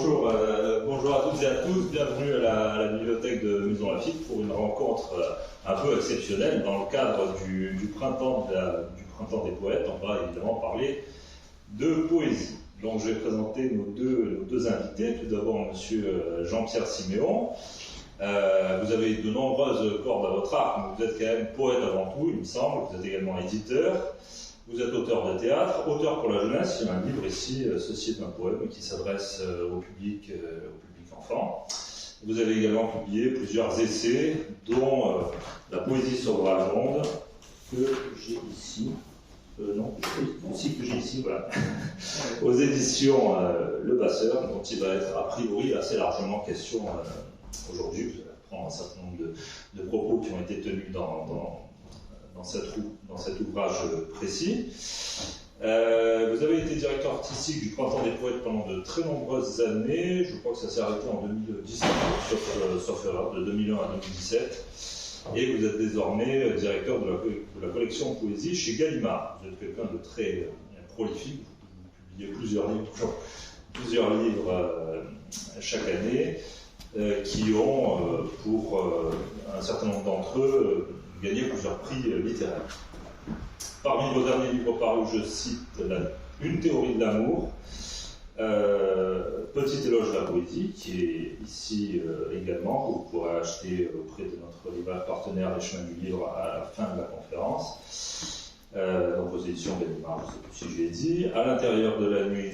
Bonjour à toutes et à tous, bienvenue à la bibliothèque de Maison Lafitte pour une rencontre un peu exceptionnelle dans le cadre du printemps des poètes. On va évidemment parler de poésie. Donc je vais présenter nos deux invités. Tout d'abord monsieur Jean-Pierre Siméon. Vous avez de nombreuses cordes à votre arc, mais vous êtes quand même poète avant tout, il me semble. Vous êtes également éditeur. Vous êtes auteur de théâtre, auteur pour la jeunesse. Il y a un livre ici, Ceci est un poème, qui s'adresse au public enfant. Vous avez également publié plusieurs essais, dont La poésie sauvera le monde, que j'ai ici. Que j'ai ici, voilà. Aux éditions Le Passeur, dont il va être a priori assez largement question aujourd'hui. Vous allez apprendre un certain nombre de propos qui ont été tenus dans cet ouvrage précis. Vous avez été directeur artistique du Printemps des Poètes pendant de très nombreuses années. Je crois que ça s'est arrêté en 2017, sauf erreur, de 2001 à 2017. Et vous êtes désormais directeur de la collection Poésie chez Gallimard. Vous êtes quelqu'un de très prolifique. Vous publiez plusieurs livres chaque année qui ont, pour un certain nombre d'entre eux, gagné plusieurs prix littéraires. Parmi vos derniers livres parus, je cite Une théorie de l'amour, Petit éloge de la poésie, qui est ici également, que vous pourrez acheter auprès de notre libraire partenaire Les Chemins du Livre à la fin de la conférence. Donc aux éditions Gallimard, je ne sais plus si je l'ai dit. À l'intérieur de la nuit,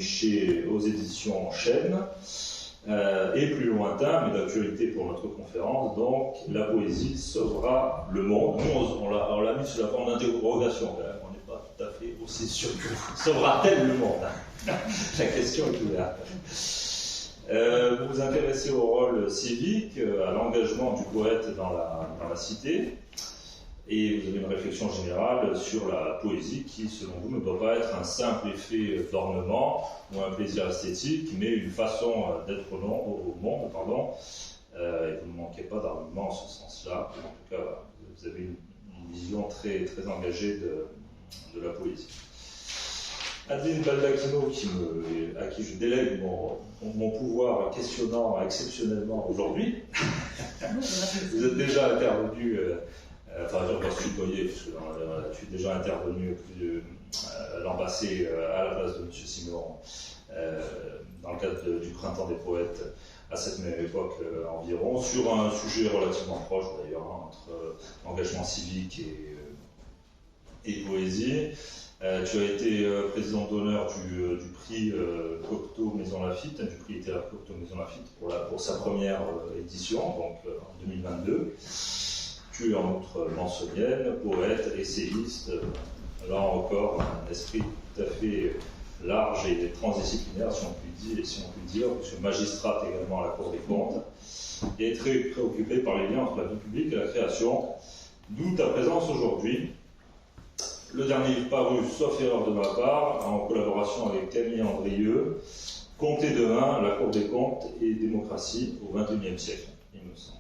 aux éditions Chêne. Et plus lointain, mais d'actualité pour notre conférence, donc la poésie sauvera le monde. Nous, on l'a mis sous la forme d'interrogation, quand même. On n'est pas tout à fait aussi sûr que sauvera-t-elle le monde. La question est ouverte. Vous vous intéressez au rôle civique, à l'engagement du poète dans la cité, et vous avez une réflexion générale sur la poésie qui, selon vous, ne doit pas être un simple effet d'ornement ou un plaisir esthétique, mais une façon d'être au monde. Et vous ne manquez pas d'arguments en ce sens-là. En tout cas, vous avez une vision très, très engagée de la poésie. Adeline Baldacchino, à qui je délègue mon pouvoir questionnant exceptionnellement aujourd'hui. Vous êtes déjà intervenu... on va se tutoyer, puisque tu es déjà intervenu l'an passé à la place de M. Siméon, dans le cadre du Printemps des Poètes, à cette même époque environ, sur un sujet relativement proche d'ailleurs, entre engagement civique et poésie. Tu as été président d'honneur du prix Cocteau Maison Lafitte, du prix littéraire Cocteau Maison Lafitte pour sa première édition, donc en 2022. Tu es en outre mansonienne, poète, essayiste, là encore un esprit tout à fait large et transdisciplinaire, si on peut dire, puisque magistrate également à la Cour des comptes, et très préoccupé par les liens entre la vie publique et la création, d'où ta présence aujourd'hui. Le dernier livre paru, sauf erreur de ma part, en collaboration avec Camille Andrieux, Comptez demain, la Cour des comptes et démocratie au XXIe siècle, il me semble.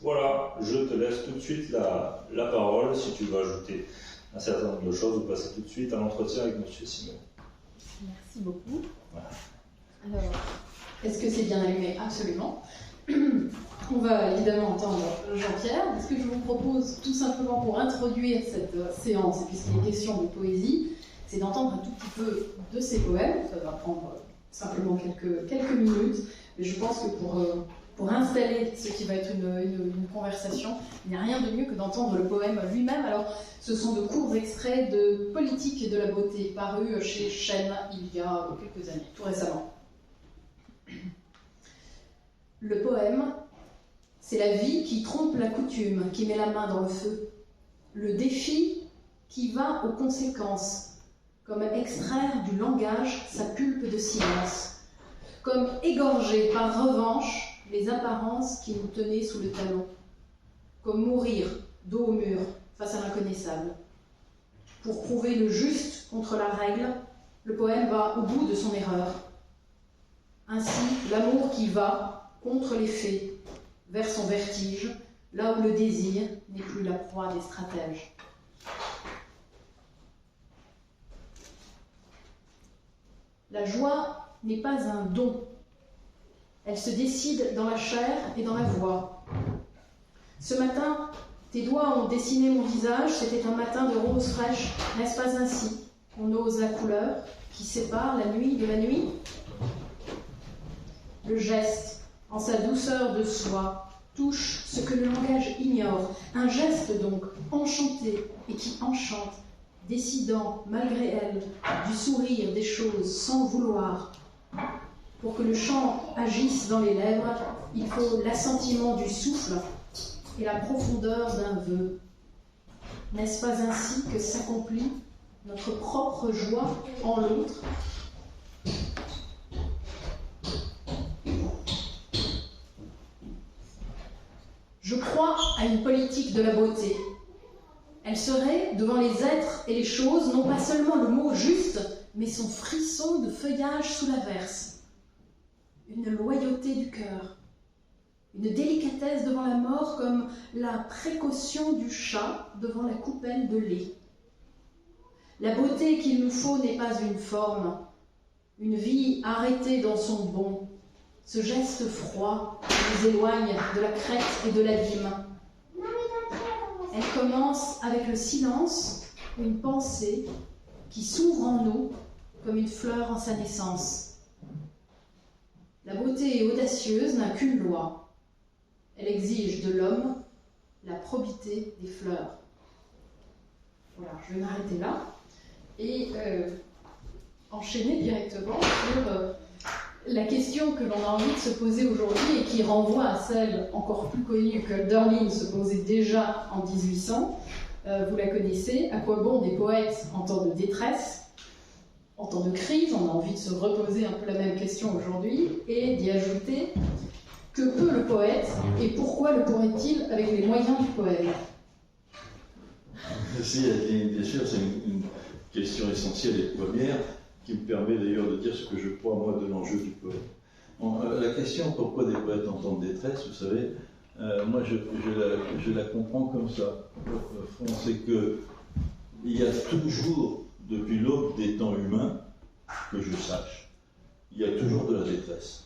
Voilà, je te laisse tout de suite la parole, si tu veux ajouter un certain nombre de choses, ou passer tout de suite à l'entretien avec M. Siméon. Merci beaucoup. Voilà. Alors, est-ce que c'est bien allumé? Absolument. On va évidemment entendre Jean-Pierre. Ce que je vous propose, tout simplement pour introduire cette séance, puisqu'il est question de poésie, c'est d'entendre un tout petit peu de ses poèmes. Ça va prendre simplement quelques minutes, mais je pense que pour installer ce qui va être une conversation, il n'y a rien de mieux que d'entendre le poème lui-même. Alors, ce sont de courts extraits de Politique de la beauté, parus chez Chêne il y a quelques années, tout récemment. Le poème, c'est la vie qui trompe la coutume, qui met la main dans le feu. Le défi qui va aux conséquences, comme extraire du langage sa pulpe de silence, comme égorger par revanche les apparences qui nous tenaient sous le talon, comme mourir dos au mur face à l'inconnaissable. Pour prouver le juste contre la règle, le poème va au bout de son erreur. Ainsi, l'amour qui va contre les faits, vers son vertige, là où le désir n'est plus la proie des stratèges. La joie n'est pas un don, Elle se décide dans la chair et dans la voix. Ce matin, tes doigts ont dessiné mon visage, c'était un matin de rose fraîche, n'est-ce pas ainsi qu'on ose la couleur qui sépare la nuit de la nuit? Le geste, en sa douceur de soi, touche ce que le langage ignore. Un geste donc, enchanté et qui enchante, décidant, malgré elle, du sourire des choses sans vouloir. Pour que le chant agisse dans les lèvres, il faut l'assentiment du souffle et la profondeur d'un vœu. N'est-ce pas ainsi que s'accomplit notre propre joie en l'autre? Je crois à une politique de la beauté. Elle serait, devant les êtres et les choses, non pas seulement le mot juste, mais son frisson de feuillage sous l'averse. Une loyauté du cœur, une délicatesse devant la mort comme la précaution du chat devant la coupelle de lait. La beauté qu'il nous faut n'est pas une forme, une vie arrêtée dans son bond. Ce geste froid nous éloigne de la crête et de l'abîme. Elle commence avec le silence, une pensée qui s'ouvre en nous comme une fleur en sa naissance. La beauté audacieuse n'a qu'une loi. Elle exige de l'homme la probité des fleurs. Voilà, je vais m'arrêter là et enchaîner directement sur la question que l'on a envie de se poser aujourd'hui et qui renvoie à celle encore plus connue que Hölderlin se posait déjà en 1800. Vous la connaissez. À quoi bon des poètes en temps de détresse, en temps de crise? On a envie de se reposer un peu la même question aujourd'hui et d'y ajouter: que peut le poète et pourquoi le pourrait-il avec les moyens du poème? Bien sûr, c'est une question essentielle et première qui me permet d'ailleurs de dire ce que je crois, moi, de l'enjeu du poème. Bon, la question pourquoi des poètes en temps de détresse, vous savez, moi je la comprends comme ça. Au fond, c'est qu'il y a toujours, depuis l'aube des temps humains, que je sache, il y a toujours de la détresse.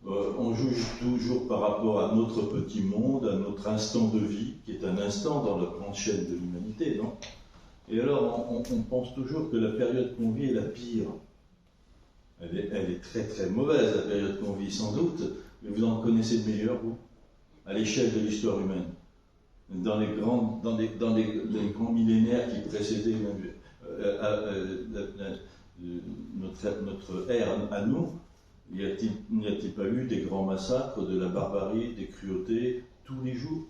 On juge toujours par rapport à notre petit monde, à notre instant de vie, qui est un instant dans la grande chaîne de l'humanité, non? Et alors, on pense toujours que la période qu'on vit est la pire. Elle est très très mauvaise, la période qu'on vit, sans doute, mais vous en connaissez de meilleurs, vous, à l'échelle de l'histoire humaine. Dans les grands millénaires qui précédaient notre ère à nous, n'y a-t-il pas eu des grands massacres, de la barbarie, des cruautés, tous les jours?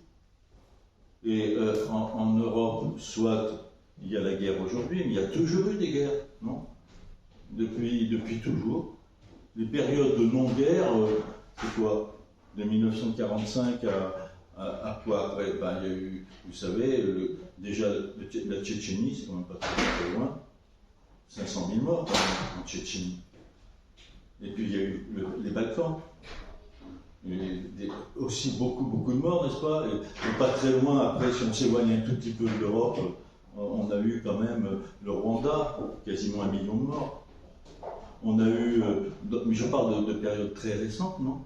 Et en Europe, soit il y a la guerre aujourd'hui, mais il y a toujours eu des guerres, non? Depuis toujours. Les périodes de non-guerre, c'est quoi? De 1945 à quoi après? Il y a eu, vous savez, déjà la Tchétchénie, c'est quand même pas très loin, 500 000 morts quand même, en Tchétchénie. Et puis il y a eu les Balkans. Aussi beaucoup de morts, n'est-ce pas? Et pas très loin, après, si on s'éloigne un tout petit peu de l'Europe, on a eu quand même le Rwanda, quasiment 1 million de morts. On a eu, mais je parle de périodes très récentes, non?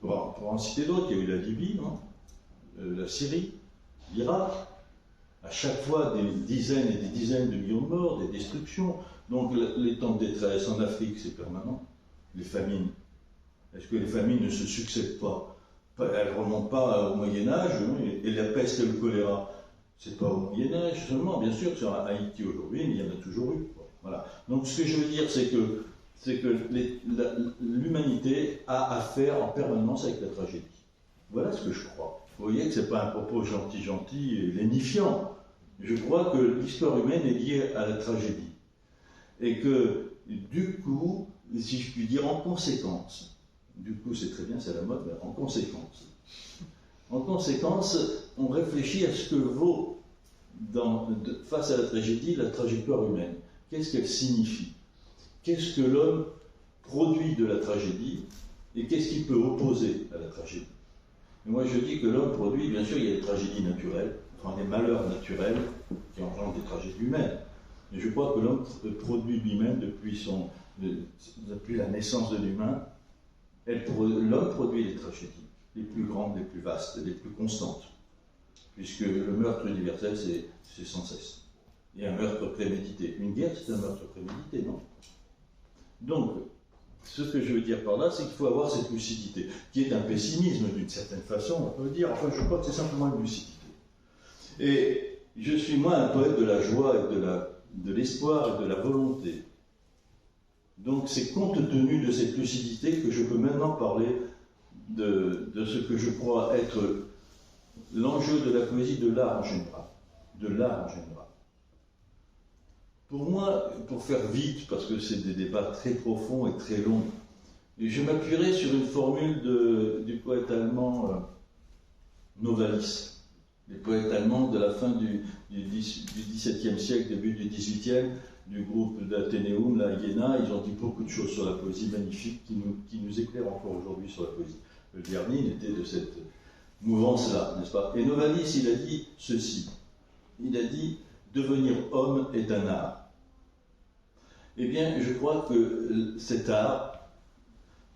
Pour en citer d'autres, il y a eu la Libye, non? La Syrie, l'Irak. À chaque fois, des dizaines et des dizaines de millions de morts, des destructions. Donc les temps de détresse en Afrique, c'est permanent. Les famines. Est-ce que les famines ne se succèdent pas? Elles ne remontent pas au Moyen-Âge, et la peste et le choléra, c'est pas au Moyen-Âge seulement, bien sûr, sur Haïti aujourd'hui, mais il y en a toujours eu. Voilà. Donc ce que je veux dire, c'est que l'humanité a affaire en permanence avec la tragédie. Voilà ce que je crois. Vous voyez que ce n'est pas un propos gentil et lénifiant. Je crois que l'histoire humaine est liée à la tragédie. Et que, du coup, si je puis dire en conséquence, du coup c'est très bien, c'est la mode, mais en conséquence, on réfléchit à ce que vaut, face à la tragédie, la trajectoire humaine. Qu'est-ce qu'elle signifie? Qu'est-ce que l'homme produit de la tragédie et qu'est-ce qu'il peut opposer à la tragédie? Et moi je dis que l'homme produit, bien sûr, il y a des tragédies naturelles, enfin des malheurs naturels qui engendrent des tragédies humaines. Mais je crois que l'homme produit lui-même depuis la naissance de l'humain l'homme produit les tragédies les plus grandes, les plus vastes, les plus constantes, puisque le meurtre universel, c'est sans cesse. Et un meurtre prémédité. Une guerre, c'est un meurtre prémédité, non? Donc, ce que je veux dire par là, c'est qu'il faut avoir cette lucidité, qui est un pessimisme d'une certaine façon, on peut dire, enfin je crois que c'est simplement une lucidité. Et je suis moi un poète de la joie et de l'espoir et de la volonté. Donc c'est compte tenu de cette lucidité que je peux maintenant parler de ce que je crois être l'enjeu de la poésie, de l'art en général. De l'art en général. Pour moi, pour faire vite, parce que c'est des débats très profonds et très longs, je m'appuierai sur une formule du poète allemand Novalis. Les poètes allemands de la fin du XVIIe siècle, début du XVIIIe, du groupe d'Athénéum, la Iéna, ils ont dit beaucoup de choses sur la poésie magnifique qui nous éclairent encore aujourd'hui sur la poésie. Le Vernine était de cette mouvance-là, n'est-ce pas? Et Novalis, il a dit ceci. Il a dit « Devenir homme est un art ». Eh bien, je crois que cet art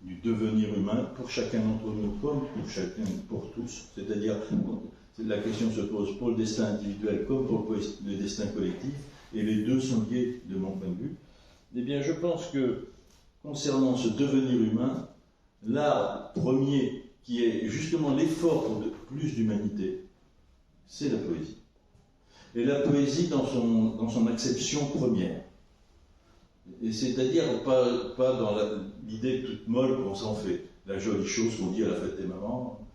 du devenir humain, pour chacun d'entre nous, comme pour tous, c'est-à-dire la question se pose pour le destin individuel comme pour le destin collectif, et les deux sont liés de mon point de vue, eh bien, je pense que, concernant ce devenir humain, l'art premier, qui est justement l'effort de plus d'humanité, c'est la poésie. Et la poésie dans son acception première. Et c'est-à-dire pas dans l'idée toute molle qu'on s'en fait, la jolie chose qu'on dit à la fête des mamans,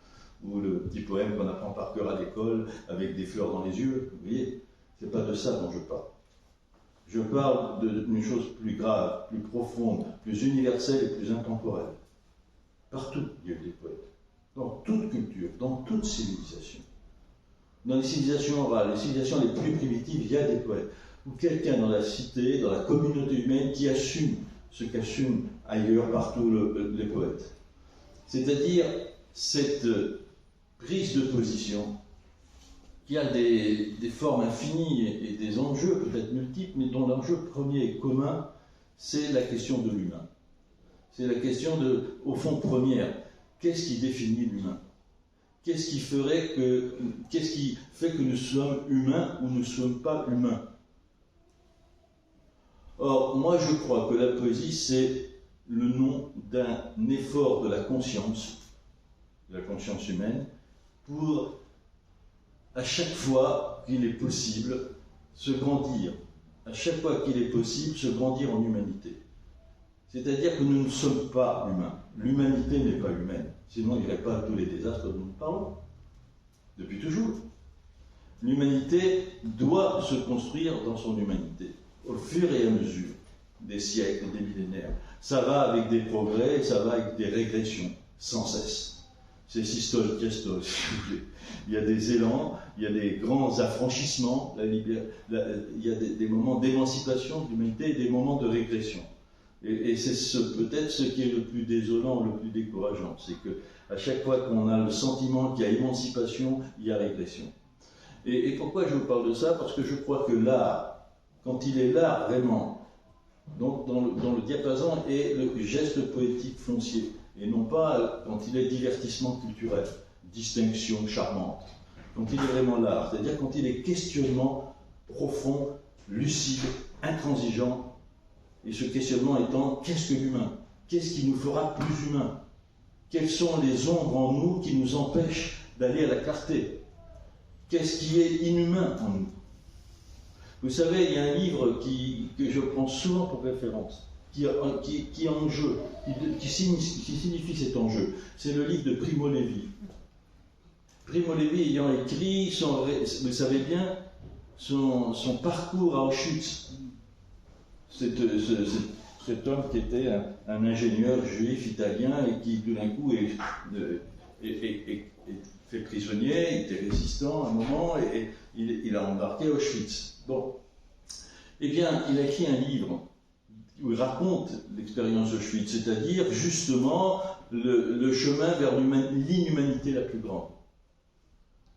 ou le petit poème qu'on apprend par cœur à l'école avec des fleurs dans les yeux. Vous voyez, c'est pas de ça dont je parle. Je parle d'une chose plus grave, plus profonde, plus universelle et plus intemporelle. Partout, il y a eu des poètes. Dans toute culture, dans toute civilisation. Dans les civilisations orales, les civilisations les plus primitives, il y a des poètes. Ou quelqu'un dans la cité, dans la communauté humaine, qui assume ce qu'assument ailleurs, partout, les poètes. C'est-à-dire cette prise de position qui a des formes infinies et des enjeux peut-être multiples, mais dont l'enjeu premier et commun, c'est la question de l'humain. C'est la question au fond, première. Qu'est-ce qui définit l'humain? Qu'est-ce qui fait que nous sommes humains ou nous ne sommes pas humains? Or, moi je crois que la poésie, c'est le nom d'un effort de la conscience humaine, pour, à chaque fois qu'il est possible, se grandir. À chaque fois qu'il est possible, se grandir en humanité. C'est-à-dire que nous ne sommes pas humains. L'humanité n'est pas humaine. Sinon, il n'y aurait pas tous les désastres dont nous parlons. Depuis toujours. L'humanité doit se construire dans son humanité, au fur et à mesure des siècles, des millénaires. Ça va avec des progrès, ça va avec des régressions, sans cesse. C'est systole, diastole, si vous voulez. Il y a des élans, il y a des grands affranchissements, il y a des moments d'émancipation de l'humanité et des moments de régression. Et c'est peut-être ce qui est le plus désolant, le plus décourageant. C'est qu'à chaque fois qu'on a le sentiment qu'il y a émancipation, il y a régression. Et pourquoi je vous parle de ça? Parce que je crois que l'art, quand il est l'art vraiment, donc dans le diapason est le geste poétique foncier, et non pas quand il est divertissement culturel, distinction charmante. Quand il est vraiment l'art, c'est-à-dire quand il est questionnement profond, lucide, intransigeant, et ce questionnement étant, qu'est-ce que l'humain? Qu'est-ce qui nous fera plus humains? Quelles sont les ombres en nous qui nous empêchent d'aller à la clarté? Qu'est-ce qui est inhumain en nous? Vous savez, il y a un livre que je prends souvent pour référence, qui est en jeu, qui signifie cet enjeu. C'est le livre de Primo Levi. Primo Levi ayant écrit, vous savez bien, son parcours à Auschwitz. Cet homme qui était un ingénieur juif italien et qui, tout d'un coup, est fait prisonnier, il était résistant à un moment et il a embarqué à Auschwitz. Bon. Eh bien, il a écrit un livre où il raconte l'expérience d'Auschwitz, c'est-à-dire justement le chemin vers l'inhumanité la plus grande.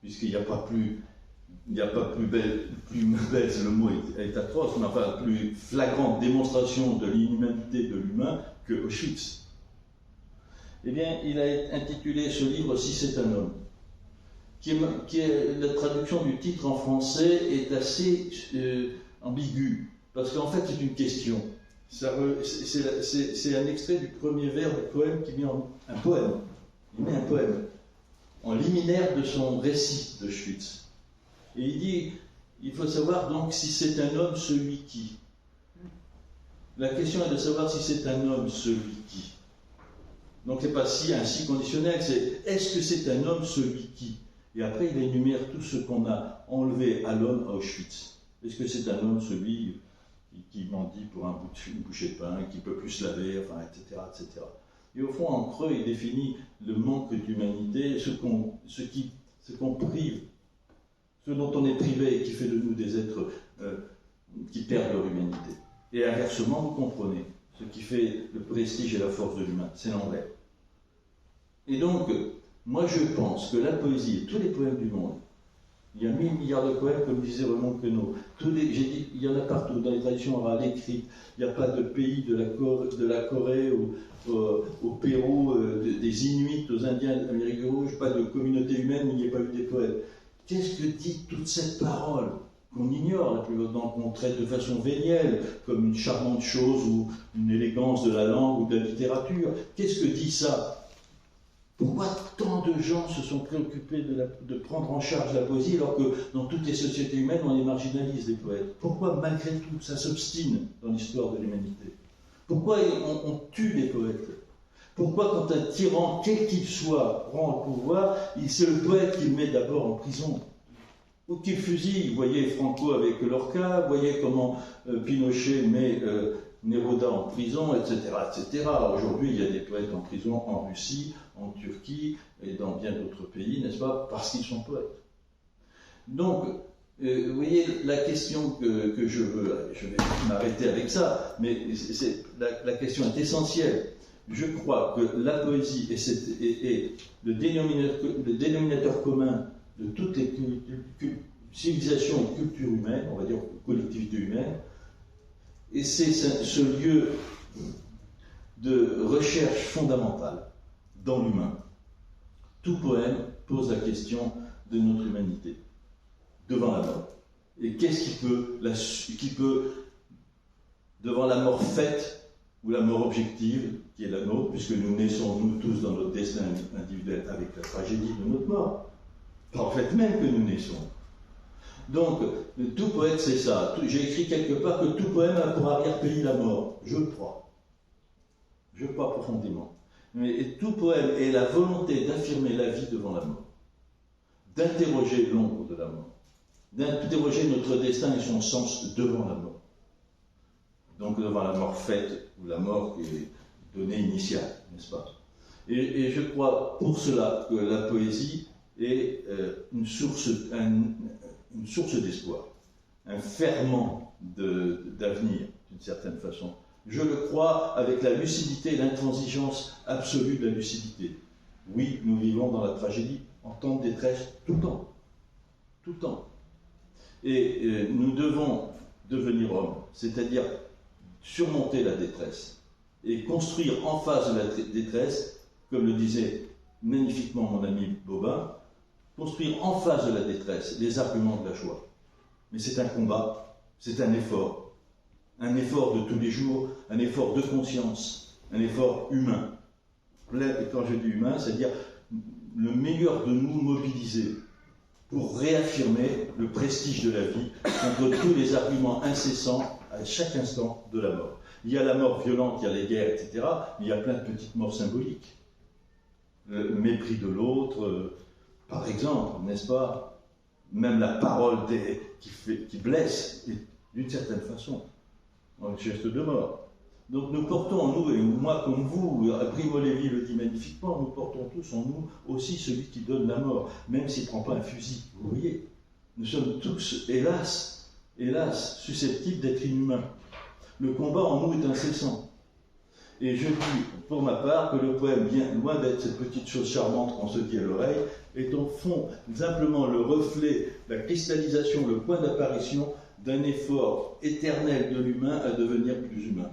Puisqu'il n'y a pas plus belle, le mot est atroce, mais enfin plus flagrante démonstration de l'inhumanité de l'humain que Auschwitz. eh bien, il a intitulé ce livre « Si c'est un homme », la traduction du titre en français est assez ambiguë, parce qu'en fait, c'est une question. C'est un extrait du premier vers du poème qui met un poème. Il met un poème en liminaire de son récit d'Auschwitz. Et il dit, il faut savoir donc si c'est un homme, celui qui. La question est de savoir si c'est un homme, celui qui. Donc c'est pas si ainsi conditionnel, c'est est-ce que c'est un homme, celui qui. Et après il énumère tout ce qu'on a enlevé à l'homme à Auschwitz. Est-ce que c'est un homme, celui qui mendie pour une bouchée de pain, qui ne peut plus se laver, enfin, etc., etc. Et au fond, en creux, il définit le manque d'humanité, ce qu'on prive, ce dont on est privé et qui fait de nous des êtres qui perdent leur humanité. Et inversement, vous comprenez, ce qui fait le prestige et la force de l'humain, c'est l'envers. Et donc, moi je pense que la poésie et tous les poèmes du monde, il y a 1000 milliards de poèmes, comme disait Raymond Queneau. J'ai dit, il y en a partout, dans les traditions orales écrites. Il n'y a pas de pays de la Corée au Pérou, des Inuits, aux Indiens d'Amérique rouge, pas de communauté humaine où il n'y ait pas eu des poètes. Qu'est-ce que dit toute cette parole qu'on ignore la plupart du temps, qu'on traite de façon vénielle, comme une charmante chose ou une élégance de la langue ou de la littérature? Qu'est-ce que dit ça? Pourquoi tant de gens se sont préoccupés de prendre en charge la poésie alors que dans toutes les sociétés humaines on les marginalise, les poètes? Pourquoi malgré tout ça s'obstine dans l'histoire de l'humanité? Pourquoi on tue les poètes? Pourquoi quand un tyran, quel qu'il soit, prend le pouvoir, c'est le poète qui le met d'abord en prison? Ou qu'il fusille? Vous voyez Franco avec Lorca, vous voyez comment Pinochet met Neruda en prison, etc., etc. Aujourd'hui, il y a des poètes en prison en Russie, en Turquie et dans bien d'autres pays, n'est-ce pas, parce qu'ils sont poètes. Donc, vous voyez, la question que je vais m'arrêter avec ça, mais la question est essentielle. Je crois que la poésie est le dénominateur commun de toutes les civilisations et cultures humaines, on va dire collectivités humaines, et c'est ce lieu de recherche fondamentale dans l'humain. Tout poème pose la question de notre humanité devant la mort. Et qu'est-ce qui peut, devant la mort faite ou la mort objective, qui est la nôtre, puisque nous naissons, nous tous, dans notre destin individuel avec la tragédie de notre mort, par le fait même que nous naissons. Donc, tout poète, c'est ça. J'ai écrit quelque part que tout poème a pour arrière-pays la mort. Je le crois. Je le crois profondément. Mais tout poème est la volonté d'affirmer la vie devant la mort, d'interroger l'ombre de la mort, d'interroger notre destin et son sens devant la mort. Donc devant la mort faite, ou la mort qui est donnée initiale, n'est-ce pas? Et je crois pour cela que la poésie est une source d'espoir, un ferment d'avenir, d'une certaine façon. Je le crois avec la lucidité et l'intransigeance absolue de la lucidité. Oui, nous vivons dans la tragédie, en temps de détresse, tout le temps. Tout le temps. Et nous devons devenir hommes, c'est-à-dire surmonter la détresse et construire en face de la détresse, comme le disait magnifiquement mon ami Bobin, construire en face de la détresse les arguments de la joie. Mais c'est un combat, c'est un effort de tous les jours, un effort de conscience, un effort humain. Et quand je dis humain, c'est-à-dire le meilleur de nous mobilisés pour réaffirmer le prestige de la vie contre tous les arguments incessants à chaque instant de la mort. Il y a la mort violente, il y a les guerres, etc., mais il y a plein de petites morts symboliques. Le mépris de l'autre, par exemple, n'est-ce pas? Même la parole qui blesse, d'une certaine façon, un geste de mort. Donc nous portons en nous, et moi comme vous, Primo Levi le dit magnifiquement, nous portons tous en nous aussi celui qui donne la mort, même s'il ne prend pas un fusil. Vous voyez, nous sommes tous, hélas, susceptibles d'être inhumains. Le combat en nous est incessant. Et je dis, pour ma part, que le poème, bien loin d'être cette petite chose charmante qu'on se dit à l'oreille, est au fond simplement le reflet, la cristallisation, le point d'apparition d'un effort éternel de l'humain à devenir plus humain.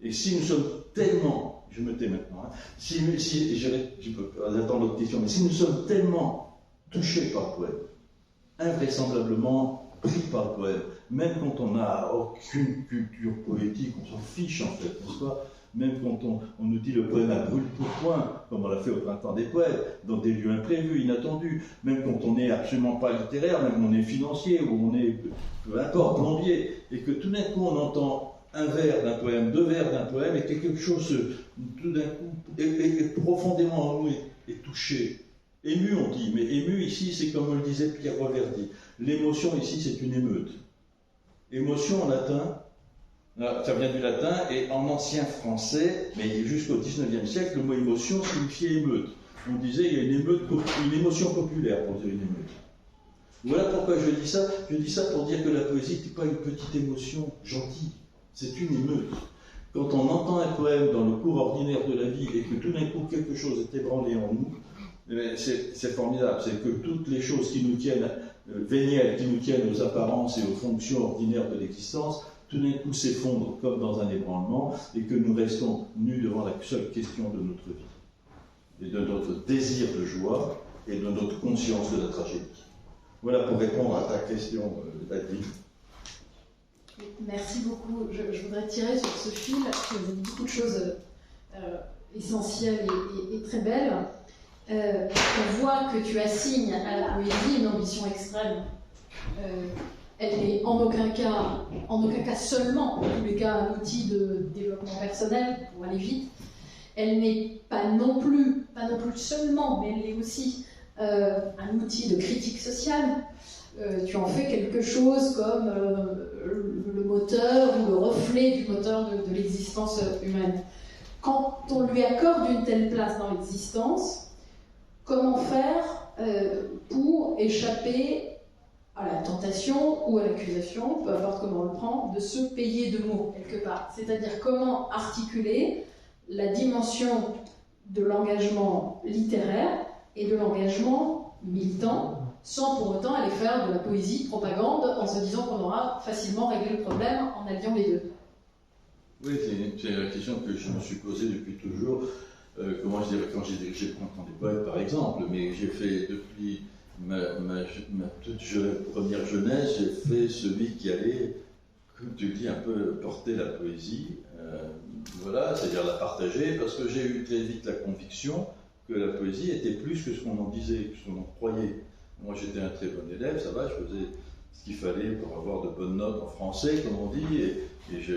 Et si nous sommes tellement je me tais maintenant, hein. Je peux attendre l'autre question, mais si nous sommes tellement touchés par le poème, invraisemblablement pris par le poème, même quand on n'a aucune culture poétique, on s'en fiche en fait, n'est-ce pas? Même quand on nous dit le poème à brûle-pourpoint, comme on l'a fait au Printemps des poètes, dans des lieux imprévus, inattendus, même quand on n'est absolument pas littéraire, même quand on est financier, ou on est, peu importe, plombier, et que tout d'un coup on entend un vers d'un poème, deux vers d'un poème, et que quelque chose, tout d'un coup, est profondément en nous, est touché. Ému, on dit, mais ému ici, c'est comme le disait Pierre Reverdy. L'émotion ici, c'est une émeute. Émotion en latin, ça vient du latin, et en ancien français, mais jusqu'au XIXe siècle, le mot émotion signifiait émeute. On disait il y a une émotion populaire pour dire une émeute. Voilà pourquoi je dis ça. Je dis ça pour dire que la poésie n'est pas une petite émotion gentille, c'est une émeute. Quand on entend un poème dans le cours ordinaire de la vie et que tout d'un coup quelque chose est ébranlé en nous, c'est formidable. C'est que toutes les choses qui nous tiennent vénielles, qui nous tiennent aux apparences et aux fonctions ordinaires de l'existence, tout d'un coup s'effondrent comme dans un ébranlement et que nous restons nus devant la seule question de notre vie et de notre désir de joie et de notre conscience de la tragédie. Voilà pour répondre à ta question, Adeline. Merci beaucoup. Je voudrais tirer sur ce fil. Vous avez dit beaucoup de choses essentielles et très belles. On voit que tu assignes à la poésie une ambition extrême. Elle n'est en aucun cas seulement, en tous les cas, un outil de développement personnel pour aller vite. Elle n'est pas non plus seulement, mais elle est aussi un outil de critique sociale. Tu en fais quelque chose comme le moteur ou le reflet du moteur de l'existence humaine. Quand on lui accorde une telle place dans l'existence, comment faire pour échapper à la tentation ou à l'accusation, peu importe comment on le prend, de se payer de mots quelque part. C'est-à-dire comment articuler la dimension de l'engagement littéraire et de l'engagement militant, sans pour autant aller faire de la poésie de propagande en se disant qu'on aura facilement réglé le problème en alliant les deux. Oui, c'est la question que je me suis posée depuis toujours. Comment je dirais, quand j'ai dirigé le Printemps des poètes, par exemple, mais j'ai fait depuis ma toute première jeunesse, j'ai fait celui qui allait, comme tu dis, un peu porter la poésie, voilà, c'est-à-dire la partager, parce que j'ai eu très vite la conviction que la poésie était plus que ce qu'on en disait, que ce qu'on en croyait. Moi, j'étais un très bon élève, ça va, je faisais ce qu'il fallait pour avoir de bonnes notes en français, comme on dit, et je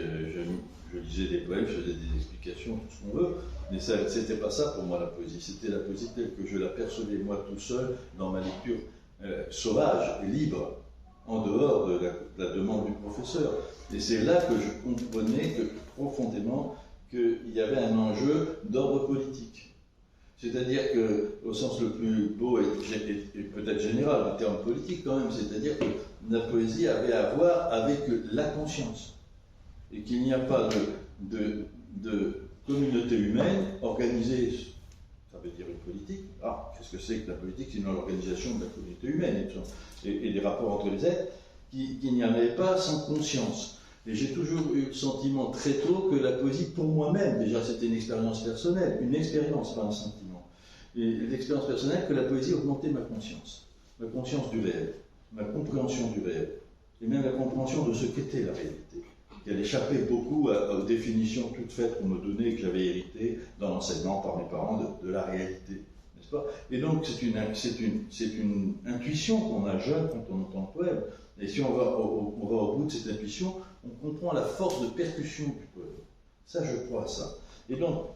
lisais des poèmes, je faisais des explications, tout ce qu'on veut, mais c'était pas ça pour moi la poésie, c'était la poésie telle que je l'apercevais moi tout seul, dans ma lecture sauvage et libre, en dehors de la demande du professeur. Et c'est là que je comprenais profondément qu'il y avait un enjeu d'ordre politique. C'est-à-dire qu'au sens le plus beau et peut-être général du terme politique quand même, c'est-à-dire que la poésie avait à voir avec la conscience. Et qu'il n'y a pas de communauté humaine organisée, ça veut dire une politique. Ah, qu'est-ce que c'est que la politique sinon l'organisation de la communauté humaine et des rapports entre les êtres, qu'il n'y en avait pas sans conscience. Et j'ai toujours eu le sentiment très tôt que la poésie, pour moi-même, déjà c'était une expérience personnelle, une expérience, pas un sentiment. Et l'expérience personnelle, que la poésie augmentait ma conscience du réel, ma compréhension du réel, et même la compréhension de ce qu'était la réalité. Elle échappait beaucoup aux définitions toutes faites qu'on me donnait et que j'avais héritées dans l'enseignement par mes parents de la réalité, n'est-ce pas? Et donc c'est une intuition qu'on a jeune quand on entend le poème. Et si on va au bout de cette intuition, on comprend la force de percussion du poème. Ça, je crois à ça. Et donc,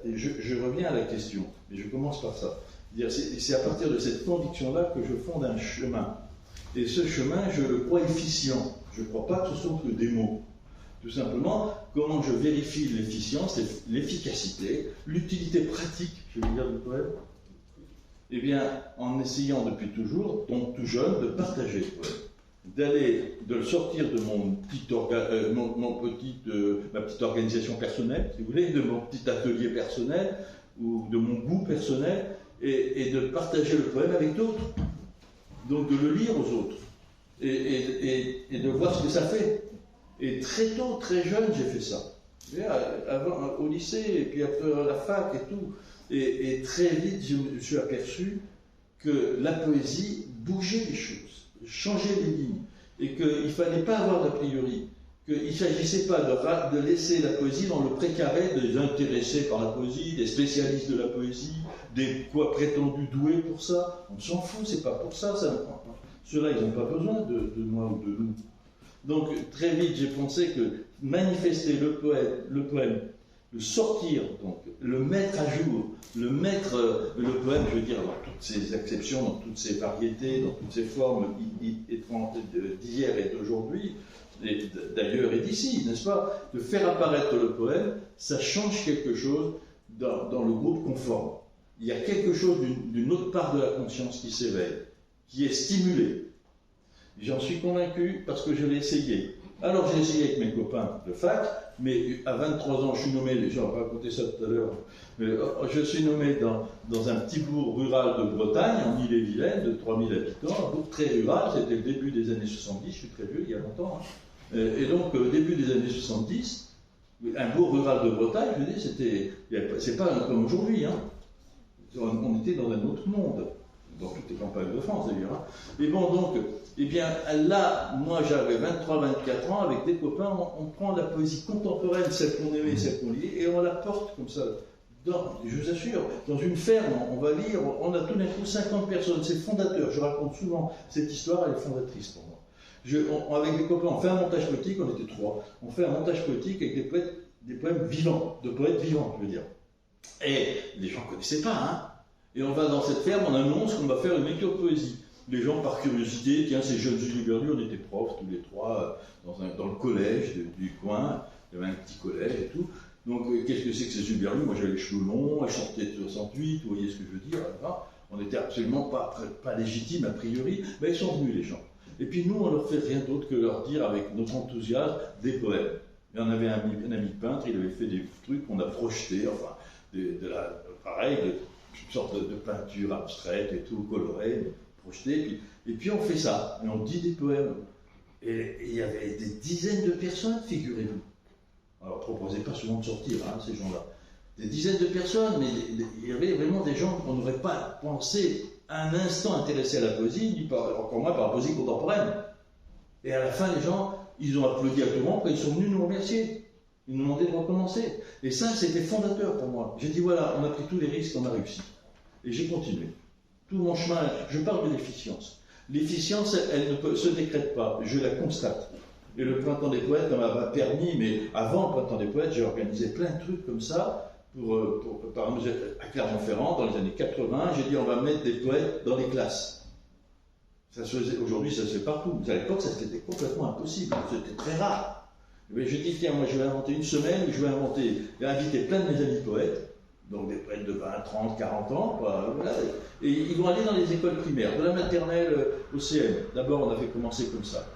je reviens à la question, et je commence par ça. C'est à partir de cette conviction-là que je fonde un chemin. Et ce chemin, je le crois efficient. Je ne crois pas que ce sont que des mots. Tout simplement, comment je vérifie l'efficience, l'efficacité, l'utilité pratique, je veux dire, du poème? Eh bien, en essayant depuis toujours, donc tout jeune, de partager le poème. De le sortir de ma petite organisation personnelle, si vous voulez, de mon petit atelier personnel, ou de mon goût personnel, et de partager le poème avec d'autres. Donc de le lire aux autres, et de voir ce que ça fait. Et très tôt, très jeune, j'ai fait ça. Au lycée, et puis après à la fac et tout. Et très vite, je me suis aperçu que la poésie bougeait les choses, changeait les lignes, et qu'il ne fallait pas avoir d'a priori, qu'il ne s'agissait pas de laisser la poésie dans le précaré des intéressés par la poésie, des spécialistes de la poésie, des prétendus doués pour ça. On s'en fout, c'est pas pour ça. Ceux-là, ils n'ont pas besoin de moi ou de nous. Donc très vite, j'ai pensé que manifester le poème, le sortir, donc le mettre à jour, le poème, je veux dire, dans toutes ses acceptions, dans toutes ses variétés, dans toutes ses formes d'hier et d'aujourd'hui, et d'ailleurs et d'ici, n'est-ce pas? De faire apparaître le poème, ça change quelque chose dans le groupe conforme. Il y a quelque chose d'une autre part de la conscience qui s'éveille, qui est stimulée. J'en suis convaincu parce que je l'ai essayé. Alors j'ai essayé avec mes copains de fac, mais à 23 ans, je suis nommé, j'ai raconté ça tout à l'heure, je suis nommé dans un petit bourg rural de Bretagne, en Ille-et-Vilaine, de 3000 habitants, un bourg très rural, c'était le début des années 70, je suis très vieux, il y a longtemps. Hein. Et donc, au début des années 70, un bourg rural de Bretagne, je veux dire, c'est pas comme aujourd'hui, hein. On était dans un autre monde, dans toutes les campagnes de France d'ailleurs. Hein. Et bon, donc, eh bien là, moi j'avais 23-24 ans, avec des copains, on prend la poésie contemporaine, celle qu'on aimait, celle qu'on lit, et on la porte comme ça. Je vous assure, dans une ferme, on va lire, on a tout d'un coup 50 personnes, c'est fondateur. Je raconte souvent cette histoire, elle est fondatrice pour moi. Avec des copains, on fait un montage poétique, on était 3, on fait un montage poétique avec des poèmes vivants, de poètes vivants, je veux dire. Et les gens ne connaissaient pas, hein. Et on va dans cette ferme, on annonce qu'on va faire une lecture de poésie. Les gens, par curiosité, tiens, ces jeunes universitaires, on était profs tous les 3 dans le collège du coin, il y avait un petit collège et tout. Donc, qu'est-ce que c'est que ces Zuberlus? Moi, j'avais les cheveux longs, je sortais de 68, vous voyez ce que je veux dire. On n'était absolument pas légitimes a priori, mais ils sont venus, les gens. Et puis nous, on leur fait rien d'autre que leur dire, avec notre enthousiasme, des poèmes. Il y en avait un ami peintre, il avait fait des trucs qu'on a projetés, enfin, pareil, toutes sortes de peintures abstraites et tout, colorées, projetées. Et puis on fait ça, et on dit des poèmes. Et il y avait des dizaines de personnes, figurez-vous. Alors, proposez pas souvent de sortir, hein, ces gens-là. Des dizaines de personnes, mais il y avait vraiment des gens qu'on n'aurait pas pensé un instant intéressés à la poésie, ni encore moins par la poésie contemporaine. Et à la fin, les gens, ils ont applaudi à tout le monde quand ils sont venus nous remercier. Ils nous demandaient de recommencer. Et ça, c'était fondateur pour moi. J'ai dit, voilà, on a pris tous les risques, on a réussi. Et j'ai continué. Tout mon chemin, je parle de l'efficience. L'efficience, elle ne se décrète pas, je la constate. Et le Printemps des Poètes m'a permis, mais avant le Printemps des Poètes, j'ai organisé plein de trucs comme ça, par exemple, à Clermont-Ferrand, dans les années 80, j'ai dit, on va mettre des poètes dans les classes. Aujourd'hui, ça se fait partout. Mais à l'époque, c'était complètement impossible, c'était très rare. Mais je dis, tiens, moi je vais inventer une semaine où je vais inviter plein de mes amis poètes, donc des poètes de 20, 30, 40 ans, voilà, et ils vont aller dans les écoles primaires, de la maternelle au CM. D'abord, on a fait commencer comme ça.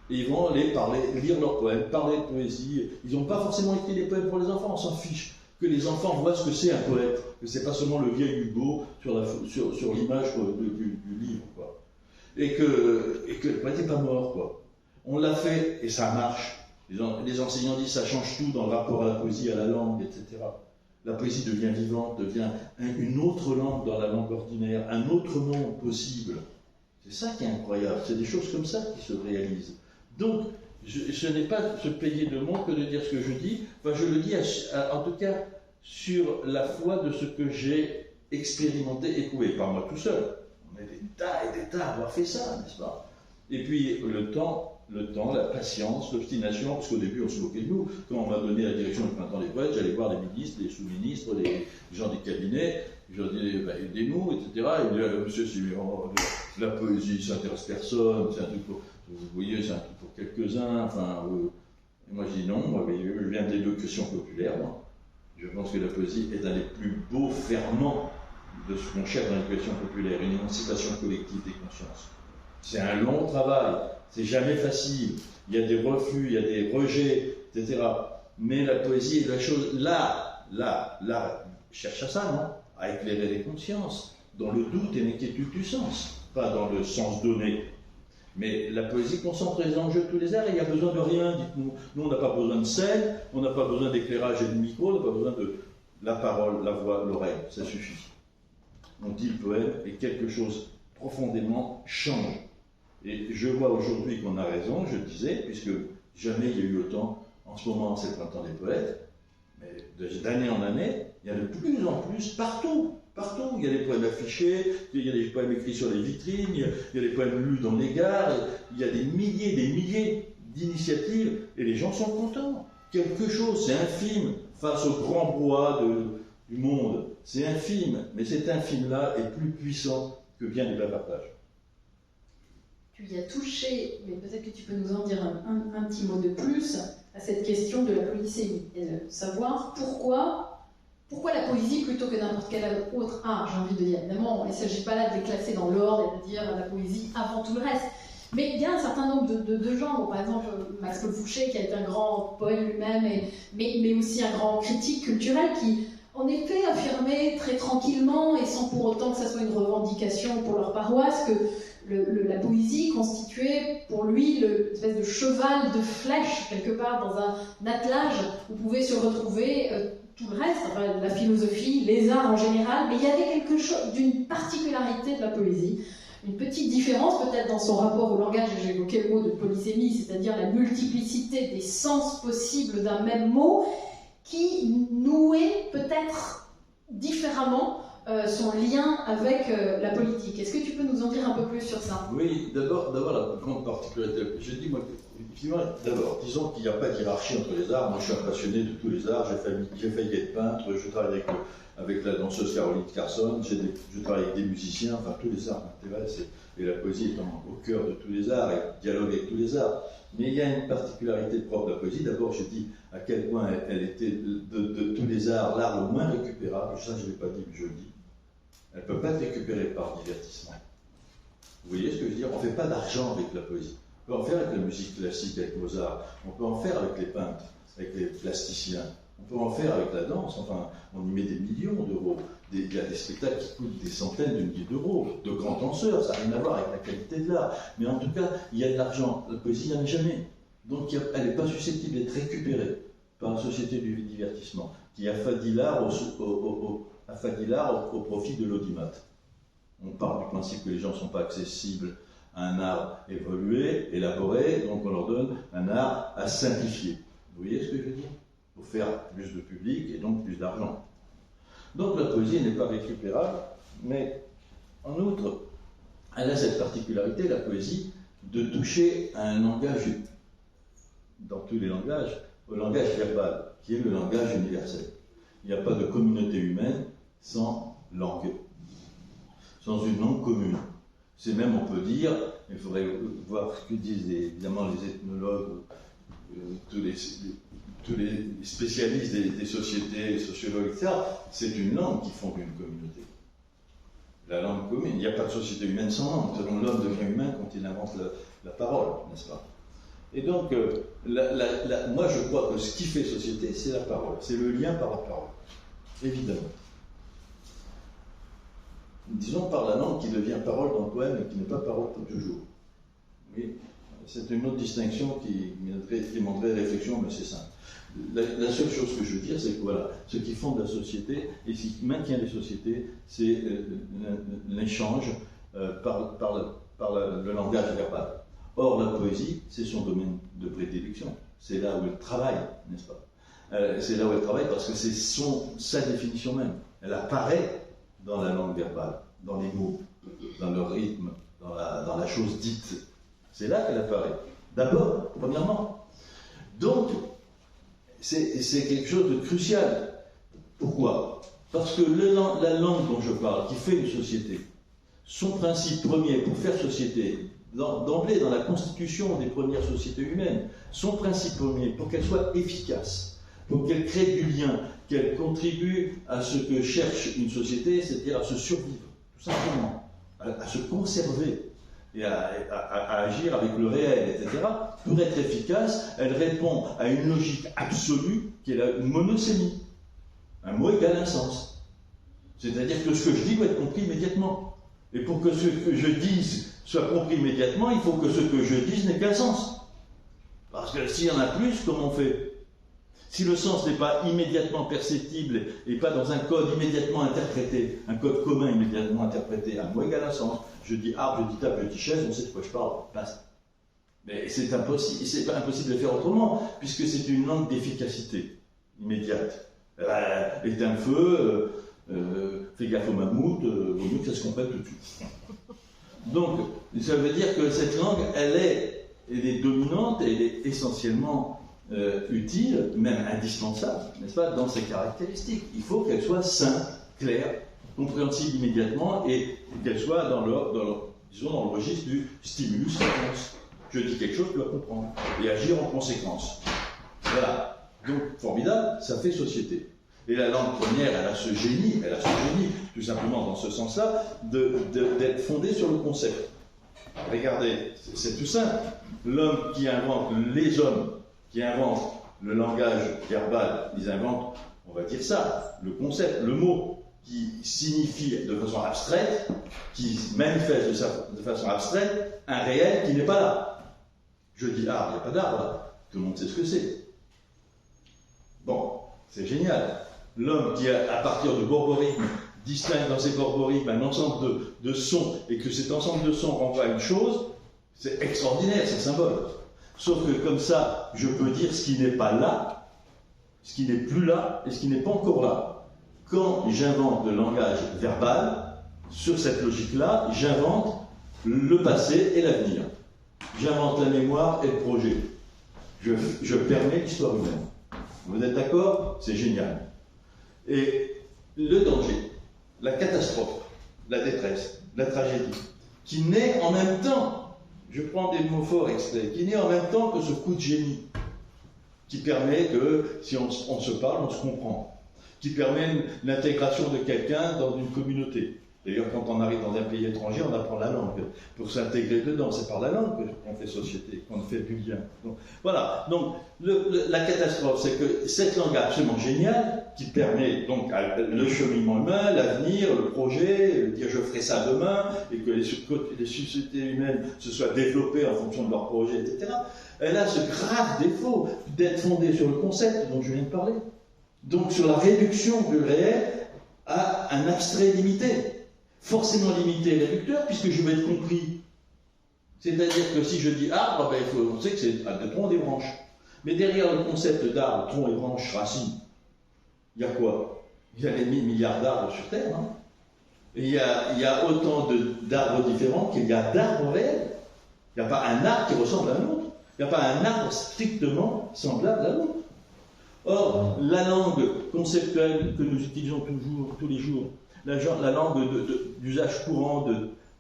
Et ils vont aller lire leurs poèmes, parler de poésie. Ils n'ont pas forcément écrit des poèmes pour les enfants, on s'en fiche. Que les enfants voient ce que c'est un poète, que c'est pas seulement le vieil Hugo sur l'image du livre, quoi. Et que le poète n'est pas mort, quoi. On l'a fait et ça marche. Les enseignants disent ça change tout dans le rapport à la poésie, à la langue, etc. La poésie devient vivante, devient une autre langue dans la langue ordinaire, un autre monde possible. C'est ça qui est incroyable, c'est des choses comme ça qui se réalisent. Donc, ce n'est pas se payer de mots que de dire ce que je dis, enfin je le dis en tout cas sur la foi de ce que j'ai expérimenté, éprouvé, pas moi tout seul. On est des tas et des tas à avoir fait ça, n'est-ce pas? Et puis le temps, la patience, l'obstination, parce qu'au début on se moquait de nous. Quand on m'a donné la direction du Printemps des Poètes, j'allais voir les ministres, les sous-ministres, les gens des cabinets, je leur disais, aidez-nous, etc. Ils me disaient, monsieur, la poésie, ça n'intéresse personne, c'est un truc pour, vous voyez, c'est un truc pour quelques-uns, enfin, et moi je dis non, moi, je viens de l'éducation populaire, moi. Je pense que la poésie est un des plus beaux ferments de ce qu'on cherche dans l'éducation populaire, une émancipation collective des consciences. C'est un long travail, c'est jamais facile, il y a des refus, il y a des rejets, etc. Mais la poésie est la chose, là, cherche à ça, non? À éclairer les consciences, dans le doute et l'inquiétude du sens, pas dans le sens donné. Mais la poésie concentre les enjeux de tous les arts et il n'y a besoin de rien, dites-nous. Nous, on n'a pas besoin de scène, on n'a pas besoin d'éclairage et de micro, on n'a pas besoin de la parole, la voix, l'oreille, ça suffit. On dit le poème et quelque chose profondément change. Et je vois aujourd'hui qu'on a raison, je disais, puisque jamais il y a eu autant, en ce moment c'est le printemps des poètes, mais d'année en année, il y a de plus en plus partout. Partout, il y a des poèmes affichés, il y a des poèmes écrits sur les vitrines, il y a des poèmes lus dans les gares, il y a des milliers d'initiatives, et les gens sont contents. Quelque chose, c'est infime face au grand brouhaha du monde. C'est infime, mais cet infime-là est plus puissant que bien du bavardage. Tu y as touché, mais peut-être que tu peux nous en dire un petit mot de plus à cette question de la polysémie, et de savoir pourquoi la poésie plutôt que n'importe quel autre art, j'ai envie de dire. Évidemment, il ne s'agit pas là de les classer dans l'ordre et de dire la poésie avant tout le reste. Mais il y a un certain nombre de gens, bon, par exemple Max Paul Fouché, qui a été un grand poète lui-même, mais aussi un grand critique culturel, qui en effet affirmait très tranquillement, et sans pour autant que ça soit une revendication pour leur paroisse, que la poésie constituait pour lui l'espèce de cheval de flèche, quelque part dans un attelage où pouvait se retrouver tout le reste, enfin, la philosophie, les arts en général, mais il y avait quelque chose d'une particularité de la poésie, une petite différence peut-être dans son rapport au langage, et j'évoquais le mot de polysémie, c'est-à-dire la multiplicité des sens possibles d'un même mot, qui nouait peut-être différemment son lien avec la politique. Est-ce que tu peux nous en dire un peu plus sur ça? Oui, d'abord la grande particularité. Je dis, moi, d'abord, disons qu'il n'y a pas de hiérarchie entre les arts. Moi, je suis un passionné de tous les arts. J'ai failli être peintre, je travaille avec la danseuse Caroline Carson, je travaille avec des musiciens, enfin, tous les arts m'intéressent. Et la poésie est au cœur de tous les arts, et dialogue avec tous les arts. Mais il y a une particularité propre de la poésie. D'abord, je dis à quel point elle était, de tous les arts, l'art le moins récupérable. Ça, je ne l'ai pas dit, mais je le dis. Elle ne peut pas être récupérée par divertissement. Vous voyez ce que je veux dire? On ne fait pas d'argent avec la poésie. On peut en faire avec la musique classique, avec Mozart. On peut en faire avec les peintres, avec les plasticiens. On peut en faire avec la danse. Enfin, on y met des millions d'euros. Il y a des spectacles qui coûtent des centaines de milliers d'euros. De grands danseurs, ça n'a rien à voir avec la qualité de l'art. Mais en tout cas, il y a de l'argent. La poésie, il n'y en a jamais. Donc, elle n'est pas susceptible d'être récupérée par la société du divertissement, qui affadit l'art au profit de l'audimat. On part du principe que les gens ne sont pas accessibles à un art évolué, élaboré, donc on leur donne un art à simplifier. Vous voyez ce que je veux dire? Pour faire plus de public et donc plus d'argent. Donc la poésie n'est pas récupérable, mais en outre, elle a cette particularité, la poésie, de toucher à un langage, dans tous les langages, au langage verbal, qui est le langage universel. Il n'y a pas de communauté humaine sans langue, sans une langue commune. C'est même, on peut dire, il faudrait voir ce que disent évidemment les ethnologues, tous les spécialistes des sociétés, les sociologues, etc., c'est une langue qui fonde une communauté. La langue commune. Il n'y a pas de société humaine sans langue. L'homme devient humain quand il invente la parole, n'est-ce pas? Et donc, moi je crois que ce qui fait société, c'est la parole. C'est le lien par la parole. Évidemment. Disons par la langue qui devient parole dans le poème et qui n'est pas parole pour toujours. Oui, c'est une autre distinction qui demanderait réflexion, mais c'est simple. La seule chose que je veux dire, c'est que voilà, ce qui fonde la société et ce qui maintient les sociétés, c'est l'échange par le langage verbal. Or, la poésie, c'est son domaine de prédilection. C'est là où elle travaille, n'est-ce pas? C'est là où elle travaille parce que c'est sa définition même. Elle apparaît dans la langue verbale, dans les mots, dans le rythme, dans la chose dite. C'est là qu'elle apparaît. D'abord, premièrement. Donc, c'est quelque chose de crucial. Pourquoi? Parce que la langue dont je parle, qui fait une société, son principe premier pour faire société, d'emblée dans la constitution des premières sociétés humaines, son principe premier pour qu'elle soit efficace, pour qu'elle crée du lien, qu'elle contribue à ce que cherche une société, c'est-à-dire à se survivre, tout simplement, à se conserver et à agir avec le réel, etc. Pour être efficace, elle répond à une logique absolue qui est la monosémie. Un mot égale un sens. C'est-à-dire que ce que je dis doit être compris immédiatement. Et pour que ce que je dise soit compris immédiatement, il faut que ce que je dise n'ait qu'un sens. Parce que s'il y en a plus, comment on fait? Si le sens n'est pas immédiatement perceptible et pas dans un code immédiatement interprété, un code commun immédiatement interprété, un mot égale un sens, je dis arbre, je dis table, je dis chaise, on sait de quoi je parle, passe. Mais c'est impossible de faire autrement, puisque c'est une langue d'efficacité immédiate. Éteins le feu, fais gaffe au mammouth, vaut mieux que ça se comprenne tout de suite. Donc, ça veut dire que cette langue, elle est dominante, elle est essentiellement utile, même indispensable, n'est-ce pas, dans ses caractéristiques. Il faut qu'elle soit simple, claire, compréhensible immédiatement et qu'elle soit dans le registre du stimulus-réponse. Je dis quelque chose, tu dois comprendre et agir en conséquence. Voilà. Donc, formidable, ça fait société. Et la langue première, elle a ce génie, tout simplement dans ce sens-là, d'être fondée sur le concept. Regardez, c'est tout simple. L'homme qui invente, les hommes qui inventent le langage verbal, ils inventent, on va dire ça, le concept, le mot qui signifie de façon abstraite, qui manifeste de façon abstraite un réel qui n'est pas là. Je dis arbre, il n'y a pas d'arbre là. Tout le monde sait ce que c'est. Bon, c'est génial. L'homme qui, à partir de borborigmes, distingue dans ses borborigmes un ensemble de sons, et que cet ensemble de sons renvoie à une chose, c'est extraordinaire, c'est symbole. Sauf que comme ça, je peux dire ce qui n'est pas là, ce qui n'est plus là, et ce qui n'est pas encore là. Quand j'invente le langage verbal, sur cette logique-là, j'invente le passé et l'avenir. J'invente la mémoire et le projet. Je permets l'histoire humaine. Vous êtes d'accord? C'est génial. Et le danger, la catastrophe, la détresse, la tragédie, qui naît en même temps, je prends des mots forts extraits, qui naît en même temps que ce coup de génie, qui permet que, si on se parle, on se comprend, qui permet l'intégration de quelqu'un dans une communauté. D'ailleurs, quand on arrive dans un pays étranger, on apprend la langue. Pour s'intégrer dedans, c'est par la langue qu'on fait société, qu'on fait du lien. Donc, voilà. Donc, la catastrophe, c'est que cette langue absolument géniale, qui permet donc le cheminement humain, l'avenir, le projet, dire je ferai ça demain, et que les sociétés humaines se soient développées en fonction de leur projet, etc., elle a ce grave défaut d'être fondée sur le concept dont je viens de parler. Donc, sur la réduction du réel à un abstrait limité. Forcément limité et réducteur, puisque je vais être compris. C'est-à-dire que si je dis arbre, on sait que c'est des troncs et des branches. Mais derrière le concept d'arbre, tronc et branche, racine, il y a quoi? Il y a des milliards d'arbres sur Terre. Hein, et il y a autant d'arbres différents qu'il y a d'arbres réels. Il n'y a pas un arbre qui ressemble à un autre. Il n'y a pas un arbre strictement semblable à l'autre. Or, la langue conceptuelle que nous utilisons tous les jours, la langue d'usage courant,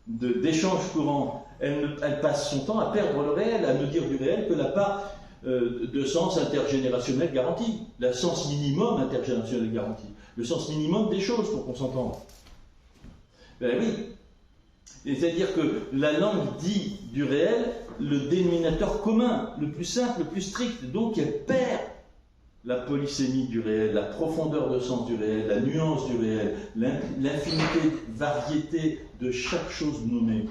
d'échange courant, elle passe son temps à perdre le réel, à ne dire du réel que la part de sens intergénérationnel garanti, le sens minimum intergénérationnel garanti, le sens minimum des choses pour qu'on s'entende. Ben oui. C'est-à-dire que la langue dit du réel le dénominateur commun, le plus simple, le plus strict, donc elle perd la polysémie du réel, la profondeur de sens du réel, la nuance du réel, l'infinité, variété de chaque chose nommée.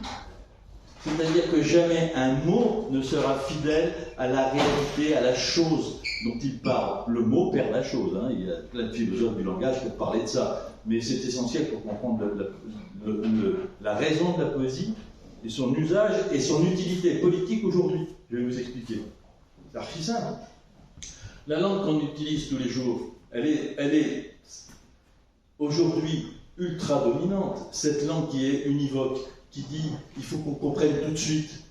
C'est-à-dire que jamais un mot ne sera fidèle à la réalité, à la chose dont il parle. Le mot perd la chose. Hein. Il y a plein de philosophes du langage pour parler de ça. Mais c'est essentiel pour comprendre la raison de la poésie et son usage et son utilité politique aujourd'hui. Je vais vous expliquer. C'est archi simple. La langue qu'on utilise tous les jours, elle est aujourd'hui ultra dominante. Cette langue qui est univoque, qui dit il faut qu'on comprenne tout de suite.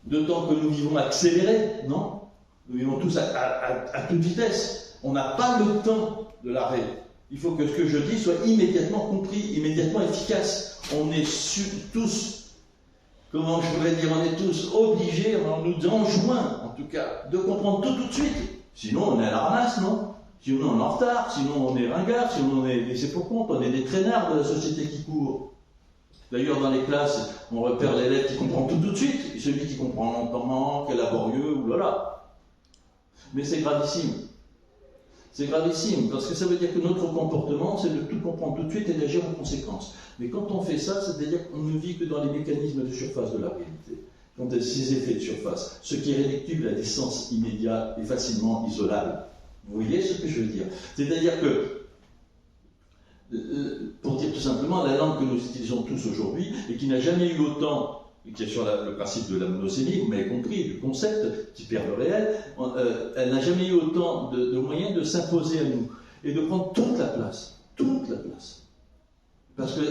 D'autant que nous vivons accélérés, non? Nous vivons tous à toute vitesse. On n'a pas le temps de l'arrêt. Il faut que ce que je dis soit immédiatement compris, immédiatement efficace. On est tous, comment je pourrais dire, on est tous obligés, on nous enjoint en tout cas, de comprendre tout de suite. Sinon, on est à la ramasse, non? Sinon, on est en retard, sinon, on est ringard, sinon, on est laissé pour compte, on est des traînards de la société qui court. D'ailleurs, dans les classes, on repère l'élève qui comprend tout de suite, et celui qui comprend lentement, qui est laborieux, oulala. Mais c'est gravissime. C'est gravissime, parce que ça veut dire que notre comportement, c'est de tout comprendre tout de suite et d'agir en conséquence. Mais quand on fait ça, c'est-à-dire qu'on ne vit que dans les mécanismes de surface de la réalité. Quand il y a ces effets de surface, ce qui est réductible à des sens immédiats et facilement isolables. Vous voyez ce que je veux dire? C'est-à-dire que, pour dire tout simplement, la langue que nous utilisons tous aujourd'hui, et qui n'a jamais eu autant, qui est sur le principe de la monosémie, vous m'avez compris, du concept qui perd le réel, elle n'a jamais eu autant de moyens de s'imposer à nous, et de prendre toute la place. Toute la place. Parce que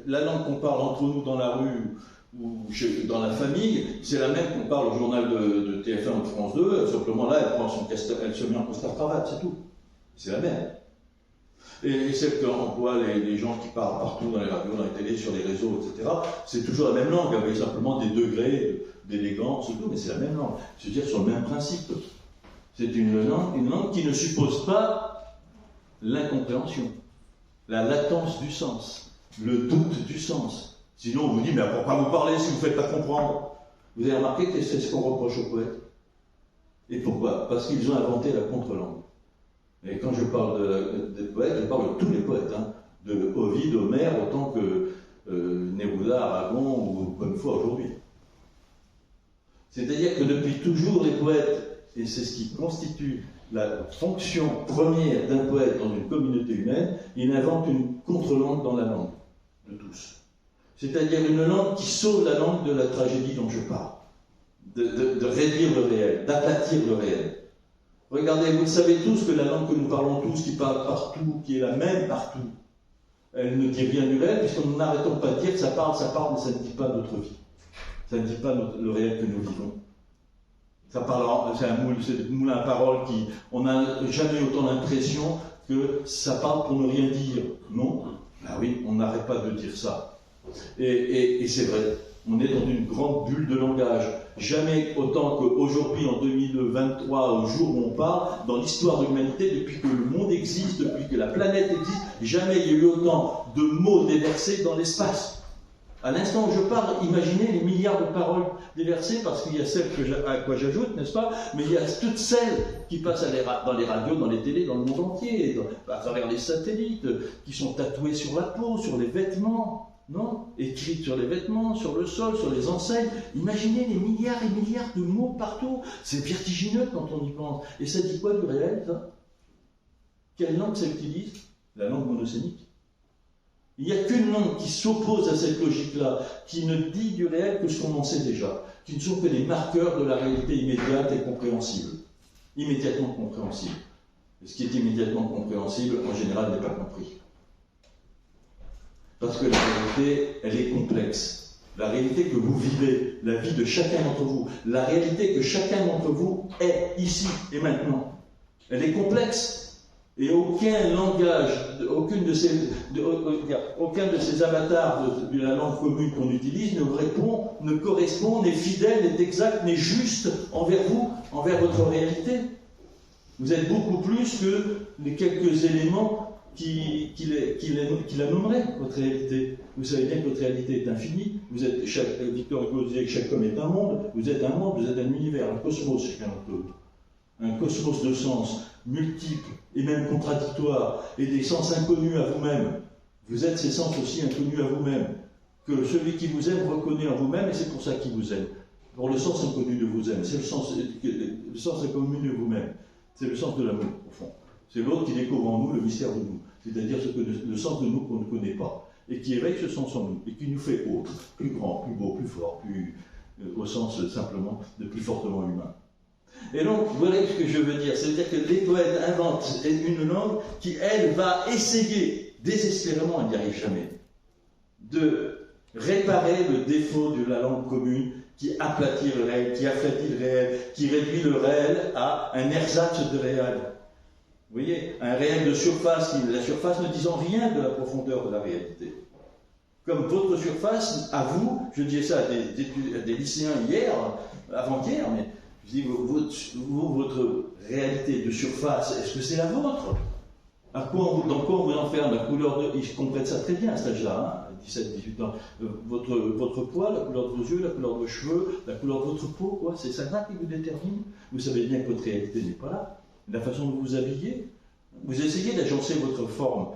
la langue qu'on parle entre nous dans la rue, ou dans la famille, c'est la même qu'on parle au journal de TF1 ou de France 2, simplement là, elle se met en costard-cravate, c'est tout. C'est la même. Et celle qu'on voit les gens qui parlent partout dans les radios, dans les télés, sur les réseaux, etc., c'est toujours la même langue, avec simplement des degrés d'élégance, tout, mais c'est la même langue. C'est-à-dire sur le même principe. C'est une langue qui ne suppose pas l'incompréhension, la latence du sens, le doute du sens. Sinon, on vous dit, mais pourquoi vous parlez si vous ne faites pas comprendre? Vous avez remarqué que c'est ce qu'on reproche aux poètes. Et pourquoi? Parce qu'ils ont inventé la contre-langue. Et quand je parle des poètes, je parle de tous les poètes, hein, de Ovide, Homère, autant que Neruda, Aragon ou Bonnefoy aujourd'hui. C'est-à-dire que depuis toujours, les poètes, et c'est ce qui constitue la fonction première d'un poète dans une communauté humaine, ils inventent une contre-langue dans la langue de tous. C'est-à-dire une langue qui sauve la langue de la tragédie dont je parle, de réduire le réel, d'aplatir le réel. Regardez, vous savez tous que la langue que nous parlons tous, qui parle partout, qui est la même partout, elle ne dit rien du réel, puisqu'on n'arrêtons pas de dire que ça parle, mais ça ne dit pas notre vie. Ça ne dit pas le réel que nous vivons. Ça parle, c'est un moulin à paroles qui, on n'a jamais autant l'impression que ça parle pour ne rien dire. Non? Ah oui, on n'arrête pas de dire ça. Et c'est vrai, on est dans une grande bulle de langage. Jamais autant qu'aujourd'hui, en 2023, au jour où on parle, dans l'histoire de l'humanité, depuis que le monde existe, depuis que la planète existe, jamais il y a eu autant de mots déversés dans l'espace. À l'instant où je parle, imaginez les milliards de paroles déversées, parce qu'il y a celles à quoi j'ajoute, n'est-ce pas? Mais il y a toutes celles qui passent dans les radios, dans les télés, dans le monde entier, à travers les satellites, qui sont tatouées sur la peau, sur les vêtements. Non, écrites sur les vêtements, sur le sol, sur les enseignes. Imaginez les milliards et milliards de mots partout. C'est vertigineux quand on y pense. Et ça dit quoi du réel, ça? Quelle langue ça utilise? La langue monosémique. Il n'y a qu'une langue qui s'oppose à cette logique-là, qui ne dit du réel que ce qu'on en sait déjà, qui ne sont que des marqueurs de la réalité immédiate et compréhensible. Immédiatement compréhensible. Et ce qui est immédiatement compréhensible, en général, n'est pas compris. Parce que la réalité, elle est complexe. La réalité que vous vivez, la vie de chacun d'entre vous, la réalité que chacun d'entre vous est ici et maintenant, elle est complexe. Et aucun langage, aucun de ces avatars de la langue commune qu'on utilise ne correspond, n'est fidèle, n'est exact, n'est juste envers vous, envers votre réalité. Vous êtes beaucoup plus que les quelques éléments qui la nommeraient, votre réalité. Vous savez bien que votre réalité est infinie. Victor Hugo disait que chaque homme est un monde. Vous êtes un monde, vous êtes un univers, un cosmos, chacun d'entre vous. Un cosmos de sens multiples et même contradictoires, et des sens inconnus à vous-même. Vous êtes ces sens aussi inconnus à vous-même, que celui qui vous aime reconnaît en vous-même, et c'est pour ça qu'il vous aime. Pour le sens inconnu de vous aime, c'est le sens inconnu de vous-même. C'est le sens de l'amour, au fond. C'est l'autre qui découvre en nous le mystère de nous, c'est-à-dire le sens de nous qu'on ne connaît pas, et qui éveille ce sens en nous, et qui nous fait autre, plus grand, plus beau, plus fort, au sens simplement de plus fortement humain. Et donc, voilà ce que je veux dire, c'est-à-dire que les poètes inventent une langue qui, elle, va essayer, désespérément, elle n'y arrive jamais, de réparer le défaut de la langue commune qui aplatit le réel, qui affaiblit le réel, qui réduit le réel à un ersatz de réel. Vous voyez, un réel de surface, la surface ne disant rien de la profondeur de la réalité. Comme votre surface, à vous, je disais ça à des lycéens hier, avant-hier, mais je dis, votre réalité de surface, est-ce que c'est la vôtre? Dans quoi on vous enferme? La couleur de... Ils comprennent ça très bien à cet âge-là, hein, 17-18 ans. Votre poids, la couleur de vos yeux, la couleur de vos cheveux, la couleur de votre peau, quoi, c'est ça qui vous détermine. Vous savez bien que votre réalité n'est pas là. La façon dont vous vous habillez, Vous essayez d'agencer votre forme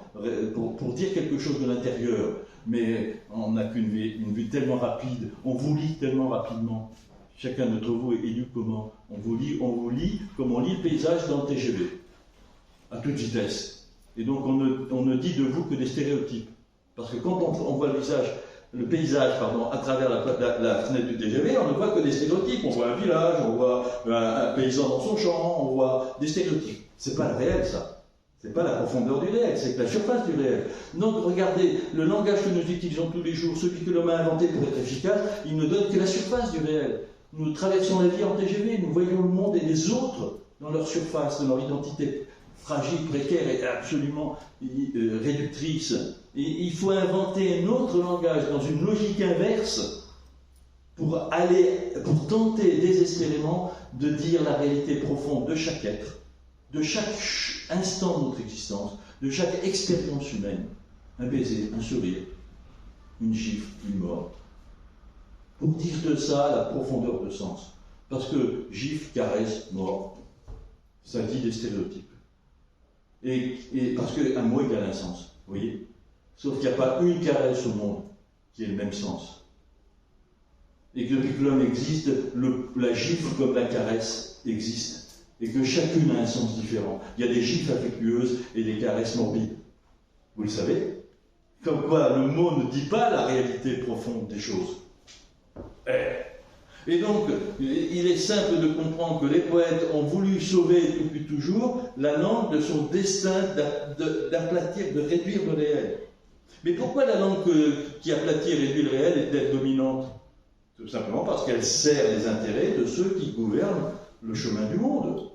pour dire quelque chose de l'intérieur, mais on n'a qu'une vue tellement rapide, on vous lit tellement rapidement. Chacun d'entre vous est lu comment? On vous lit comme on lit le paysage dans le TGV, à toute vitesse. Et donc on ne dit de vous que des stéréotypes. Parce que quand on voit le paysage, à travers la fenêtre du TGV, on ne voit que des stéréotypes. On voit un village, on voit un paysan dans son champ, on voit des stéréotypes. C'est pas le réel, ça. C'est pas la profondeur du réel, c'est que la surface du réel. Donc regardez, le langage que nous utilisons tous les jours, celui que l'homme a inventé pour être efficace, il ne donne que la surface du réel. Nous traversons la vie en TGV, nous voyons le monde et les autres dans leur surface, dans leur identité fragile, précaire et absolument réductrice. Et il faut inventer un autre langage dans une logique inverse pour tenter désespérément de dire la réalité profonde de chaque être, de chaque instant de notre existence, de chaque expérience humaine. Un baiser, un sourire, une gifle, une mort. Pour dire de ça la profondeur de sens. Parce que gifle, caresse, mort, ça dit des stéréotypes. Et parce qu'un mot égale un sens, vous voyez? Sauf qu'il n'y a pas une caresse au monde qui ait le même sens. Et que depuis que l'homme existe, la gifle comme la caresse existe. Et que chacune a un sens différent. Il y a des gifles affectueuses et des caresses morbides. Vous le savez? Comme quoi, le mot ne dit pas la réalité profonde des choses. Et donc, il est simple de comprendre que les poètes ont voulu sauver depuis toujours la langue de son destin d'aplatir, de réduire le réel. Mais pourquoi la langue qui aplatit et réduit le réel est-elle dominante? Tout simplement parce qu'elle sert les intérêts de ceux qui gouvernent le chemin du monde.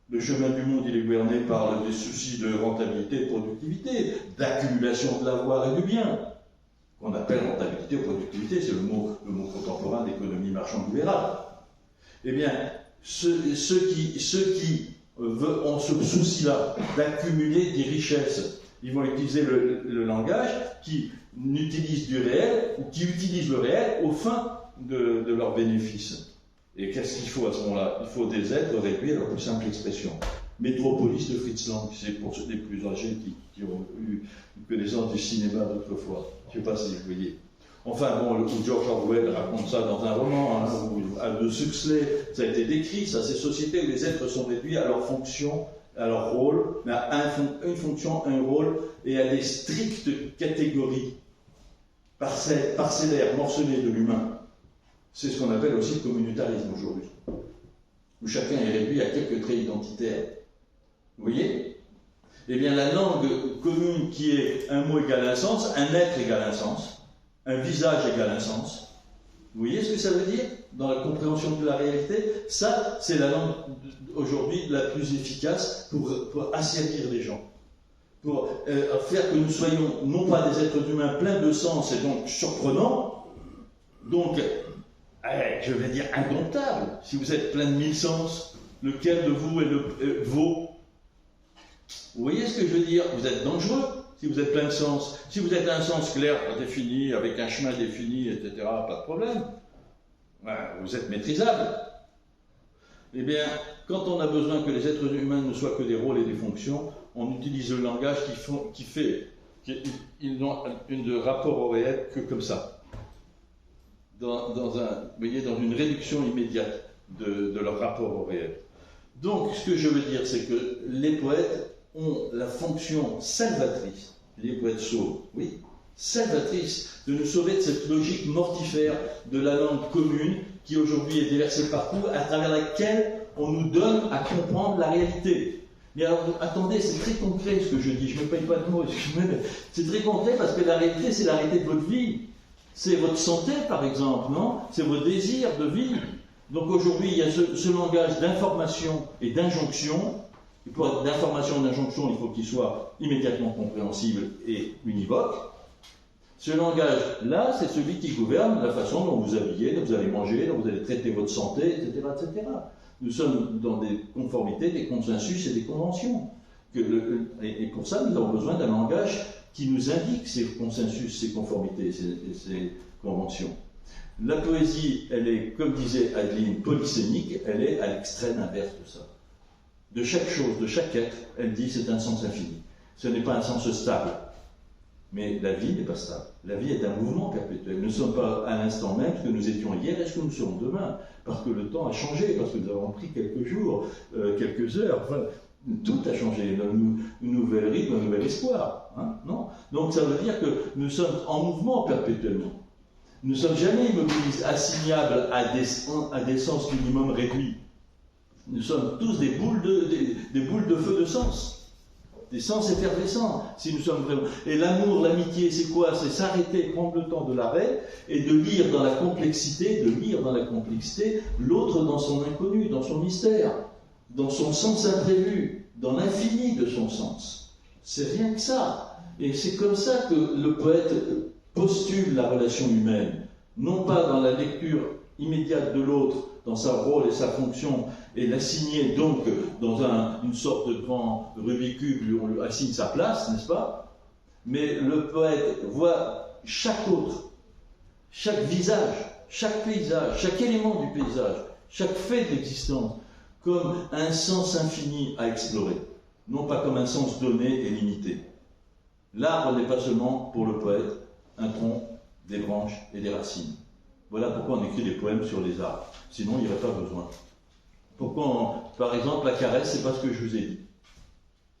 Le chemin du monde, il est gouverné par des soucis de rentabilité et de productivité, d'accumulation de l'avoir et du bien, qu'on appelle rentabilité ou productivité, c'est le mot contemporain d'économie marchande libérale. Eh bien, ceux qui ont ce souci-là d'accumuler des richesses, ils vont utiliser le langage qui utilise du réel, ou qui utilise le réel aux fins de leurs bénéfices. Et qu'est-ce qu'il faut à ce moment-là? Il faut des êtres réduits à leur plus simple expression. Métropolis de Fritz Lang, c'est pour ceux des plus âgés qui ont eu une connaissance du cinéma d'autrefois. Je ne sais pas si vous voyez. Enfin bon, George Orwell raconte ça dans un roman, Aldous Huxley, ça a été décrit, ça, ces sociétés où les êtres sont réduits à leur fonction, à leur rôle, mais à une fonction, un rôle, et à des strictes catégories parcellaires, morcelées de l'humain. C'est ce qu'on appelle aussi le communautarisme aujourd'hui, où chacun est réduit à quelques traits identitaires. Vous voyez? Eh bien, la langue commune qui est un mot égale un sens, un être égale un sens, un visage égale un sens. Vous voyez ce que ça veut dire dans la compréhension de la réalité? Ça, c'est la langue aujourd'hui la plus efficace pour asservir les gens, pour faire que nous soyons non pas des êtres humains pleins de sens et donc surprenants, donc je vais dire indomptable. Si vous êtes plein de 1000 sens, lequel de vous est le vos? Vous voyez ce que je veux dire? Vous êtes dangereux si vous êtes plein de sens. Si vous êtes un sens clair, défini, avec un chemin défini, etc., pas de problème. Vous êtes maîtrisable. Eh bien, quand on a besoin que les êtres humains ne soient que des rôles et des fonctions, on utilise le langage qu'ils n'ont un rapport au réel que comme ça. Vous voyez, dans une réduction immédiate de leur rapport au réel. Donc, ce que je veux dire, c'est que les poètes ont la fonction salvatrice, les poètes sauvent, oui, salvatrice, de nous sauver de cette logique mortifère de la langue commune qui aujourd'hui est déversée partout, à travers laquelle on nous donne à comprendre la réalité. Mais alors, attendez, c'est très concret ce que je dis, je ne me paye pas de mots, c'est très concret parce que la réalité, c'est la réalité de votre vie. C'est votre santé, par exemple, non? C'est vos désirs de vie. Donc aujourd'hui, il y a ce langage d'information et d'injonction. Et pour être d'information et d'injonction, il faut qu'il soit immédiatement compréhensible et univoque. Ce langage-là, c'est celui qui gouverne la façon dont vous habillez, dont vous allez manger, dont vous allez traiter votre santé, etc., etc. Nous sommes dans des conformités, des consensus et des conventions. Et pour ça, nous avons besoin d'un langage qui nous indique ces consensus, ces conformités, ces conventions. La poésie, elle est, comme disait Adeline, polysémique, elle est à l'extrême inverse de ça. de chaque chose, de chaque être, elle dit c'est un sens infini. Ce n'est pas un sens stable. Mais la vie n'est pas stable. La vie est un mouvement perpétuel. Nous ne sommes pas à l'instant même ce que nous étions hier et ce que nous serons demain. Parce que le temps a changé, parce que nous avons pris quelques jours, quelques heures. Enfin, tout a changé. Une nouvelle rythme, un nouvel espoir. Hein, non ? Donc ça veut dire que nous sommes en mouvement perpétuellement. Nous ne sommes jamais immobilisés, assignables à des sens minimum réduits. Nous sommes tous des boules de feu de sens. Des sens effervescents, si nous sommes vraiment... Et l'amour, l'amitié, c'est quoi? C'est s'arrêter, prendre le temps de l'arrêt et de lire dans la complexité, l'autre dans son inconnu, dans son mystère, dans son sens imprévu, dans l'infini de son sens. C'est rien que ça. Et c'est comme ça que le poète postule la relation humaine, non pas dans la lecture immédiate de l'autre, dans sa rôle et sa fonction, et l'assigner donc dans une sorte de grand Rubik's Cube où on lui assigne sa place, n'est-ce pas? Mais le poète voit chaque autre, chaque visage, chaque paysage, chaque élément du paysage, chaque fait de l'existence, comme un sens infini à explorer, non pas comme un sens donné et limité. L'arbre n'est pas seulement, pour le poète, un tronc, des branches et des racines. Voilà pourquoi on écrit des poèmes sur les arbres. Sinon, il n'y aurait pas besoin. Pourquoi, par exemple, la caresse, c'est pas ce que je vous ai dit.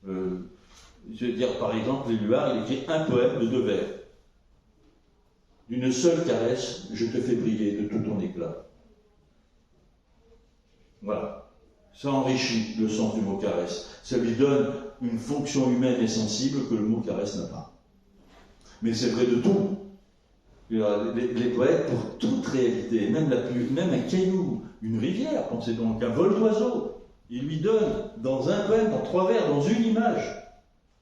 Je veux dire, par exemple, Éluard, il écrit un poème de 2 vers. D'une seule caresse, je te fais briller de tout ton éclat. Voilà. Ça enrichit le sens du mot caresse. Ça lui donne une fonction humaine et sensible que le mot caresse n'a pas. Mais c'est vrai de tout. Les poètes, pour toute réalité, même un caillou, une rivière, pensez donc, un vol d'oiseau, il lui donne, dans un poème, dans 3 vers, dans une image,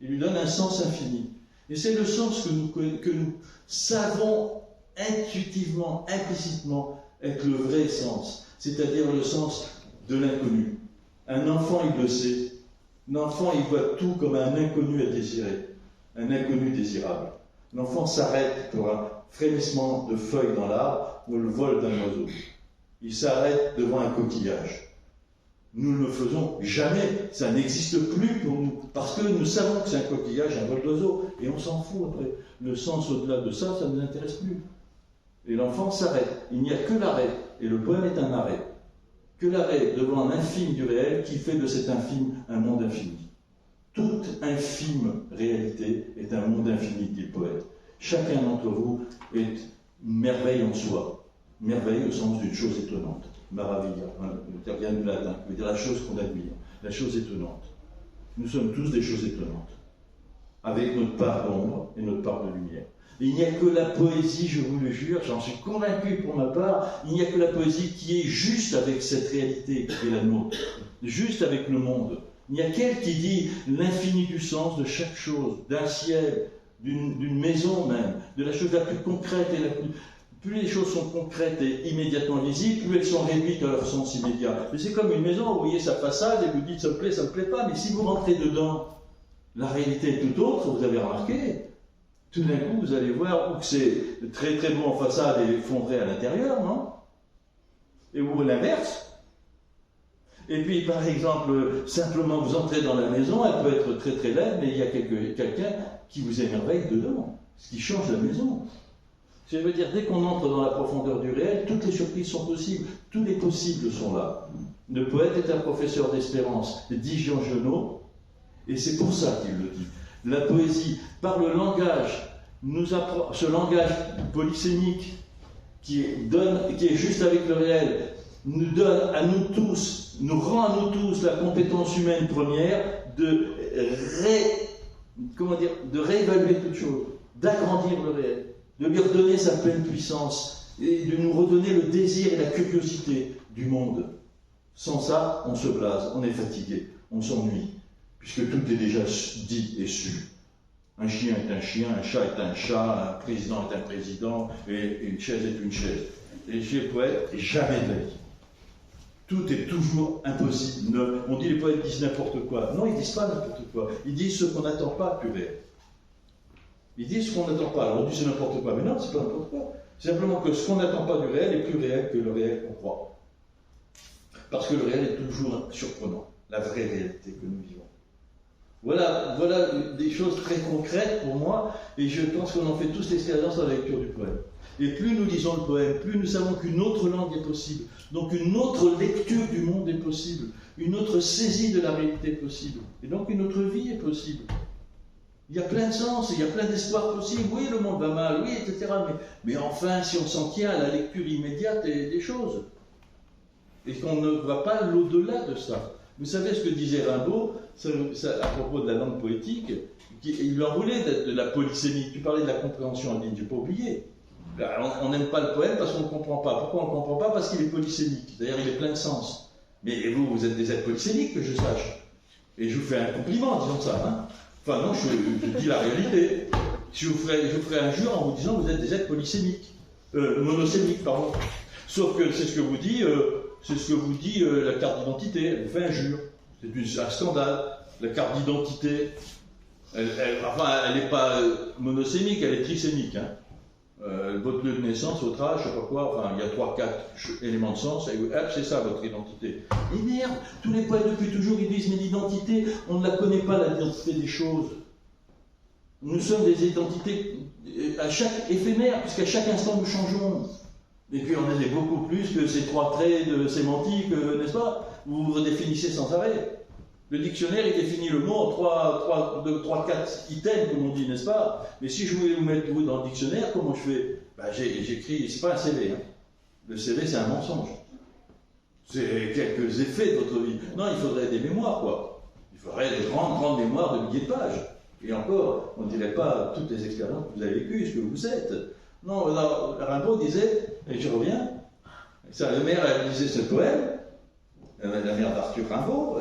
il lui donne un sens infini. Et c'est le sens que nous savons intuitivement, implicitement, être le vrai sens, c'est-à-dire le sens de l'inconnu. Un enfant, il le sait. L'enfant, il voit tout comme un inconnu à désirer, un inconnu désirable. L'enfant s'arrête pour un frémissement de feuilles dans l'arbre ou le vol d'un oiseau. Il s'arrête devant un coquillage. Nous ne le faisons jamais, ça n'existe plus pour nous, parce que nous savons que c'est un coquillage, un vol d'oiseau, et on s'en fout après. Le sens au-delà de ça, ça ne nous intéresse plus. Et l'enfant s'arrête, il n'y a que l'arrêt, et le poème est un arrêt. Que l'arrêt devant l'infime du réel qui fait de cet infime un monde infini. Toute infime réalité est un monde infini, dit le poète. Chacun d'entre vous est une merveille en soi. Merveille au sens d'une chose étonnante. Maravilla, le terme du latin, veut dire la chose qu'on admire, la chose étonnante. Nous sommes tous des choses étonnantes, avec notre part d'ombre et notre part de lumière. Et il n'y a que la poésie, je vous le jure, j'en suis convaincu pour ma part, il n'y a que la poésie qui est juste avec cette réalité qui est la nôtre, juste avec le monde. Il n'y a qu'elle qui dit l'infini du sens de chaque chose, d'un ciel, d'une maison même, de la chose la plus concrète et la plus... Plus les choses sont concrètes et immédiatement visibles, plus elles sont réduites à leur sens immédiat. Mais c'est comme une maison, vous voyez sa façade et vous dites ça me plaît pas, mais si vous rentrez dedans, la réalité est tout autre, vous avez remarqué. Tout d'un coup, vous allez voir que c'est très très beau en façade et effondré à l'intérieur, non? Et ou l'inverse. Et puis, par exemple, simplement vous entrez dans la maison, elle peut être très très laide, mais il y a quelqu'un qui vous émerveille dedans, ce qui change la maison. Je veux dire, dès qu'on entre dans la profondeur du réel, toutes les surprises sont possibles, tous les possibles sont là. Le poète est un professeur d'espérance, dit Jean Genot, et c'est pour ça qu'il le dit. La poésie, par le langage, nous apprend, ce langage polysémique qui est juste avec le réel, nous donne à nous tous, nous rend à nous tous la compétence humaine première de réévaluer toute chose, d'agrandir le réel, de lui redonner sa pleine puissance et de nous redonner le désir et la curiosité du monde. Sans ça, on se blase, on est fatigué, on s'ennuie, puisque tout est déjà dit et su. Un chien est un chien, un chat est un chat, un président est un président, et une chaise est une chaise. Et chez les poètes, jamais de la vie. Tout est toujours impossible. On dit les poètes disent n'importe quoi. Non, ils disent pas n'importe quoi. Ils disent ce qu'on n'attend pas du réel. Ils disent ce qu'on n'attend pas. Alors on dit c'est n'importe quoi. Mais non, c'est pas n'importe quoi. C'est simplement que ce qu'on n'attend pas du réel est plus réel que le réel qu'on croit. Parce que le réel est toujours surprenant. la vraie réalité que nous vivons. Voilà des choses très concrètes pour moi, et je pense qu'on en fait tous l'expérience dans la lecture du poème. Et plus nous lisons le poème, plus nous savons qu'une autre langue est possible, donc une autre lecture du monde est possible, une autre saisie de la réalité est possible, et donc une autre vie est possible. Il y a plein de sens, il y a plein d'espoirs possibles. Oui, le monde va mal, oui, etc. Mais enfin, si on s'en tient à la lecture immédiate des choses, et qu'on ne voit pas l'au-delà de ça. Vous savez ce que disait Rimbaud à propos de la langue poétique, il lui en voulait de la polysémie. Tu parlais de la compréhension en ligne, je n'ai pas oublié. On n'aime pas le poème parce qu'on ne comprend pas. Pourquoi on ne comprend pas? Parce qu'il est polysémique, c'est-à-dire il est plein de sens. Mais vous êtes des êtres polysémiques, que je sache. Et je vous fais un compliment en disant ça. Hein. Enfin non, je dis la réalité. Je vous ferai un jure en vous disant que vous êtes des êtres polysémiques. Monosémiques, pardon. Sauf que c'est ce que vous dit... la carte d'identité, elle fait un jure. C'est un scandale. La carte d'identité, elle n'est pas monosémique, elle est trisémique. Hein. Votre lieu de naissance, votre âge, je sais pas quoi, enfin, il y a 3-4 éléments de sens, et hop, c'est ça votre identité. Et merde, tous les poètes depuis toujours, ils disent, mais l'identité, on ne la connaît pas, l'identité des choses. Nous sommes des identités à chaque éphémère, puisqu'à chaque instant nous changeons. Et puis on est beaucoup plus que ces 3 traits de sémantique, n'est-ce pas? Vous vous redéfinissez sans arrêt. Le dictionnaire, il définit le mot en 3-4 items, comme on dit, n'est-ce pas? Mais si je voulais vous mettre vous dans le dictionnaire, comment je fais? J'écris, c'est pas un CV. Hein. Le CV, c'est un mensonge. C'est quelques effets de votre vie. Non, il faudrait des mémoires, quoi. Il faudrait des grandes mémoires de milliers de pages. Et encore, on ne dirait pas toutes les expériences que vous avez vécues, ce que vous êtes. Non, Rimbaud disait, et je reviens, la mère, elle lisait ce poème, la mère d'Arthur Rimbaud,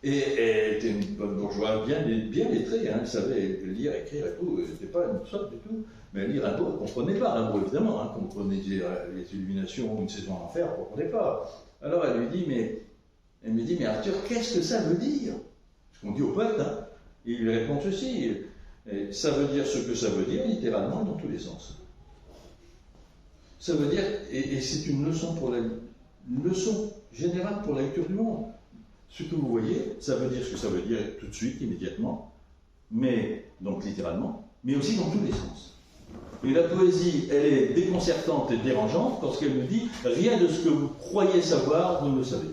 et elle était une bonne bourgeoise bien lettrée, hein, elle savait lire, écrire et tout, elle n'était pas une sotte du tout, mais lire Rimbaud, elle ne comprenait pas Rimbaud, évidemment, hein, comprenait les illuminations, une saison en enfer, elle ne comprenait pas. Alors elle me dit, mais Arthur, qu'est-ce que ça veut dire? Ce qu'on dit au poète, hein, et il lui répond ceci, ça veut dire ce que ça veut dire, littéralement, dans tous les sens. Ça veut dire, et c'est une leçon générale pour la lecture du monde. Ce que vous voyez, ça veut dire ce que ça veut dire tout de suite, immédiatement, mais, donc littéralement, mais aussi dans tous les sens. Et la poésie, elle est déconcertante et dérangeante parce qu'elle nous dit rien de ce que vous croyez savoir, vous ne le savez.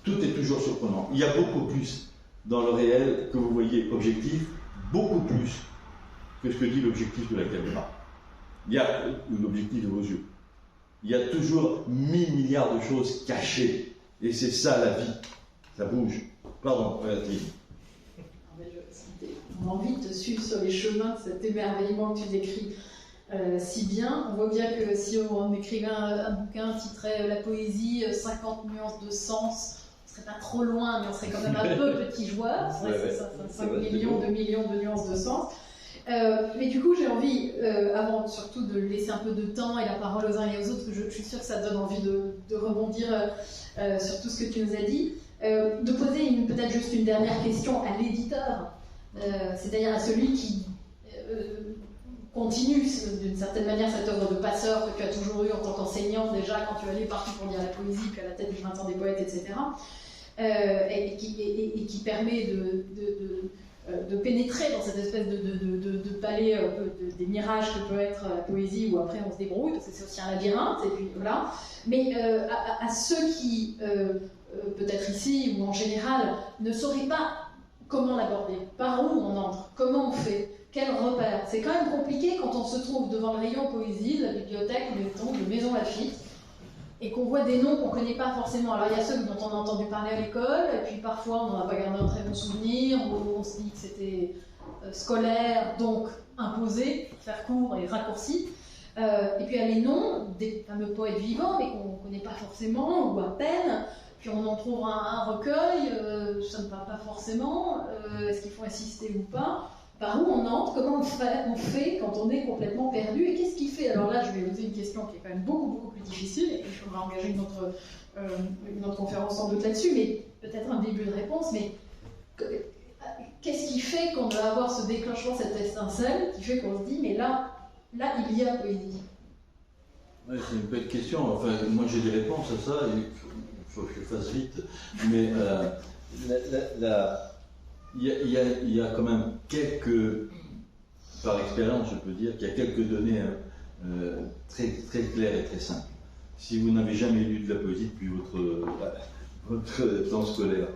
Tout est toujours surprenant. Il y a beaucoup plus dans le réel que vous voyez objectif, beaucoup plus que ce que dit l'objectif de la caméra. Il y a l'objectif de vos yeux. Il y a toujours 1000 milliards de choses cachées. Et c'est ça la vie. Ça bouge. Pardon, Valérie. On a envie de te suivre sur les chemins de cet émerveillement que tu décris si bien. On voit bien que si on écrivait un bouquin titré La poésie, 50 nuances de sens, on ne serait pas trop loin, mais on serait quand même un peu petit joueur. C'est vrai, ça, 5 millions, 2 millions de nuances de sens. Mais du coup, j'ai envie, avant surtout de laisser un peu de temps et la parole aux uns et aux autres, que je suis sûre que ça donne envie de rebondir sur tout ce que tu nous as dit, de poser peut-être juste une dernière question à l'éditeur, c'est-à-dire à celui qui continue d'une certaine manière cette œuvre de passeur que tu as toujours eue en tant qu'enseignant déjà quand tu allais partout pour lire la poésie, puis à la tête du Printemps des poètes, etc. Et qui permet de pénétrer dans cette espèce de palais des mirages que peut être la poésie, où après on se débrouille, parce que c'est aussi un labyrinthe, et puis voilà. Mais à ceux qui, peut-être ici ou en général, ne sauraient pas comment l'aborder, par où on entre, comment on fait, quel repère. C'est quand même compliqué quand on se trouve devant le rayon poésie de la bibliothèque, mettons, de Maison Lafitte, et qu'on voit des noms qu'on ne connaît pas forcément. Alors il y a ceux dont on a entendu parler à l'école, et puis parfois on n'en a pas gardé un très bon souvenir, ou on se dit que c'était scolaire, donc imposé, faire court et raccourci. Et puis il y a les noms des fameux poètes vivants, mais qu'on ne connaît pas forcément, ou à peine. Puis on en trouve un recueil, ça ne parle pas forcément, est-ce qu'il faut insister ou pas? Par où on entre, comment on fait quand on est complètement perdu, et qu'est-ce qui fait? Alors là, je vais poser une question qui est quand même beaucoup plus difficile, et puis on va engager une autre conférence sans doute là-dessus, mais peut-être un début de réponse, mais qu'est-ce qui fait qu'on doit avoir ce déclenchement, cette étincelle, qui fait qu'on se dit, mais là il y a poésie? Ouais, c'est une belle question, enfin, moi j'ai des réponses à ça, il faut que je fasse vite, mais il y a quand même quelques, par expérience je peux dire qu'il y a quelques données très, très claires et très simples. Si vous n'avez jamais lu de la poésie depuis votre temps scolaire,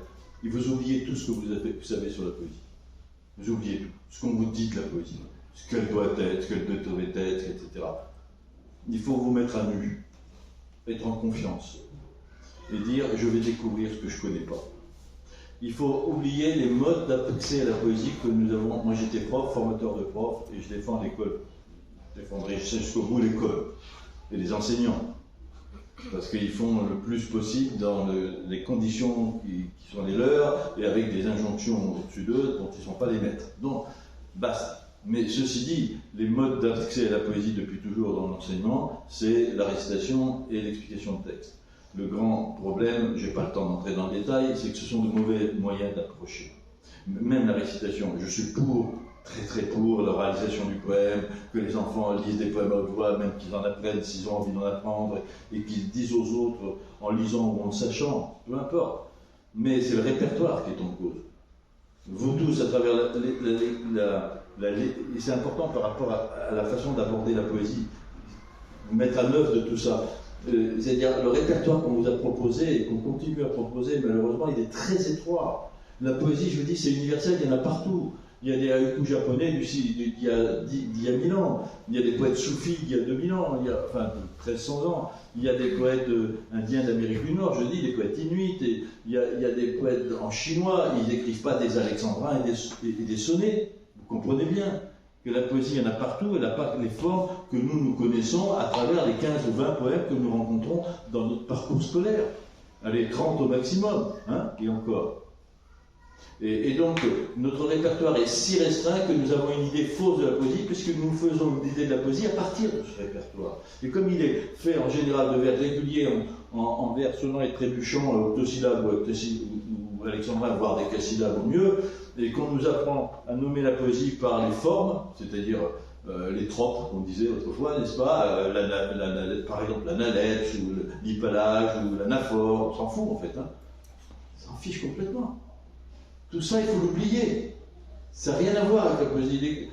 et vous oubliez tout ce que vous savez sur la poésie. Vous oubliez tout, ce qu'on vous dit de la poésie, ce qu'elle doit être, ce qu'elle devrait être, etc. Il faut vous mettre à nu, être en confiance, et dire je vais découvrir ce que je ne connais pas. Il faut oublier les modes d'accès à la poésie que nous avons. Moi j'étais prof, formateur de prof, et je défends l'école. Je défendrai jusqu'au bout l'école et les enseignants. Parce qu'ils font le plus possible dans les conditions qui sont les leurs et avec des injonctions au-dessus d'eux dont ils ne sont pas les maîtres. Donc, basta. Mais ceci dit, les modes d'accès à la poésie depuis toujours dans l'enseignement, c'est la récitation et l'explication de texte. Le grand problème, je n'ai pas le temps d'entrer dans le détail, c'est que ce sont de mauvais moyens d'approcher. Même la récitation, je suis très très pour la réalisation du poème, que les enfants lisent des poèmes à haute voix, même qu'ils en apprennent s'ils ont envie d'en apprendre, et qu'ils disent aux autres en lisant ou en le sachant, peu importe. Mais c'est le répertoire qui est en cause. Vous tous, à travers et c'est important par rapport à la façon d'aborder la poésie, vous mettre à l'œuvre de tout ça. C'est-à-dire le répertoire qu'on vous a proposé et qu'on continue à proposer, malheureusement, il est très étroit. La poésie, je vous dis, c'est universel, il y en a partout. Il y a des haïkus japonais d'il y a 1000 ans, il y a des poètes soufis d'il y a 2000 ans, enfin 1300 ans, il y a des poètes indiens d'Amérique du Nord, je dis, des poètes inuits, et il y a des poètes en chinois, ils n'écrivent pas des alexandrins et des sonnets. Vous comprenez bien que la poésie, il y en a partout, elle n'a pas les formes que nous connaissons à travers les 15 ou 20 poèmes que nous rencontrons dans notre parcours scolaire. Allez, 30 au maximum, hein, et encore. Et donc, notre répertoire est si restreint que nous avons une idée fausse de la poésie, puisque nous faisons l'idée de la poésie à partir de ce répertoire. Et comme il est fait en général de vers réguliers, en vers sonnants et trébuchants, octosyllabes ou alexandrins, voire décasyllabes au mieux, et qu'on nous apprend à nommer la poésie par les formes, c'est-à-dire les tropes, qu'on disait autrefois, n'est-ce pas, par exemple la nalette, ou l'hypallage, ou l'anaphore, on s'en fout en fait, hein. On s'en fiche complètement. Tout ça, il faut l'oublier. Ça n'a rien à voir avec la poésie.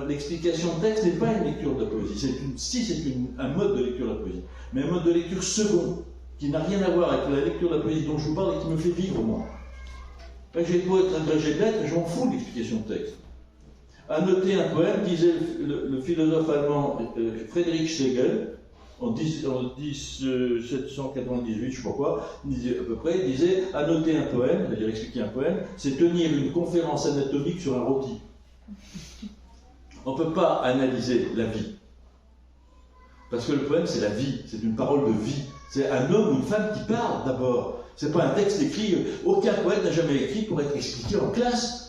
L'explication de texte n'est pas une lecture de la poésie. C'est un mode de lecture de la poésie. Mais un mode de lecture second, qui n'a rien à voir avec la lecture de la poésie dont je vous parle et qui me fait vivre, moi. Quand j'ai beau être agrégé de lettres, je m'en fous de l'explication de texte. À noter un poème, disait le philosophe allemand Friedrich Schlegel, en 1798, je sais pas quoi, à peu près, il disait « annoter un poème », c'est-à-dire expliquer un poème, c'est tenir une conférence anatomique sur un rôti. On ne peut pas analyser la vie. Parce que le poème, c'est la vie, c'est une parole de vie. C'est un homme ou une femme qui parle d'abord. C'est pas un texte écrit, aucun poète n'a jamais écrit pour être expliqué en classe.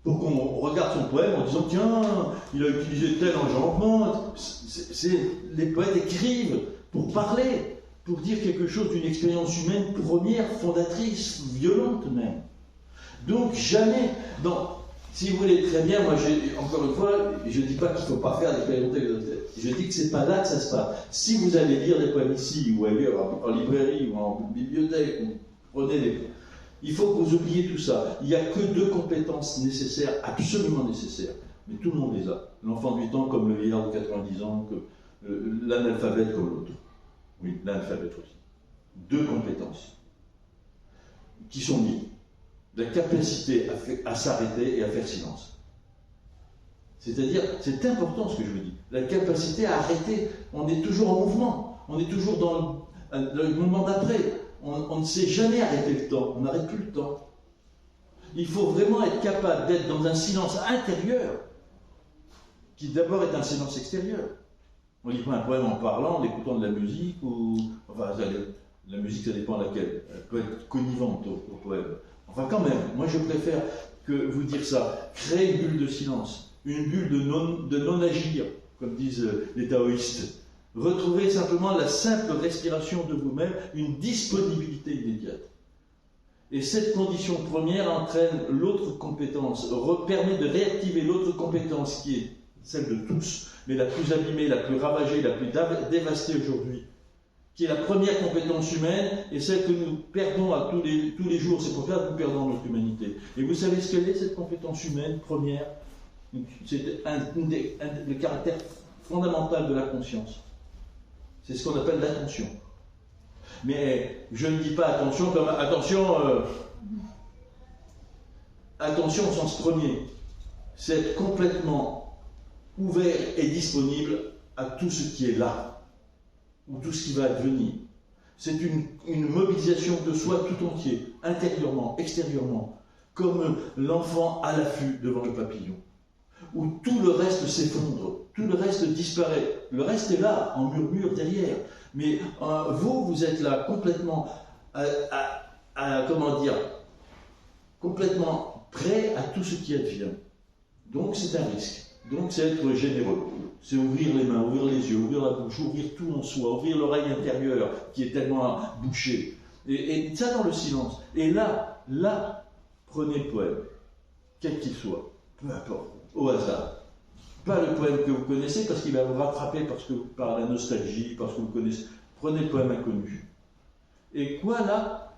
Pour qu'on regarde son poème en disant « tiens, il a utilisé tel enjambement ». Les poètes écrivent pour parler, pour dire quelque chose d'une expérience humaine première, fondatrice, violente même. Donc jamais, si vous voulez très bien, moi encore une fois, je ne dis pas qu'il ne faut pas faire l'expérience, je dis que c'est pas là que ça se passe. Si vous allez lire des poèmes ici ou ailleurs, en librairie ou en bibliothèque, prenez des... Il faut que vous oubliez tout ça. Il n'y a que 2 compétences nécessaires, absolument nécessaires. Mais tout le monde les a. L'enfant de 8 ans comme le vieillard de 90 ans, l'analphabète comme l'autre. Oui, l'analphabète aussi. 2 compétences qui sont liées. La capacité à s'arrêter et à faire silence. C'est-à-dire, c'est important ce que je vous dis. La capacité à arrêter. On est toujours en mouvement. On est toujours dans le moment d'après. On ne sait jamais arrêter le temps, on n'arrête plus le temps. Il faut vraiment être capable d'être dans un silence intérieur, qui d'abord est un silence extérieur. On ne lit pas un poème en parlant, en écoutant de la musique, ou... Enfin, la musique, ça dépend de laquelle. Elle peut être connivante au poème. Enfin, quand même, moi je préfère que vous dire ça. Créer une bulle de silence, une bulle de non-agir, comme disent les taoïstes. Retrouvez simplement la simple respiration de vous-même, une disponibilité immédiate. Et cette condition première entraîne l'autre compétence, permet de réactiver l'autre compétence qui est celle de tous, mais la plus abîmée, la plus ravagée, la plus dévastée aujourd'hui, qui est la première compétence humaine et celle que nous perdons à tous les jours. C'est pour ça que nous perdons notre humanité. Et vous savez ce qu'elle est, cette compétence humaine première? C'est le caractère fondamental de la conscience. C'est ce qu'on appelle l'attention. Mais je ne dis pas attention comme attention au sens premier. C'est être complètement ouvert et disponible à tout ce qui est là, ou tout ce qui va advenir. C'est une mobilisation de soi tout entier, intérieurement, extérieurement, comme l'enfant à l'affût devant le papillon, où tout le reste s'effondre, tout le reste disparaît. Le reste est là, en murmure derrière. Mais vous êtes là complètement, complètement prêt à tout ce qui advient. Donc c'est un risque. Donc c'est être généreux. C'est ouvrir les mains, ouvrir les yeux, ouvrir la bouche, ouvrir tout en soi, ouvrir l'oreille intérieure qui est tellement bouchée. Et ça dans le silence. Et là, prenez le poème, quel qu'il soit, peu importe, au hasard. Pas le poème que vous connaissez parce qu'il va vous rattraper par la nostalgie, parce que vous connaissez. Prenez le poème inconnu. Et quoi là?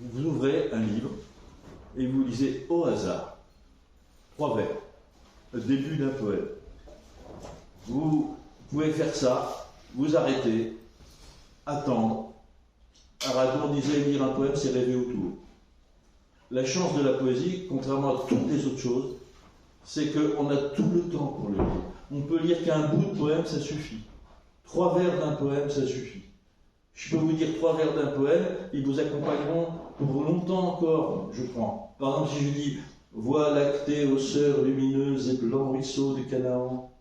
Vous ouvrez un livre et vous lisez au hasard 3 vers, le début d'un poème. Vous pouvez faire ça, vous arrêter, attendre. Aragon disait lire un poème, c'est rêver autour. La chance de la poésie, contrairement à toutes les autres choses, c'est qu'on a tout le temps pour le lire. On peut lire qu'un bout de poème, ça suffit. 3 vers d'un poème, ça suffit. Je peux vous dire 3 vers d'un poème, ils vous accompagneront pour longtemps encore, je prends. Par exemple, si je dis « Voie lactée aux sœurs lumineuses et blancs ruisseaux de Canaan »,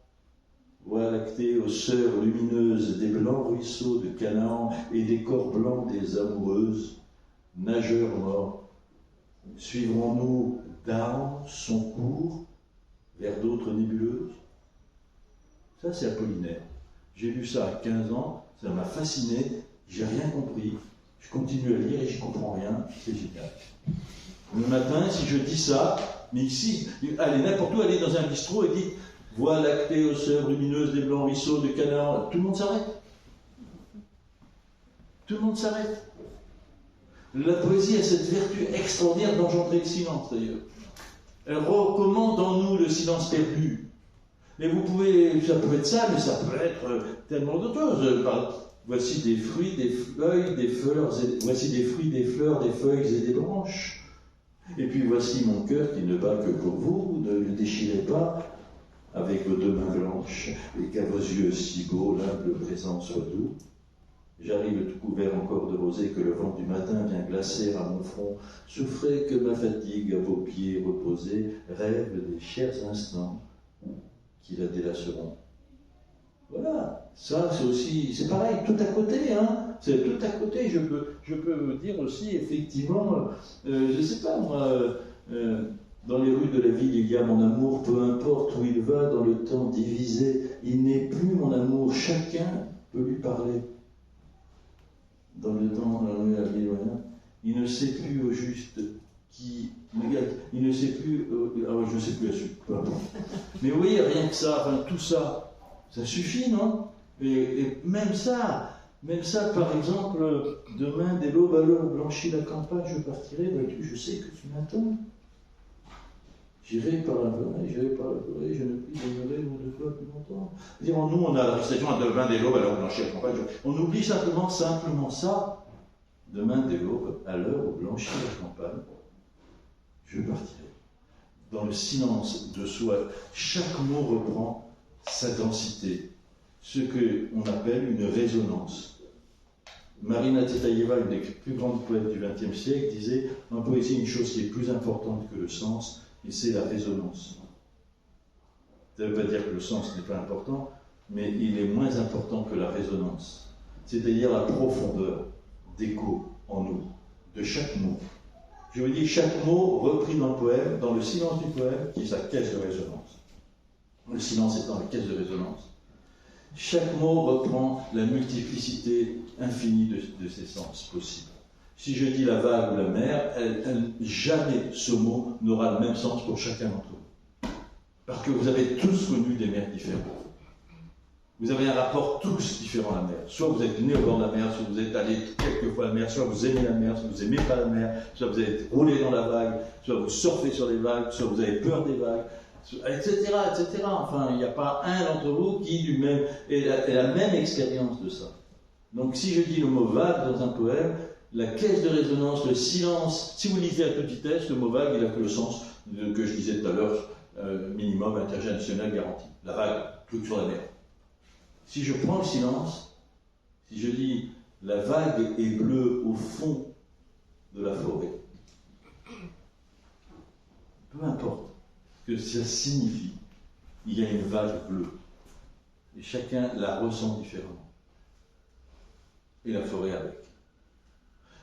Voie lactée aux sœurs lumineuses des blancs ruisseaux de Canaan et des corps blancs des amoureuses, nageurs morts, suivrons-nous dans son cours vers d'autres nébuleuses? Ça, c'est Apollinaire. J'ai lu ça à 15 ans, ça m'a fasciné, j'ai rien compris. Je continue à lire et je comprends rien, c'est génial. Le matin, si je dis ça, mais ici, allez n'importe où, allez dans un bistrot et dites « Voie lactée aux sœurs lumineuses des blancs ruisseaux de Canaan », tout le monde s'arrête. Tout le monde s'arrête. La poésie a cette vertu extraordinaire d'engendrer le silence, d'ailleurs. Elle recommande en nous le silence perdu. Mais ça peut être ça, mais ça peut être tellement d'autres choses. Voici des fruits, des feuilles, des fleurs, voici des fruits, des fleurs, des feuilles et des branches. Et puis voici mon cœur qui ne bat que pour vous, ne le déchirez pas avec vos 2 mains blanches, et qu'à vos yeux si beaux, l'humble présent soit doux. J'arrive tout couvert encore de rosée que le vent du matin vient glacer à mon front. Souffrez que ma fatigue à vos pieds reposés rêve des chers instants qui la délaceront. Voilà, ça c'est aussi, c'est pareil, tout à côté, hein. C'est tout à côté. Je peux vous dire aussi, effectivement, je ne sais pas moi, dans les rues de la ville, il y a mon amour, peu importe où il va, dans le temps divisé, il n'est plus mon amour, chacun peut lui parler. Dans le temps, dans la ville, il ne sait plus au juste qui, il ne sait plus, je ne sais plus la suite, peu importe. Mais vous voyez, rien que ça, enfin, tout ça, ça suffit, non? Et même ça, par exemple, demain, dès l'aube à l'heure blanchit la campagne, je partirai, je sais que tu m'attends. J'irai par la forêt, je ne puis demeurer loin de toi plus longtemps. Nous, on a la récitation à demain dès l'aube à l'heure où blanchit la campagne. On oublie simplement ça. Demain dès l'aube, à l'heure où blanchit la campagne, je partirai. Dans le silence de soi, chaque mot reprend sa densité, ce qu'on appelle une résonance. Marina Tsvetaeva, une des plus grandes poètes du XXe siècle, disait « En poésie, une chose qui est plus importante que le sens, et c'est la résonance. » Ça ne veut pas dire que le sens n'est pas important, mais il est moins important que la résonance, c'est-à-dire la profondeur d'écho en nous, de chaque mot. Je vous dis, chaque mot repris dans le poème, dans le silence du poème, qui est sa caisse de résonance. Le silence étant la caisse de résonance. Chaque mot reprend la multiplicité infinie de ses sens possibles. Si je dis la vague ou la mer, jamais ce mot n'aura le même sens pour chacun d'entre vous. Parce que vous avez tous connu des mers différentes. Vous avez un rapport tous différent à la mer. Soit vous êtes né au bord de la mer, soit vous êtes allé quelques fois à la mer, soit vous aimez la mer, soit vous n'aimez pas la mer, soit vous êtes roulé dans la vague, soit vous surfez sur les vagues, soit vous avez peur des vagues, etc., etc. Enfin, il n'y a pas un d'entre vous qui ait la même expérience de ça. Donc si je dis le mot vague dans un poème, la caisse de résonance, le silence, si vous lisez à toute vitesse, le mot vague, il n'a que le sens que je disais tout à l'heure, minimum intergénérationnel garanti. La vague, truc sur la mer. Si je prends le silence, si je dis la vague est bleue au fond de la forêt, peu importe ce que ça signifie, il y a une vague bleue. Et chacun la ressent différemment. Et la forêt avec.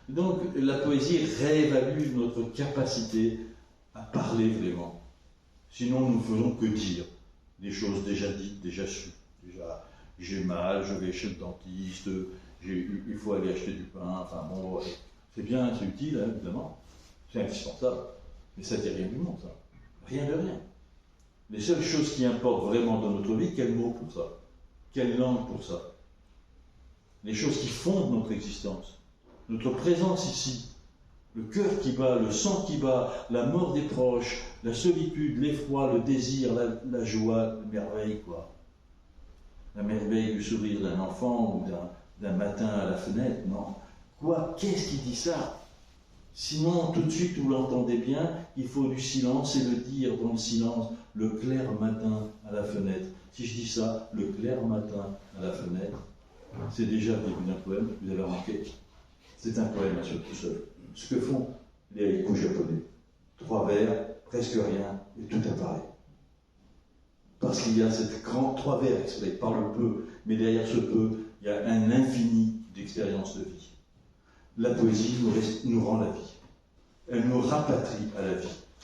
Donc la poésie réévalue notre capacité à parler vraiment. Sinon nous ne faisons que dire des choses déjà dites, déjà sues. Déjà, j'ai mal, je vais chez le dentiste, il faut aller acheter du pain, enfin bon, c'est bien, c'est utile, hein, évidemment, c'est indispensable, mais ça ne dit rien du monde, ça. Rien de rien. Les seules choses qui importent vraiment dans notre vie, quel mot pour ça? Quelle langue pour ça? Les choses qui fondent notre existence, notre présence ici, le cœur qui bat, le sang qui bat, la mort des proches, la solitude, l'effroi, le désir, la joie, la merveille, quoi. La merveille du sourire d'un enfant ou d'un matin à la fenêtre, non. Quoi? Qu'est-ce qui dit ça? Sinon, tout de suite, vous l'entendez bien, il faut du silence et le dire dans le silence, le clair matin à la fenêtre. Si je dis ça, le clair matin à la fenêtre, c'est déjà le début d'un poème, vous avez remarqué. C'est un poème à tout seul. Ce que font les haïkus japonais. 3 vers, presque rien, et tout apparaît. Parce qu'il y a cette grande 3 vers exprès, parle peu, mais derrière ce peu, il y a un infini d'expériences de vie. La poésie nous rend la vie. Elle nous rapatrie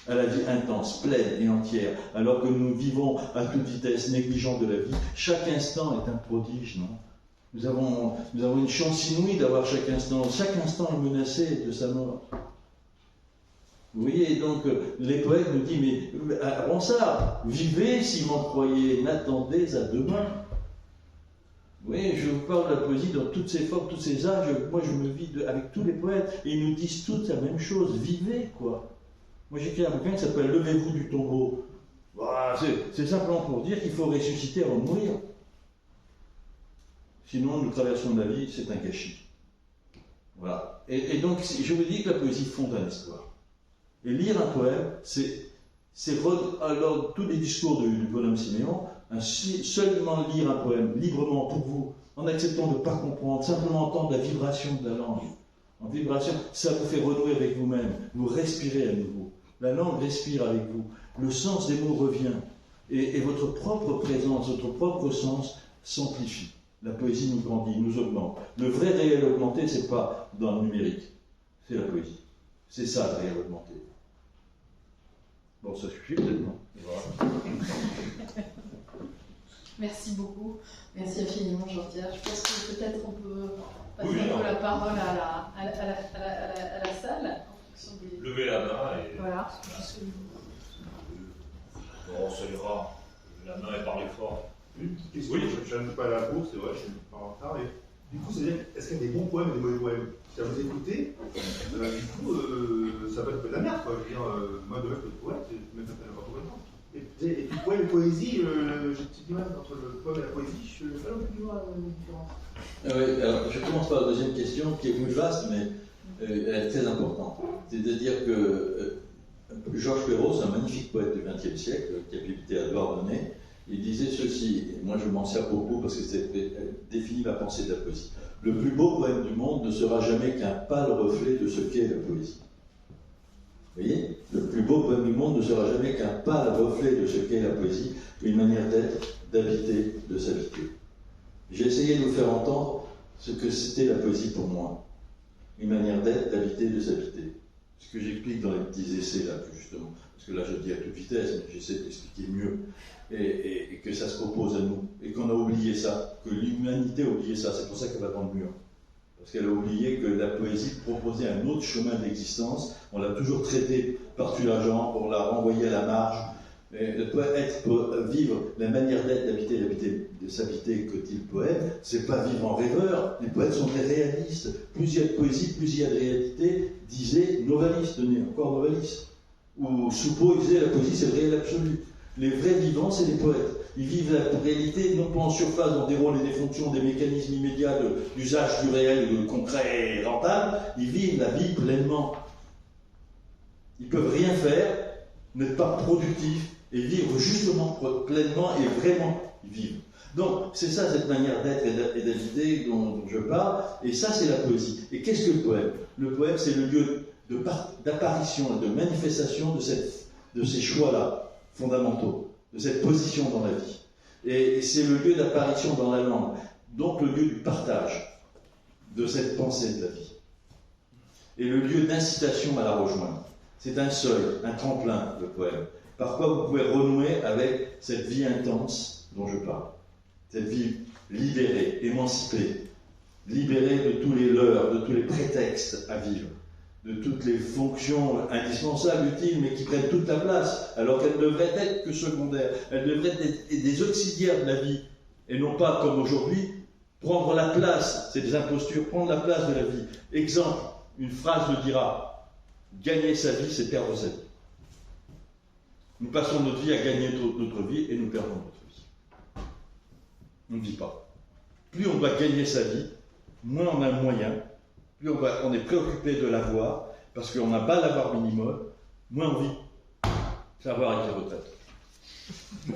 à la vie intense, pleine et entière, alors que nous vivons à toute vitesse, négligeant de la vie. Chaque instant est un prodige, non? Nous avons une chance inouïe d'avoir chaque instant. Chaque instant est menacé de sa mort. Vous voyez, donc, les poètes nous disent, mais Ronsard, vivez si vous en croyez, n'attendez à demain. Vous voyez, je vous parle de la poésie dans toutes ses formes, tous ses âges. Moi, je me vis avec tous les poètes, et ils nous disent toutes la même chose. Vivez, quoi. Moi, j'ai écrit un bouquin qui s'appelle « Levez-vous du tombeau ». Voilà, c'est simplement pour dire qu'il faut ressusciter avant de mourir. Sinon, nous traversons la vie, c'est un gâchis. Voilà. Et donc, je vous dis que la poésie fonde un espoir. Et lire un poème, c'est alors tous les discours du bonhomme Siméon, seulement lire un poème librement pour vous, en acceptant de ne pas comprendre, simplement entendre la vibration de la langue. En vibration, ça vous fait renouer avec vous-même, vous respirez à nouveau. La langue respire avec vous, le sens des mots revient, et votre propre présence, votre propre sens s'amplifie. La poésie nous grandit, nous augmente. Le vrai réel augmenté, c'est pas dans le numérique, c'est la poésie. C'est ça le réel augmenté. Bon, ça suffit peut-être, non? Voilà. Merci beaucoup. Merci infiniment, Jean-Pierre. Je pense que peut-être on peut passer Oui, un peu la parole à la salle, en fonction des... Levez la main et... Voilà. Bon, ça ira. La main est parlé fort. Une petite question, Oui. je ne suis pas à la bourse, c'est vrai, je suis pas en retard, mais du coup, c'est-à-dire, est-ce qu'il y a des bons poèmes et des mauvais poèmes? Si vous écoutez, du coup, ça peut être de la merde, quoi. Je veux dire, moi, demain, je peux être poète, même pas n'importe quoi. Et puis, poème et poésie, j'ai une petite image entre le poème et la poésie, je ne sais pas non plus voir la différence. Oui, alors je commence par la deuxième question, qui est plus vaste, mais elle est très importante. C'est-à-dire que Georges Perrault, c'est un magnifique poète du XXe siècle, qui habitait à Douarnenez. Il disait ceci, et moi je m'en sers beaucoup parce que c'est définit ma pensée de la poésie. Le plus beau poème du monde ne sera jamais qu'un pâle reflet de ce qu'est la poésie. Vous voyez? Le plus beau poème du monde ne sera jamais qu'un pâle reflet de ce qu'est la poésie, une manière d'être, d'habiter, de s'habiter. J'ai essayé de vous faire entendre ce que c'était la poésie pour moi. Une manière d'être, d'habiter, de s'habiter. Ce que j'explique dans les petits essais là, justement. Parce que là je dis à toute vitesse, mais j'essaie d'expliquer mieux. Et que ça se propose à nous, et qu'on a oublié ça, que l'humanité a oublié ça, c'est pour ça qu'elle va dans le mur. Parce qu'elle a oublié que la poésie proposait un autre chemin d'existence, on l'a toujours traité par-dessus la jambe, on l'a renvoyé à la marge, Mais le poète peut vivre la manière d'être, de s'habiter que dit le poète, c'est pas vivre en rêveur. Les poètes sont des réalistes. Plus il y a de poésie, plus il y a de réalité, disait Novalis, tenez, encore Novalis. Ou Soupeau disait la poésie c'est le réel absolu. Les vrais vivants, c'est les poètes. Ils vivent la réalité, non pas en surface, dans des rôles et des fonctions, des mécanismes immédiats d'usage du réel, de concret et rentable. Ils vivent la vie pleinement. Ils peuvent rien faire, n'être pas productifs, et vivre justement pleinement et vraiment vivre. Donc, c'est ça, cette manière d'être et d'habiter dont je parle, et ça, c'est la poésie. Et qu'est-ce que le poème? Le poème, c'est le lieu d'apparition, de manifestation de ces choix-là, fondamentaux, de cette position dans la vie. Et c'est le lieu d'apparition dans la langue, donc le lieu du partage de cette pensée de la vie. Et le lieu d'incitation à la rejoindre. C'est un seuil, un tremplin, le poème. Par quoi vous pouvez renouer avec cette vie intense dont je parle. Cette vie libérée, émancipée, libérée de tous les leurres, de tous les prétextes à vivre, de toutes les fonctions indispensables, utiles, mais qui prennent toute la place, alors qu'elles devraient être que secondaires. Elles devraient être des auxiliaires de la vie, et non pas, comme aujourd'hui, prendre la place, c'est des impostures, prendre la place de la vie. Exemple, une phrase le dira, gagner sa vie, c'est perdre sa vie. Nous passons notre vie à gagner notre vie et nous perdons notre vie. On ne vit pas. Plus on va gagner sa vie, moins on a moyen, plus on est préoccupé de l'avoir, parce qu'on n'a pas l'avoir minimum, moins on vit. Savoir avec les retraites.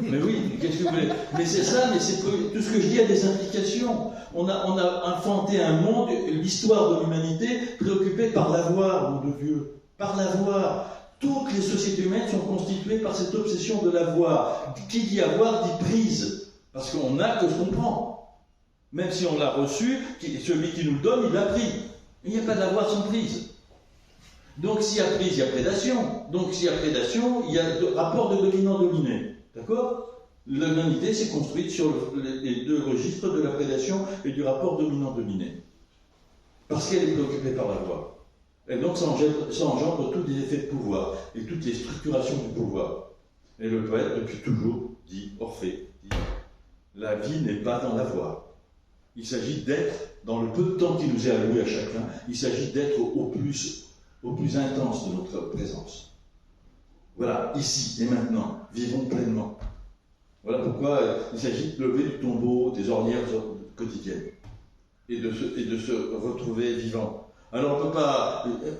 Mais oui, qu'est-ce que vous voulez? Mais c'est ça, mais c'est tout ce que je dis a des implications. On a inventé un monde, l'histoire de l'humanité, préoccupée par l'avoir, mon de Dieu. Par l'avoir. Toutes les sociétés humaines sont constituées par cette obsession de l'avoir. Qui dit avoir dit prise. Parce qu'on n'a que ce qu'on prend. Même si on l'a reçu, celui qui nous le donne, il l'a pris. Il n'y a pas d'avoir sans prise. Donc s'il y a prise, il y a prédation. Donc s'il y a prédation, il y a rapport de dominant-dominé. D'accord? L'humanité s'est construite sur les deux registres de la prédation et du rapport dominant-dominé. Parce qu'elle est préoccupée par l'avoir. Et donc ça engendre tous les effets de pouvoir et toutes les structurations du pouvoir. Et le poète, depuis toujours, dit, Orphée, dit, la vie n'est pas dans l'avoir. Il s'agit d'être, dans le peu de temps qui nous est alloué à chacun, il s'agit d'être au plus intense de notre présence. Voilà, ici et maintenant, vivons pleinement. Voilà pourquoi il s'agit de lever du tombeau des ornières quotidiennes et de se retrouver vivant. Alors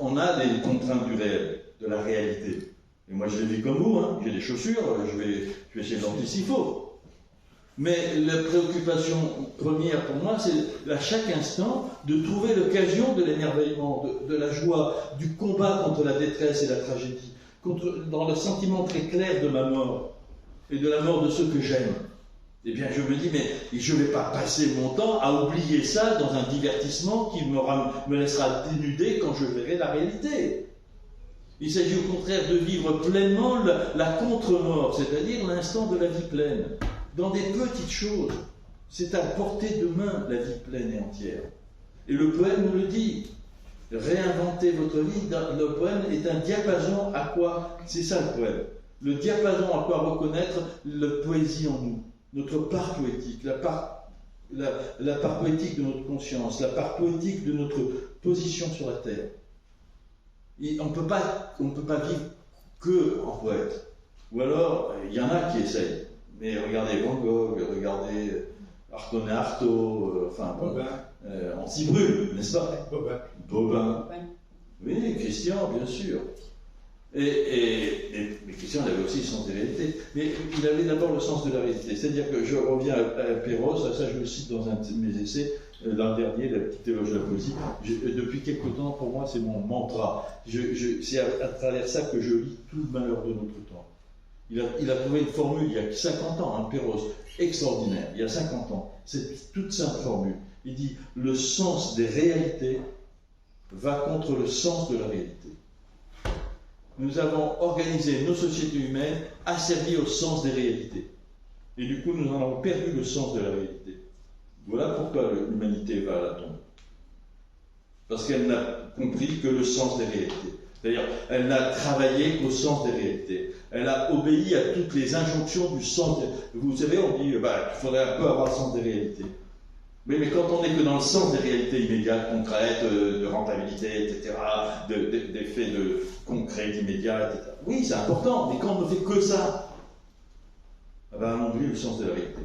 on a des contraintes du réel, de la réalité. Et moi je les vis comme vous, hein. J'ai des chaussures, je vais essayer de s'il faut. Mais la préoccupation première pour moi, c'est à chaque instant de trouver l'occasion de l'émerveillement, de la joie, du combat contre la détresse et la tragédie, dans le sentiment très clair de ma mort et de la mort de ceux que j'aime. Eh bien, je me dis, mais je ne vais pas passer mon temps à oublier ça dans un divertissement qui me laissera dénuder quand je verrai la réalité. Il s'agit au contraire de vivre pleinement la contre-mort, c'est-à-dire l'instant de la vie pleine, dans des petites choses. C'est à portée de main la vie pleine et entière. Et le poème nous le dit. Réinventez votre vie. Le poème est un diapason à quoi? C'est ça le poème. Le diapason à quoi reconnaître la poésie en nous. Notre part poétique, la part poétique de notre conscience, la part poétique de notre position sur la terre. Et on ne peut pas vivre que en poète. Ou alors, il y en a qui essayent. Mais regardez Van Gogh, regardez Artaud, on s'y brûle, n'est-ce pas? Bobin. Oui, Christian, bien sûr. Mais Christian avait aussi le sens des réalités. Mais il avait d'abord le sens de la réalité. C'est-à-dire que je reviens à Perros, ça je le cite dans un de mes essais, l'an dernier, la petite éloge de la poésie. Depuis quelque temps, pour moi, c'est mon mantra. C'est à travers ça que je lis tout le malheur de notre temps. Il a trouvé une formule il y a 50 ans, Perros, extraordinaire, il y a 50 ans. C'est toute simple formule. Il dit « Le sens des réalités va contre le sens de la réalité ». Nous avons organisé nos sociétés humaines asservies au sens des réalités. Et du coup, nous en avons perdu le sens de la réalité. Voilà pourquoi l'humanité va à la tombe. Parce qu'elle n'a compris que le sens des réalités. C'est-à-dire, elle n'a travaillé qu'au sens des réalités. Elle a obéi à toutes les injonctions du sens. Vous savez, on dit qu'il faudrait un peu avoir le sens des réalités. Mais quand on n'est que dans le sens des réalités immédiates, concrètes, de rentabilité, etc., d'effets concrets, d'immédiat, etc. Oui, c'est important, mais quand on ne fait que ça, on oublie le sens de la réalité.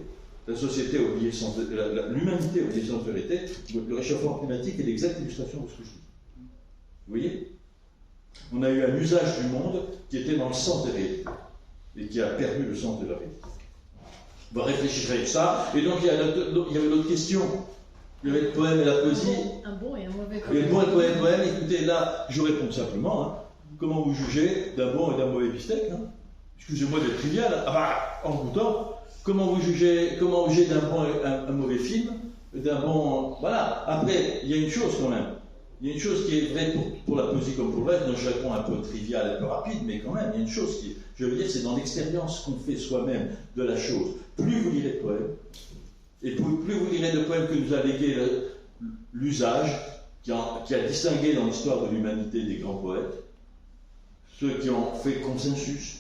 La société a oublié le sens de l'humanité a oublié le sens de la réalité. Le réchauffement climatique est l'exacte illustration de ce que je dis. Vous voyez? On a eu un usage du monde qui était dans le sens des réalités et qui a perdu le sens de la réalité. Vous réfléchirez à ça. Et donc il y avait l'autre question. Il y avait le poème et la poésie. Un bon et un mauvais poème. Il y avait le bon et le poème. Écoutez, là, je réponds simplement. Hein. Comment vous jugez d'un bon et d'un mauvais bistec, hein? Excusez-moi d'être trivial. En goûtant. Comment vous jugez d'un bon et un mauvais film, d'un bon... Voilà. Après, il y a une chose quand même. Il y a une chose qui est vraie pour la poésie comme pour le reste, dont je réponds un peu trivial, un peu rapide, mais quand même, il y a une chose qui, je veux dire, c'est dans l'expérience qu'on fait soi-même de la chose. Plus vous lirez de poèmes, et plus vous lirez de poèmes que nous a légué l'usage, qui a distingué dans l'histoire de l'humanité des grands poètes, ceux qui ont fait consensus.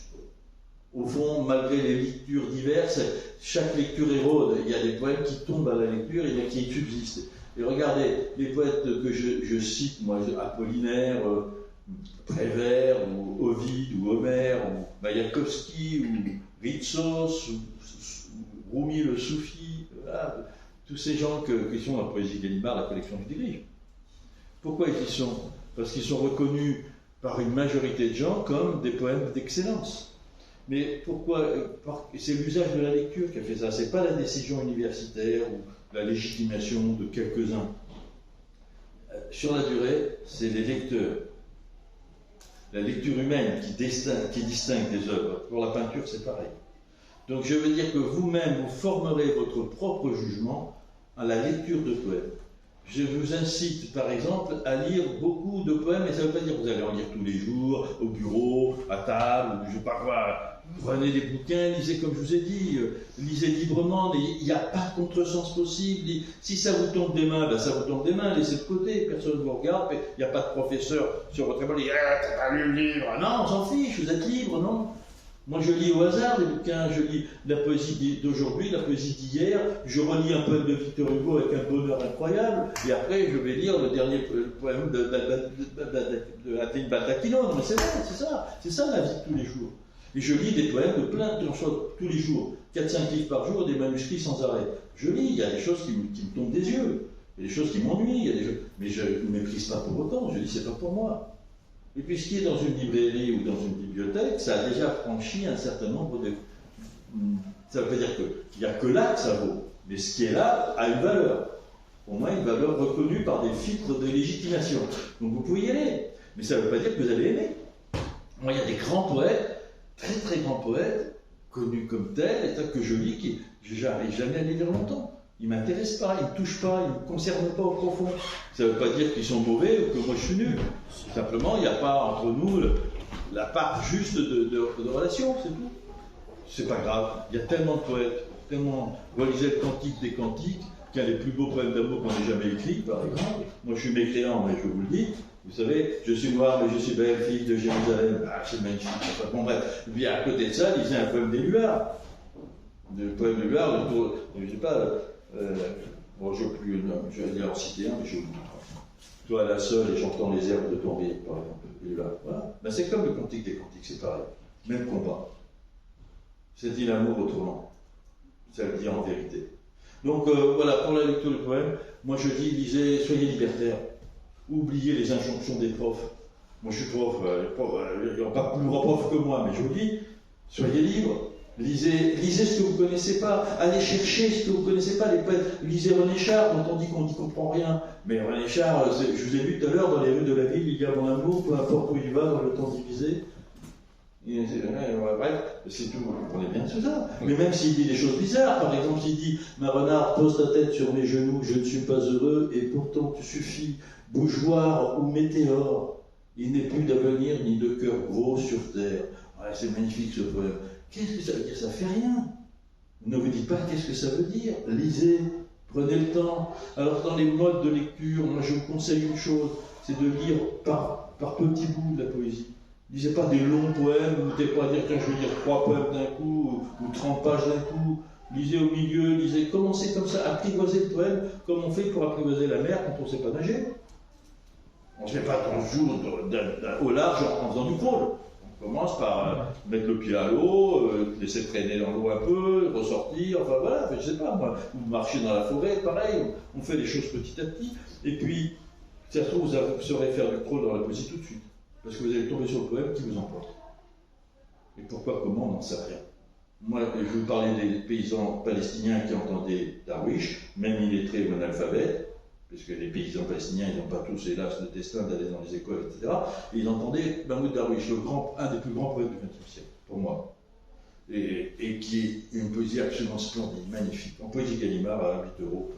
Au fond, malgré les lectures diverses, chaque lecture érode, il y a des poèmes qui tombent à la lecture et qui subsistent. Et regardez, les poètes que je cite, moi, Apollinaire, Prévert, ou Ovide, ou Homère, ou Mayakovsky, ou Ritsos, ou Rumi le Soufi, voilà, tous ces gens qui sont dans la poésie Gallimard, la collection du dirige. Pourquoi ils y sont? Parce qu'ils sont reconnus par une majorité de gens comme des poèmes d'excellence. Mais pourquoi? C'est l'usage de la lecture qui a fait ça, c'est pas la décision universitaire ou la légitimation de quelques-uns. Sur la durée, c'est les lecteurs. La lecture humaine qui distingue des œuvres. Pour la peinture, c'est pareil. Donc je veux dire que vous-même, vous formerez votre propre jugement à la lecture de poèmes. Je vous incite, par exemple, à lire beaucoup de poèmes, et ça ne veut pas dire que vous allez en lire tous les jours, au bureau, à table, ou je ne sais pas quoi. Prenez des bouquins, lisez comme je vous ai dit, lisez librement, il n'y a pas de contresens possible. Si ça vous tombe des mains, ça vous tombe des mains, laissez de côté, personne ne vous regarde, il n'y a pas de professeur sur votre épaule qui dit « t'as pas lu le livre !» Non, on s'en fiche, vous êtes libre, non? Moi, je lis au hasard les bouquins, je lis la poésie d'aujourd'hui, la poésie d'hier, je relis un poème de Victor Hugo avec un bonheur incroyable, et après, je vais lire le dernier poème de Athènes Baldacchino. Non, mais c'est vrai, c'est ça la vie de tous les jours. Et je lis des poèmes de plein de choses tous les jours, 4-5 livres par jour, des manuscrits sans arrêt. Je lis, il y a des choses qui me tombent des yeux, il y a des choses qui m'ennuient, mais je ne méprise pas pour autant, je dis c'est pas pour moi. Et puis ce qui est dans une librairie ou dans une bibliothèque, ça a déjà franchi un certain nombre de... Ça veut pas dire qu'il n'y a que là que ça vaut, mais ce qui est là a une valeur. Au moins une valeur reconnue par des filtres de légitimation. Donc vous pouvez y aller, mais ça ne veut pas dire que vous allez aimer. Moi, il y a des grands poètes, très très grands poètes, connus comme tels, que je lis, qui je n'arrive jamais à les lire longtemps. Ils ne m'intéressent pas, ils ne me touchent pas, ils ne me concernent pas au profond. Ça ne veut pas dire qu'ils sont mauvais ou que moi je suis nul. Simplement, il n'y a pas entre nous la part juste de relation, c'est tout. C'est pas grave. Il y a tellement de poètes, tellement. Vous lisez le Cantique des Cantiques, qui est un des plus beaux poèmes d'amour qu'on ait jamais écrit, par exemple. Moi je suis mécréant, mais je vous le dis. Vous savez, je suis noir, mais je suis belle, fille de Jérusalem. Ah, c'est magnifique. Enfin, bon, bref. Et puis à côté de ça, il lisait un poème d'Éluard. Le poème d'Éluard, je ne sais pas. Bon, je vais dire en citer un, mais je vous dis. Toi, la seule, et j'entends les herbes de ton rire, par exemple. Éluard. Voilà. Ben, c'est comme le Cantique des Cantiques, c'est pareil. Même combat. C'est dit l'amour autrement. Ça le dit en vérité. Donc, voilà, pour la lecture du poème, moi je dis, lisez, soyez libertaires. Oubliez les injonctions des profs. Moi je suis prof, il n'y a pas plus grand prof que moi, mais je vous dis, soyez libres. Lisez ce que vous ne connaissez pas. Allez chercher ce que vous ne connaissez pas. Les poètes. Lisez René Char, dont on dit qu'on n'y comprend rien. Mais René Char, je vous ai vu tout à l'heure, dans les rues de la ville, il y a mon amour, peu importe où il va, dans le temps divisé. Bref, c'est tout, vous comprenez bien tout ça. Mais même s'il dit des choses bizarres, par exemple, s'il dit « Ma renarde, pose ta tête sur mes genoux, je ne suis pas heureux, et pourtant tu suffis, bougeoir ou météore, il n'est plus d'avenir ni de cœur gros sur terre. » Ouais, c'est magnifique ce poème. Qu'est-ce que ça veut dire? Ça fait rien. Ne vous dites pas qu'est-ce que ça veut dire. Lisez, prenez le temps. Alors dans les modes de lecture, moi je vous conseille une chose, c'est de lire par petits bouts de la poésie. Lisez pas des longs poèmes, vous n'êtes pas à dire, tiens, je vais lire 3 poèmes d'un coup, ou 30 pages d'un coup. Lisez au milieu, commencez comme ça, apprivoisez le poème, comme on fait pour apprivoiser la mer quand on ne sait pas nager. On ne se fait pas 11 jours au large en faisant du crawl. On commence par mettre le pied à l'eau, laisser traîner dans l'eau un peu, ressortir, enfin voilà, je sais pas moi, ou marcher dans la forêt, pareil, on fait les choses petit à petit, et puis, ça se trouve, vous saurez faire du crawl dans la poésie tout de suite, parce que vous allez tomber sur le poème qui vous emporte. Et pourquoi, comment, on n'en sait rien. Moi, je vous parlais des paysans palestiniens qui entendaient Darwish, même illettrés ou analphabètes, puisque les paysans palestiniens, ils n'ont pas tous, hélas, le destin d'aller dans les écoles, etc. Et ils entendaient Mahmoud Darwish, un des plus grands poètes du XXe siècle, pour moi. Et qui est une poésie absolument splendide, magnifique. En poésie Gallimard à 8 euros.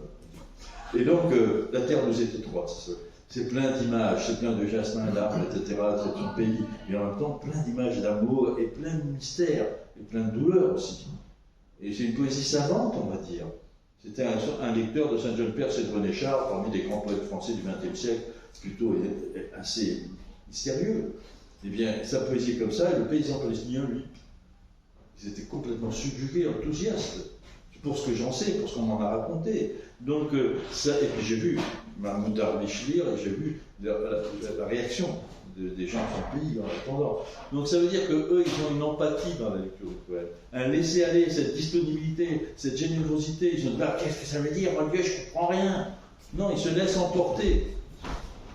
Et donc, la terre nous est étroite. C'est plein d'images, c'est plein de jasmin, d'arbres, etc. C'est son pays. Et en même temps, plein d'images d'amour et plein de mystères, et plein de douleurs aussi. Et c'est une poésie savante, on va dire. C'était un lecteur de Saint-Jean-Perse et de René Char, parmi des grands poètes français du XXe siècle, plutôt assez mystérieux. Eh bien, sa poésie comme ça, et le paysan palestinien, lui, ils étaient complètement subjugués, enthousiastes, pour ce que j'en sais, pour ce qu'on m'en a raconté. Donc, ça, et puis j'ai vu Mahmoud Darwish lire, et j'ai vu la réaction des gens de son pays en attendant. Donc ça veut dire qu'eux, ils ont une empathie dans la lecture du poème. Un laisser-aller, cette disponibilité, cette générosité. Ils se disent, qu'est-ce que ça veut dire, mon Dieu, je ne comprends rien. Non, ils se laissent emporter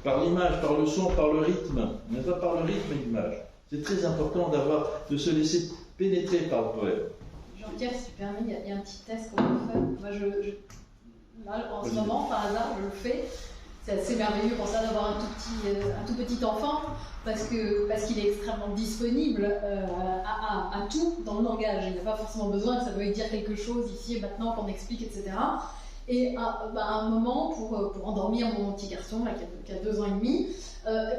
par l'image, par le son, par le rythme. Mais pas par le rythme et l'image. C'est très important de se laisser pénétrer par le poème. Jean-Pierre, si tu permets, il y a un petit test qu'on peut faire. Moi, là, en ce moment, par hasard, je le fais. C'est assez merveilleux pour ça d'avoir un tout petit enfant parce qu'il est extrêmement disponible à tout dans le langage. Il n'y a pas forcément besoin que ça veuille dire quelque chose ici et maintenant qu'on explique, etc. Et à un moment, pour endormir mon petit garçon là, qui a 2 ans et demi,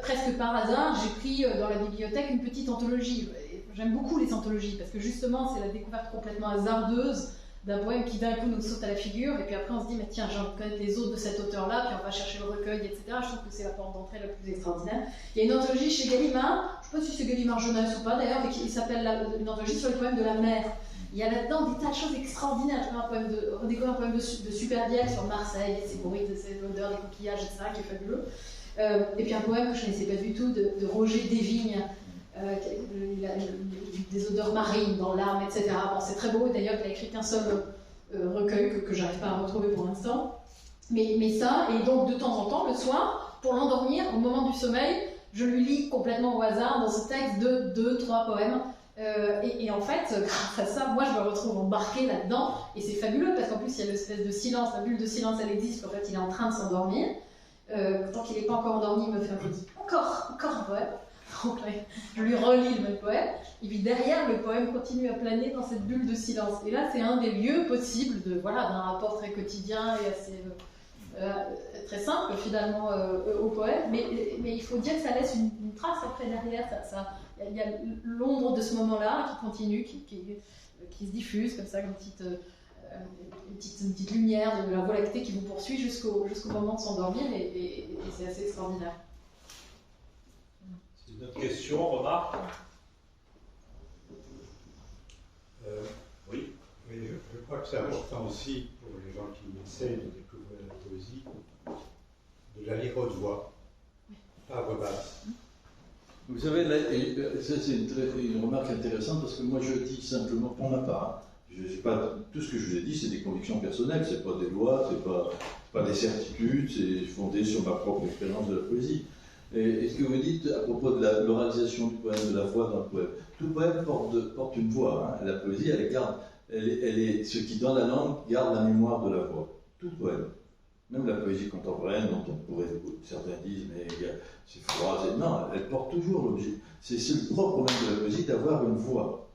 presque par hasard, j'ai pris dans la bibliothèque une petite anthologie. J'aime beaucoup les anthologies parce que justement, c'est la découverte complètement hasardeuse d'un poème qui d'un coup nous saute à la figure, et puis après on se dit, mais tiens, j'ai envie de connaître les autres de cet auteur-là, puis on va chercher le recueil, etc. Je trouve que c'est la porte d'entrée la plus extraordinaire. Il y a une anthologie chez Gallimard, je ne sais pas si c'est Gallimard jeunesse ou pas d'ailleurs, mais qui s'appelle une anthologie sur les poèmes de la mer. Il y a là-dedans des tas de choses extraordinaires. Redécouvrir un poème de Superbiel sur Marseille, ses bruits, ses odeurs, des coquillages, etc., qui est fabuleux. Et puis un poème que je ne connaissais pas du tout, de Roger Desvignes, des odeurs marines dans l'âme, etc. Bon, c'est très beau, d'ailleurs, il a écrit qu'un seul recueil que j'arrive pas à retrouver pour l'instant. Mais ça, et donc de temps en temps, le soir, pour l'endormir, au moment du sommeil, je lui lis complètement au hasard dans ce texte 2-3 poèmes. Et en fait, grâce à ça, moi je me retrouve embarquée là-dedans, et c'est fabuleux parce qu'en plus il y a l'espèce de silence, la bulle de silence elle existe, qu'en fait il est en train de s'endormir. Tant qu'il n'est pas encore endormi, il me fait un petit encore un poème. Donc là, je lui relis le même poème, et puis derrière le poème continue à planer dans cette bulle de silence. Et là c'est un des lieux possibles d'un rapport très quotidien et assez très simple finalement au poème, mais il faut dire que ça laisse une trace après derrière. Il y a l'ombre de ce moment-là qui continue, qui se diffuse comme ça, comme une petite lumière de la Voie lactée qui vous poursuit jusqu'au moment de s'endormir, et c'est assez extraordinaire. C'est une autre question, remarque? Oui. Oui, je crois que c'est important aussi pour les gens qui essaient de découvrir la poésie de la lire haute voix, pas à voix basse. Vous savez, ça c'est une remarque intéressante parce que moi je dis simplement pour ma part, tout ce que je vous ai dit c'est des convictions personnelles, c'est pas des lois, c'est pas des certitudes, c'est fondé sur ma propre expérience de la poésie. Et ce que vous dites à propos de l'oralisation du poème, de la voix dans le poème, tout poème porte une voix, hein. La poésie elle est ce qui dans la langue garde la mémoire de la voix, tout poème. Même la poésie contemporaine, dont certains disent, mais c'est froid, non, elle porte toujours l'objet. C'est le propre même de la poésie d'avoir une voix.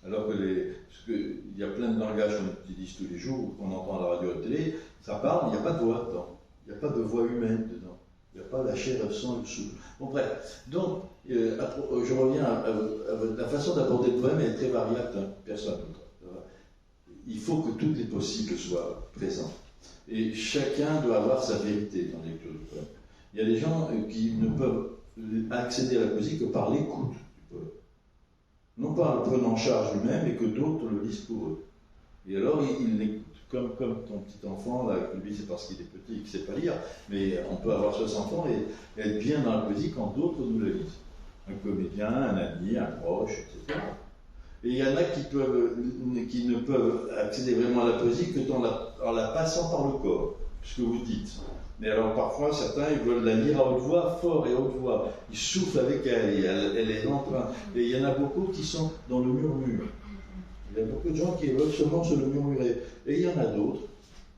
Alors il y a plein de langages qu'on utilise tous les jours, qu'on entend à la radio et à la télé, ça parle, mais il n'y a pas de voix dedans. Il n'y a pas de voix humaine dedans. Il n'y a pas la chair, le sang et le souffle. Bon, bref. Donc, je reviens à la façon d'aborder le poème, elle est très variable d'une personne à l'autre. Il faut que toutes les possibles soient présentes. Et chacun doit avoir sa vérité dans la lecture du poème. Il y a des gens qui ne peuvent accéder à la poésie que par l'écoute du Non pas en le prenant en charge lui-même, mais que d'autres le lisent pour eux. Et alors, il l'écoute, comme ton petit enfant, là, lui c'est parce qu'il est petit et qu'il ne sait pas lire, mais on peut avoir 60 enfants et être bien dans la poésie quand d'autres nous la lisent. Un comédien, un ami, un proche, etc. Et il y en a qui ne peuvent accéder vraiment à la poésie que en la passant par le corps, ce que vous dites. Mais alors parfois, certains, ils veulent la lire à haute voix, fort et à haute voix. Ils soufflent avec elle, et elle est en train. Et il y en a beaucoup qui sont dans le murmure. Il y a beaucoup de gens qui veulent seulement se le murmurer. Et il y en a d'autres,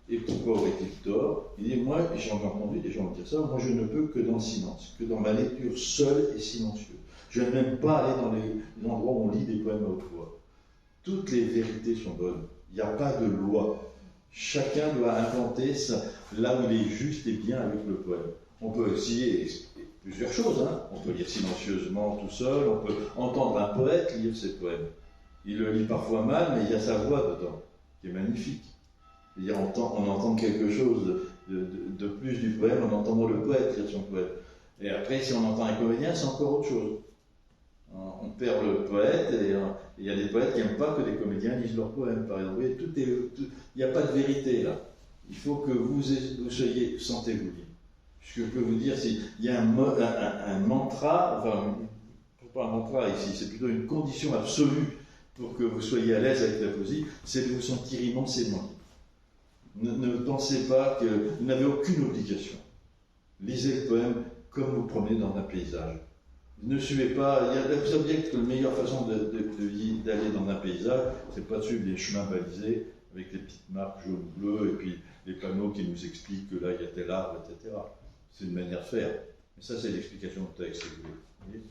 et pourquoi aurait-il tort? Il dit, moi, j'en ai entendu des gens dire ça, moi je ne peux que dans le silence, que dans ma lecture seule et silencieuse. Je n'aime pas aller dans les endroits où on lit des poèmes à haute voix. Toutes les vérités sont bonnes. Il n'y a pas de loi. Chacun doit inventer ça, là où il est juste et bien avec le poème. On peut aussi plusieurs choses. Hein. On peut lire silencieusement tout seul, on peut entendre un poète lire ses poèmes. Il le lit parfois mal, mais il y a sa voix dedans, qui est magnifique. On entend quelque chose de plus du poème en entendant le poète lire son poème. Et après, si on entend un comédien, c'est encore autre chose. On perd le poète, et il y a des poètes qui n'aiment pas que des comédiens lisent leurs poèmes, par exemple. Il n'y a pas de vérité là. Il faut que vous soyez, sentez-vous libre. Ce que je peux vous dire, c'est qu'il y a un mantra, enfin, pas un mantra ici, c'est plutôt une condition absolue pour que vous soyez à l'aise avec la poésie, c'est de vous sentir immensément libre. Ne pensez pas que vous n'avez aucune obligation. Lisez le poème comme vous promenez dans un paysage. Ne suivez pas, vous savez bien que la meilleure façon d'aller dans un paysage, c'est pas de suivre les chemins balisés avec les petites marques jaunes ou bleues et puis les panneaux qui nous expliquent que là il y a tel arbre, etc. C'est une manière de faire. Mais ça, c'est l'explication de texte. Vous voyez.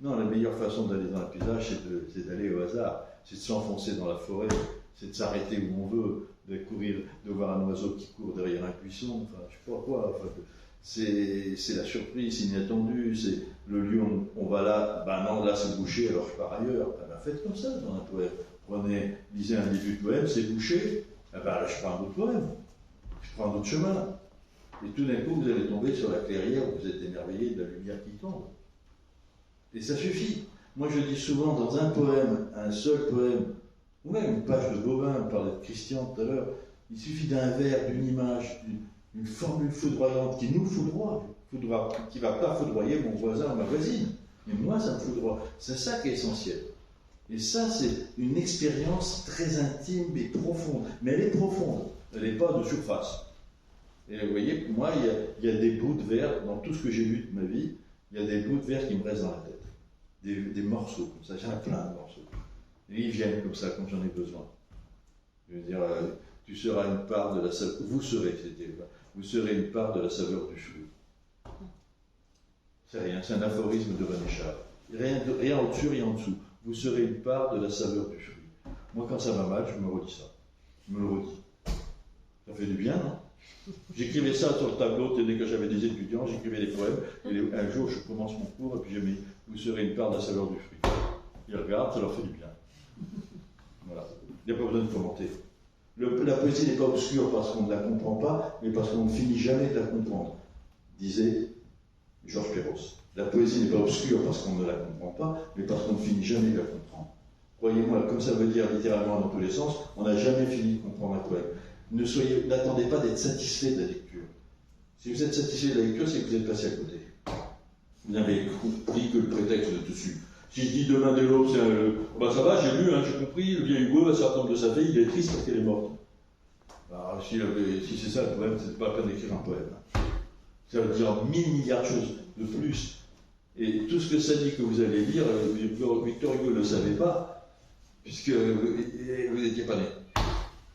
Non, la meilleure façon d'aller dans un paysage, c'est d'aller au hasard, c'est de s'enfoncer dans la forêt, c'est de s'arrêter où on veut, de courir, de voir un oiseau qui court derrière un buisson, enfin, je sais pas quoi. Enfin, c'est la surprise inattendue, c'est le lieu où on va là, ben non, là c'est bouché, alors je pars ailleurs. Ben, faites comme ça dans un poème. Lisez un début de poème, c'est bouché, ben là je prends un autre poème, je prends un autre chemin. Et tout d'un coup, vous allez tomber sur la clairière où vous êtes émerveillé de la lumière qui tombe. Et ça suffit. Moi je dis souvent dans un poème, un seul poème, ou même une page de Bobin, on parlait de Christian tout à l'heure, il suffit d'un vers, d'une image, une formule foudroyante qui nous foudroie, qui ne va pas foudroyer mon voisin ou ma voisine, mais moi ça me foudroie. C'est ça qui est essentiel. Et ça, c'est une expérience très intime et profonde. Mais elle est profonde, elle n'est pas de surface. Et vous voyez, pour moi, il y a des bouts de verre, dans tout ce que j'ai lu de ma vie, il y a des bouts de verre qui me restent dans la tête. Des morceaux comme ça, j'en ai plein de morceaux. Et ils viennent comme ça quand j'en ai besoin. Je veux dire, tu seras une part de la saveur, vous serez une part de la saveur du fruit. C'est rien, c'est un aphorisme de René Char. Rien au-dessus, rien en dessous. Vous serez une part de la saveur du fruit. Moi, quand ça va mal, je me redis ça. Je me le redis. Ça fait du bien, non? J'écrivais ça sur le tableau, dès que j'avais des étudiants, j'écrivais des poèmes. Et un jour, je commence mon cours, et puis j'ai mis « Vous serez une part de la saveur du fruit ». Ils regardent, ça leur fait du bien. Voilà. Il n'y a pas besoin de commenter. La poésie n'est pas obscure parce qu'on ne la comprend pas, mais parce qu'on ne finit jamais de la comprendre, disait Georges Perros. La poésie n'est pas obscure parce qu'on ne la comprend pas, mais parce qu'on ne finit jamais de la comprendre. Croyez-moi, comme ça veut dire littéralement dans tous les sens, on n'a jamais fini de comprendre un poème. N'attendez pas d'être satisfait de la lecture. Si vous êtes satisfait de la lecture, c'est que vous êtes passé à côté. Vous n'avez compris que le prétexte de dessus. Si je dis demain dès l'aube, c'est bah ça va, j'ai lu, hein, j'ai compris, le vieil Hugo va s'attendre de sa fille, il est triste parce qu'elle est morte. Bah, si c'est ça le poème, c'est pas la peine d'écrire un poème. Ça veut dire 1000 milliards de choses de plus. Et tout ce que ça dit que vous allez lire, Victor Hugo ne le savait pas, puisque vous n'étiez pas né.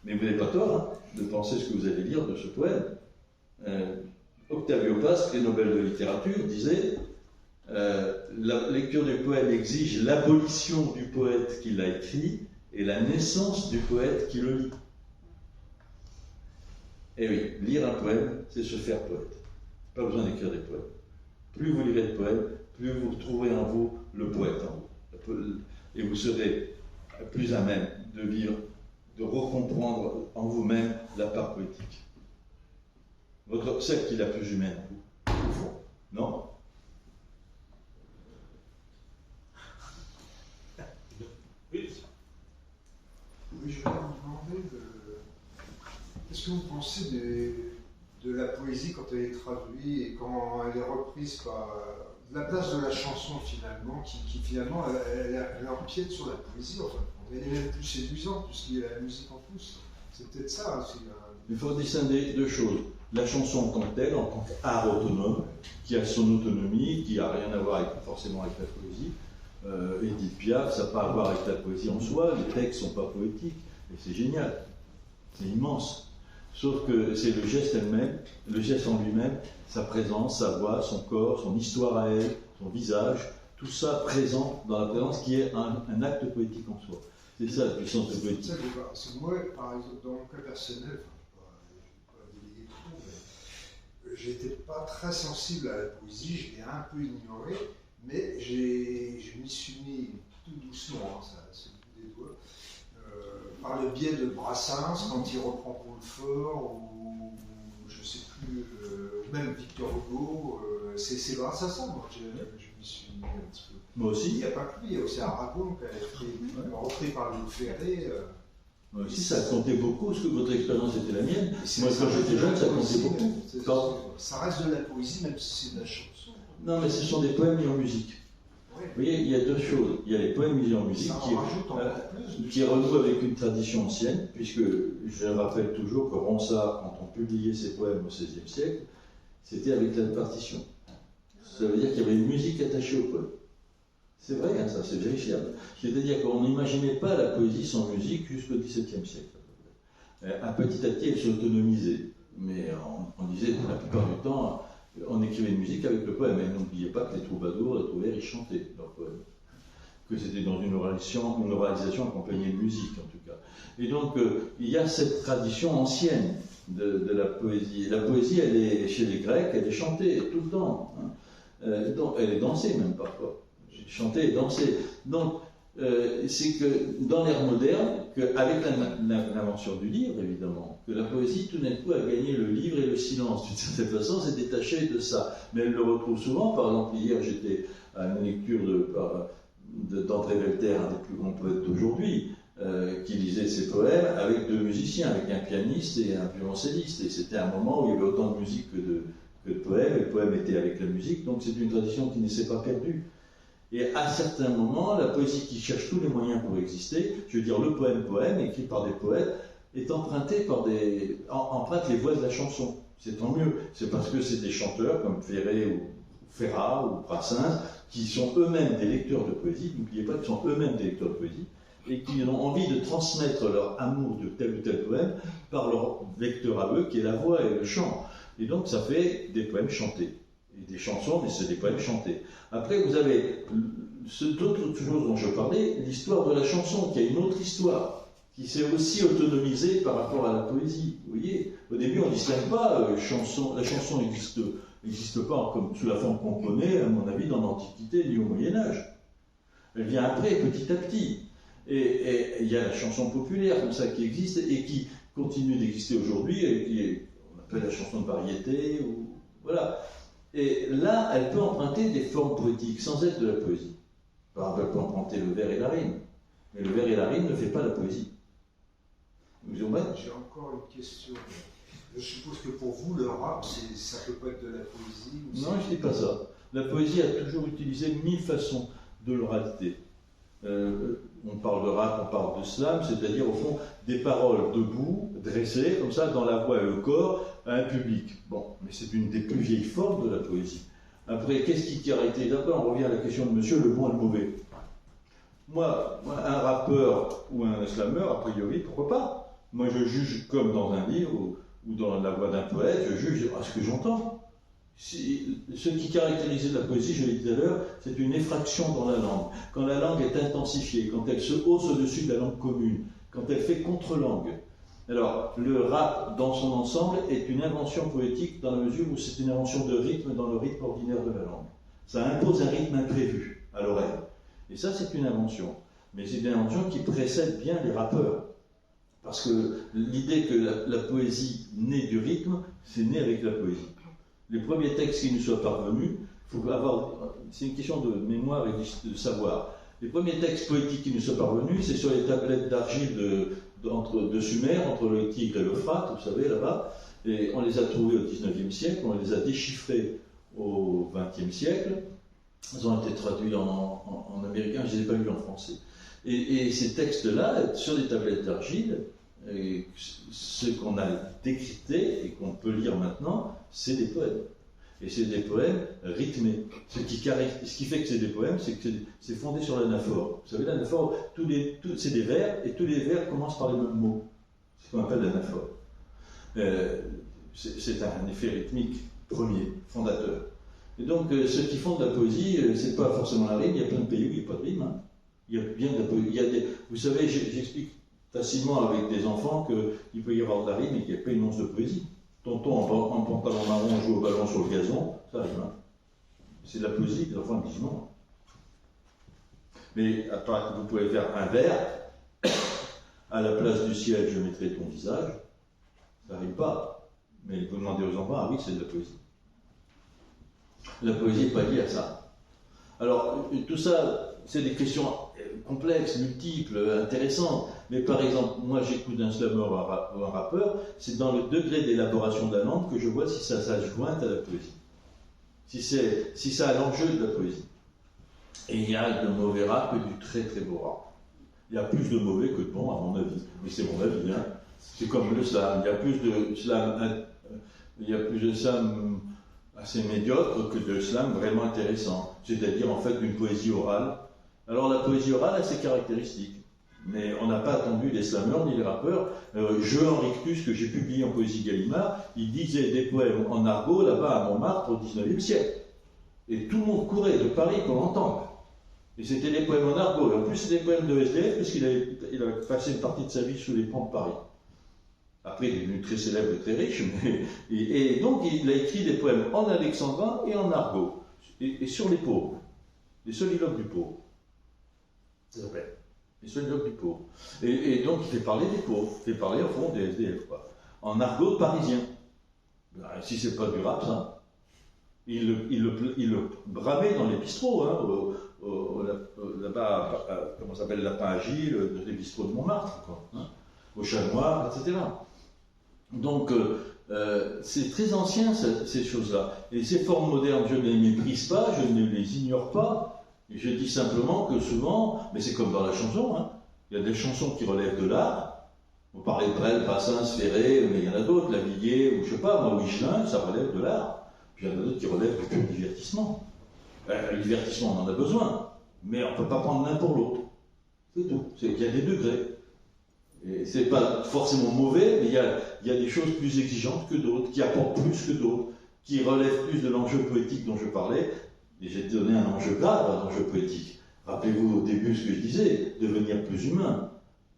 Mais vous n'avez pas tort hein, de penser ce que vous allez lire de ce poème. Octavio Paz, prix Nobel de littérature, disait la lecture du poème exige l'abolition du poète qui l'a écrit et la naissance du poète qui le lit. Et oui, lire un poème, c'est se faire poète. Pas besoin d'écrire des poèmes. Plus vous lirez de poèmes, plus vous trouverez en vous le poète en vous. Et vous serez plus à même de vivre, de recomprendre en vous-même la part poétique. Celle qui est la plus humaine en vous, au fond. Non? Qu'est-ce que vous pensez de la poésie quand elle est traduite et quand elle est reprise par la place de la chanson finalement, qui finalement elle empiète sur la poésie. Enfin, elle est même plus séduisante puisqu'il y a la musique en plus. C'est peut-être ça aussi. Il faut distinguer deux choses. La chanson en tant que telle, en tant qu'art autonome, qui a son autonomie, qui n'a rien à voir forcément avec la poésie. Édith Piaf, ça n'a pas à voir avec la poésie en soi, les textes ne sont pas poétiques, et c'est génial, c'est immense. Sauf que c'est le geste elle-même, le geste en lui-même, sa présence, sa voix, son corps, son histoire à elle, son visage, tout ça présent dans la présence qui est un acte poétique en soi. C'est ça la puissance de poétique. C'est moi, par exemple, dans mon cas personnel, je ne vais pas déléguer trop, mais j'étais pas très sensible à la poésie, je l'ai un peu ignoré, mais je m'y suis mis tout doucement, ça c'est le bout des doigts, par le biais de Brassens, quand il reprend Paul Fort, ou je ne sais plus, même Victor Hugo, c'est grâce à ça, moi, je m'y suis mis un petit peu. Moi aussi. Il n'y a pas que lui, il y a aussi Aragon qui a été repris par Louis Ferré. Moi aussi, ça comptait beaucoup, parce que votre expérience était la mienne. Moi, quand j'étais jeune, ça comptait beaucoup. Ça reste de la poésie, même si c'est de la chanson. Non, mais ce sont des poèmes mis en musique. Oui. Vous voyez, il y a deux choses. Il y a les poèmes mis en musique qui renouent avec une tradition ancienne, puisque je rappelle toujours que Ronsard, quand on publiait ses poèmes au XVIe siècle, c'était avec la partition. Ça veut dire qu'il y avait une musique attachée au poème. C'est vrai, hein, ça, c'est vérifiable. C'est-à-dire qu'on n'imaginait pas la poésie sans musique jusqu'au XVIIe siècle. Petit à petit, elle s'autonomisait. Mais on disait, la plupart du temps, on écrivait une musique avec le poème. Et n'oubliez pas que les troubadours, les trouvères, ils chantaient leurs poèmes. Que c'était dans une oralisation accompagnée de musique, en tout cas. Et donc, il y a cette tradition ancienne de la poésie. La poésie, elle est, chez les Grecs, elle est chantée tout le temps. Hein. Elle est dansée même parfois. Chanter et danser. Donc, c'est que dans l'ère moderne, avec l'invention du livre, évidemment, que la poésie, tout d'un coup, a gagné le livre et le silence. D'une certaine façon, s'est détachée de ça. Mais elle le retrouve souvent. Par exemple, hier, j'étais à une lecture d'André Velter, un des plus grands poètes d'aujourd'hui, qui lisait ses poèmes avec deux musiciens, avec un pianiste et un violoncelliste. Et c'était un moment où il y avait autant de musique que de poèmes, et le poème était avec la musique. Donc, c'est une tradition qui ne s'est pas perdue. Et à certains moments, la poésie qui cherche tous les moyens pour exister, je veux dire le poème, écrit par des poètes, est emprunté emprunte les voix de la chanson. C'est tant mieux. C'est parce que c'est des chanteurs comme Ferré ou Ferrat ou Brassens qui sont eux-mêmes des lecteurs de poésie. N'oubliez pas qu'ils sont eux-mêmes des lecteurs de poésie et qui ont envie de transmettre leur amour de tel ou tel poème par leur vecteur à eux, qui est la voix et le chant. Et donc ça fait des poèmes chantés. Et des chansons, mais c'est des poèmes chantés. Après, vous avez d'autres choses dont je parlais, l'histoire de la chanson, qui a une autre histoire, qui s'est aussi autonomisée par rapport à la poésie. Vous voyez, au début, on ne distingue pas chanson. La chanson n'existe pas comme sous la forme qu'on connaît, à mon avis, dans l'Antiquité ni au Moyen-Âge. Elle vient après, petit à petit. Et il y a la chanson populaire, comme ça, qui existe et qui continue d'exister aujourd'hui, et on appelle la chanson de variété, ou voilà. Et là, elle peut emprunter des formes poétiques sans être de la poésie. Par exemple, elle peut emprunter le vers et la rime. Mais le vers et la rime ne fait pas la poésie. J'ai encore une question. Je suppose que pour vous, le rap, ça peut pas être de la poésie ou non, je ne dis pas ça. La poésie a toujours utilisé 1000 façons de l'oralité. On parle de rap, on parle de slam, c'est-à-dire au fond des paroles debout, dressées, comme ça, dans la voix et le corps, à un public. Bon, mais c'est une des plus vieilles formes de la poésie. Après, qu'est-ce qui caractérise? Après, on revient à la question de monsieur, le bon et le mauvais. Moi, un rappeur ou un slameur, a priori, pourquoi pas? Moi, je juge comme dans un livre ou dans la voix d'un poète, je juge à ce que j'entends. Ce qui caractérisait la poésie, je l'ai dit tout à l'heure, c'est une effraction dans la langue. Quand la langue est intensifiée, quand elle se hausse au-dessus de la langue commune, quand elle fait contre-langue. Alors, le rap, dans son ensemble, est une invention poétique dans la mesure où c'est une invention de rythme dans le rythme ordinaire de la langue. Ça impose un rythme imprévu à l'oreille. Et ça, c'est une invention. Mais c'est une invention qui précède bien les rappeurs. Parce que l'idée que la poésie naît du rythme, c'est né avec la poésie. Les premiers textes qui nous soient parvenus, c'est une question de mémoire et de savoir. Les premiers textes poétiques qui nous sont parvenus, c'est sur les tablettes d'argile de Sumer, entre le Tigre et l'Euphrate, vous savez, là-bas, et on les a trouvés au XIXe siècle, on les a déchiffrés au XXe siècle, ils ont été traduits en américain, je ne les ai pas lus en français. Et ces textes-là, sur des tablettes d'argile, ce qu'on a décrypté et qu'on peut lire maintenant, c'est des poèmes. Et c'est des poèmes rythmés. Ce qui fait que c'est des poèmes, c'est que c'est fondé sur l'anaphore. Vous savez, l'anaphore, c'est des vers, et tous les vers commencent par les mêmes mots. C'est ce qu'on appelle l'anaphore. C'est un effet rythmique premier, fondateur. Et donc, ceux qui font de la poésie, c'est pas forcément la rime, il y a plein de pays où il n'y a pas de rime. Hein. Il y a bien de la poésie. Vous savez, j'explique facilement avec des enfants qu'il peut y avoir de la rime et qu'il n'y a pas une once de poésie. Tonton en pantalon marron joue au ballon sur le gazon, ça rime. Hein. C'est de la poésie, les enfants disent non. Mais à part que vous pouvez faire un vers, à la place du ciel, je mettrai ton visage, ça rime pas. Mais vous demandez aux enfants, ah oui, c'est de la poésie. La poésie n'est pas liée à ça. Alors, tout ça, c'est des questions complexes, multiples, intéressantes. Mais par exemple, moi j'écoute un slammer ou un rappeur, c'est dans le degré d'élaboration de la langue que je vois si ça s'adjointe à la poésie. Si ça a l'enjeu de la poésie. Et il y a de mauvais rap que du très très beau rap. Il y a plus de mauvais que de bons, à mon avis. Mais c'est mon avis, hein. C'est comme le slam. Il y a plus de slam assez médiocre que de slam vraiment intéressant. C'est-à-dire en fait une poésie orale. Alors la poésie orale a ses caractéristiques. Mais on n'a pas attendu les slammeurs ni les rappeurs. Jean Rictus, que j'ai publié en Poésie Gallimard, il disait des poèmes en argot là-bas à Montmartre au XIXe siècle. Et tout le monde courait de Paris pour l'entendre. Et c'était des poèmes en argot. Et en plus, c'était des poèmes de SDF, puisqu'il avait passé une partie de sa vie sous les ponts de Paris. Après, il est devenu très célèbre et très riche. Et donc, il a écrit des poèmes en alexandrin et en argot. Et sur les pauvres. Les soliloques du pauvre. Ça s'appelle. Les soliloques du pauvre. Et donc, il fait parler des pauvres. Il fait parler, au fond, des SDF, quoi. En argot parisien. Ben, si c'est pas du rap, ça. Il le bramait dans les bistrots, hein, là-bas, comment ça s'appelle, Lapin Agile, les bistrots de Montmartre, quoi, hein, au Chat Noir, etc. Donc, c'est très ancien, ces choses-là. Et ces formes modernes, je ne les méprise pas, je ne les ignore pas, et je dis simplement que souvent, mais c'est comme dans la chanson, hein, il y a des chansons qui relèvent de l'art. Vous parlez de Brel, Brassens, Ferré, mais il y en a d'autres, Laviguier, ou je sais pas, moi, Michelin, ça relève de l'art. Puis il y en a d'autres qui relèvent du pur divertissement. Le divertissement, on en a besoin, mais on ne peut pas prendre l'un pour l'autre. C'est tout. Il y a des degrés. Et c'est pas forcément mauvais, mais il y a des choses plus exigeantes que d'autres, qui apportent plus que d'autres, qui relèvent plus de l'enjeu poétique dont je parlais. Et j'ai donné un enjeu grave à l'enjeu poétique. Rappelez-vous au début ce que je disais, devenir plus humain,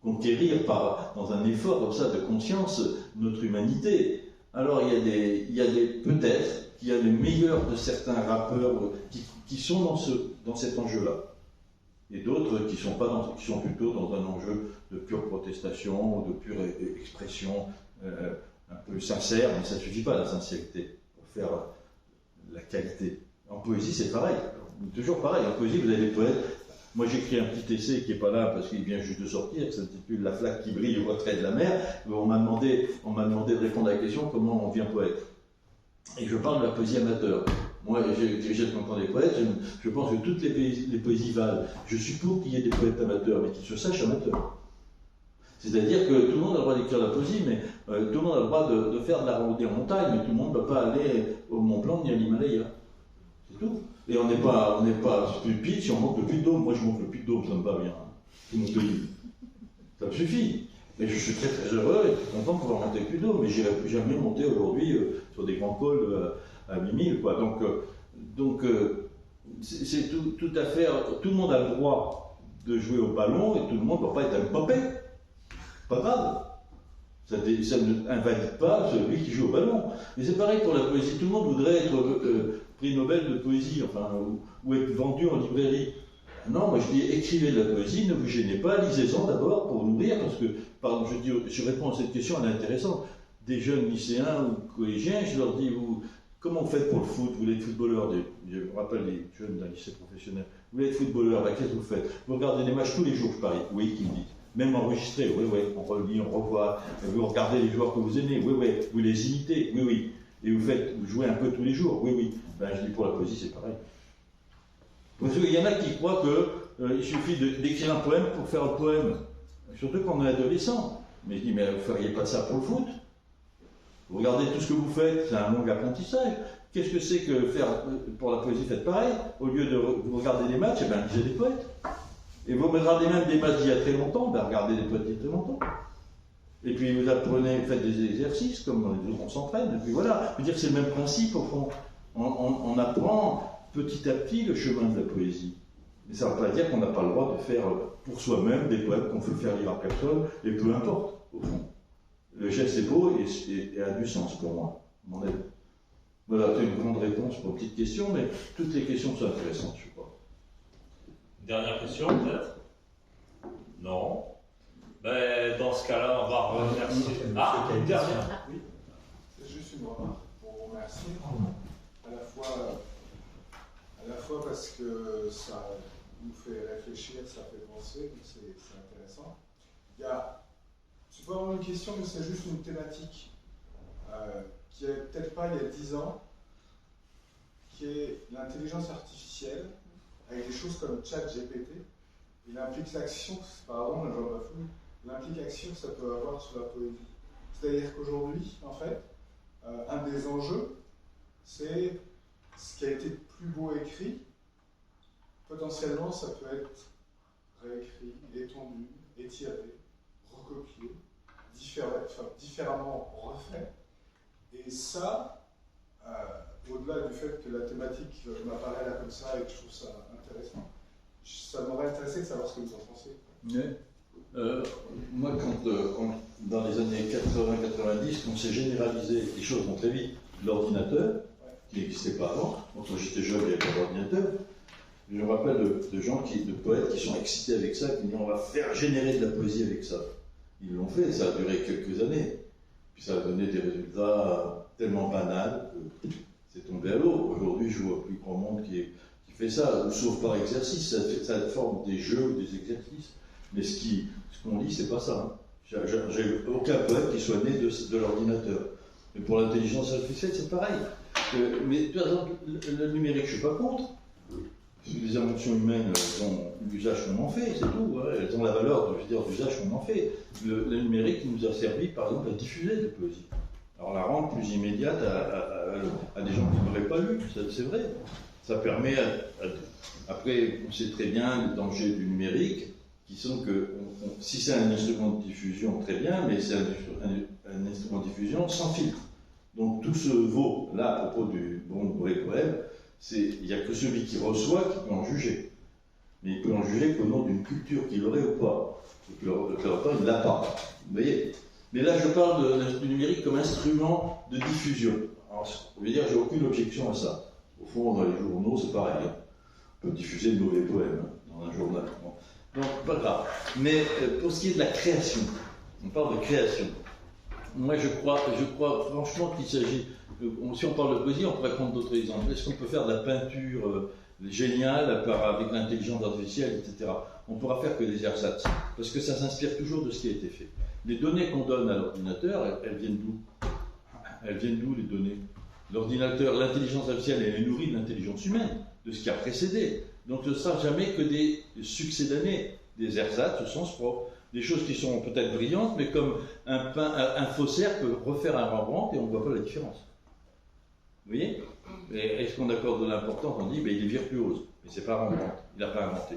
conquérir dans un effort comme ça de conscience notre humanité. Alors il y a peut-être qu'il y a les meilleurs de certains rappeurs qui sont dans cet enjeu-là. Et d'autres qui sont plutôt dans un enjeu de pure protestation, de pure expression un peu sincère, mais ça ne suffit pas la sincérité pour faire la qualité. En poésie, c'est pareil. Toujours pareil. En poésie, vous avez des poètes. Moi, j'écris un petit essai qui n'est pas là parce qu'il vient juste de sortir, qui s'intitule La flaque qui brille au retrait de la mer. On m'a demandé de répondre à la question comment on devient poète. Et je parle de la poésie amateur. Moi, j'ai dirigé le concours des poètes, je pense que toutes les poésies valent. Je suis pour qu'il y ait des poètes amateurs, mais qu'ils se sachent amateurs. C'est-à-dire que tout le monde a le droit d'écrire la poésie, mais tout le monde a le droit de faire de la randonnée en montagne, mais tout le monde ne peut pas aller au Mont Blanc ni à l'Himalaya. C'est tout. Et on n'est pas stupide si on monte le Puy-de-Dôme. Moi, je monte le Puy-de-Dôme, ça me va bien. C'est mon pays. Ça me suffit. Et je suis très très heureux et très content de pouvoir monter le Puy-de-Dôme, mais j'irai plus jamais monter aujourd'hui sur des grands cols à 8000, quoi. Donc c'est tout à fait. Tout le monde a le droit de jouer au ballon et tout le monde ne va pas être Mbappé. Pas grave. Ça n'invalide pas celui qui joue au ballon. Et c'est pareil pour la poésie. Tout le monde voudrait être prix Nobel de poésie, enfin, ou être vendu en librairie. Non, moi je dis écrivez de la poésie, ne vous gênez pas, lisez-en d'abord pour nourrir, parce que, pardon, je réponds à cette question, elle est intéressante. Des jeunes lycéens ou collégiens, je leur dis, comment vous faites pour le foot? Vous voulez être footballeur? Je me rappelle les jeunes d'un lycée professionnel. Vous voulez être footballeur, qu'est-ce que vous faites? Vous regardez des matchs tous les jours, je parie. Oui, qui me dit. Même enregistré, oui, on relit, on revoit. Vous regardez les joueurs que vous aimez, oui, vous les imitez, oui. Et vous jouez un peu tous les jours, oui. Ben, je dis pour la poésie, c'est pareil. Parce qu'il y en a qui croient qu'il suffit d'écrire un poème pour faire un poème. Surtout quand on est adolescent. Mais je dis, mais vous ne feriez pas ça pour le foot? Vous regardez tout ce que vous faites, c'est un long apprentissage. Qu'est-ce que c'est que faire pour la poésie? Faites pareil. Au lieu de vous regarder des matchs, lisez des poètes. Et vous regardez même des matchs d'il y a très longtemps, regardez des poètes d'il y a très longtemps. Et puis vous apprenez, faites des exercices, comme on s'entraîne, et puis voilà. Je veux dire, c'est le même principe, au fond. On apprend petit à petit le chemin de la poésie. Mais ça ne veut pas dire qu'on n'a pas le droit de faire pour soi-même des poèmes qu'on fait faire lire à personne, et peu importe, au fond. Le geste est beau et a du sens pour moi, à mon avis. Voilà, c'est une grande réponse pour une petite question, mais toutes les questions sont intéressantes, je crois. Dernière question, peut-être? Non. Ben, dans ce cas-là, on va remercier. Ah, une dernière. Oui. C'est juste une remarque pour vous remercier. À la fois parce que ça nous fait réfléchir, ça fait penser, donc c'est intéressant. C'est pas vraiment une question, mais c'est juste une thématique qui est peut-être pas il y a 10 ans, qui est l'intelligence artificielle, avec des choses comme ChatGPT, et l'implication, pardon, l'implication que ça peut avoir sur la poésie. C'est-à-dire qu'aujourd'hui, en fait, un des enjeux, c'est ce qui a été plus beau écrit, potentiellement ça peut être réécrit, étendu, étiré, recopié, différemment refait. Et ça, au-delà du fait que la thématique m'apparaît là comme ça et que je trouve ça intéressant, ça m'aurait intéressé de savoir ce que vous en pensez. Moi, dans les années 80-90, quand s'est généralisé, les choses vont très vite, l'ordinateur, qui n'existait pas avant, donc quand j'étais jeune, il n'y avait pas d'ordinateur. Je me rappelle de poètes qui sont excités avec ça, qui disent on va faire générer de la poésie avec ça. Ils l'ont fait, ça a duré quelques années. Puis ça a donné des résultats tellement banals que c'est tombé à l'eau. Aujourd'hui, je vois plus grand monde qui fait ça, sauf par exercice. Ça forme des jeux ou des exercices. Mais ce qu'on lit, c'est pas ça. J'ai aucun poète qui soit né de l'ordinateur. Mais pour l'intelligence artificielle, c'est pareil. Mais par exemple, le numérique, je ne suis pas contre. Les inventions humaines, elles ont l'usage qu'on en fait, c'est tout. Ouais. Elles ont la valeur d'usage qu'on en fait. Le numérique nous a servi, par exemple, à diffuser de la poésie. Alors la rendre plus immédiate à des gens qui n'auraient pas lu, c'est vrai. Ça permet Après, on sait très bien les dangers du numérique, qui sont que si c'est un instrument de diffusion, très bien, mais c'est un instrument de diffusion sans filtre. Donc tout se vaut, là, à propos du bon ou mauvais poème, il n'y a que celui qui reçoit qui peut en juger. Mais il peut en juger qu'au nom d'une culture qu'il aurait ou pas. Et que l'auteur, il ne l'a pas. Vous voyez? Mais là, je parle du numérique comme instrument de diffusion. Alors, je veux dire, j'ai aucune objection à ça. Au fond, dans les journaux, c'est pareil. On peut diffuser de mauvais poèmes dans un journal. Bon. Donc, pas grave. Mais pour ce qui est de la création, on parle de création. Moi, je crois franchement qu'il s'agit... Si on parle de poésie, on pourrait prendre d'autres exemples. Est-ce qu'on peut faire de la peinture géniale avec l'intelligence artificielle, etc. On ne pourra faire que des ersatz, parce que ça s'inspire toujours de ce qui a été fait. Les données qu'on donne à l'ordinateur, elles viennent d'où? Elles viennent d'où, les données? L'ordinateur, l'intelligence artificielle, elle est nourrie de l'intelligence humaine, de ce qui a précédé. Donc ce ne sera jamais que des succédanés, des ersatz au sens propre. Des choses qui sont peut-être brillantes, mais comme un faussaire peut refaire un Rembrandt et on ne voit pas la différence. Vous voyez? Et est-ce qu'on accorde de l'importance? On dit il est virtuose, mais ce n'est pas Rembrandt, il n'a pas inventé.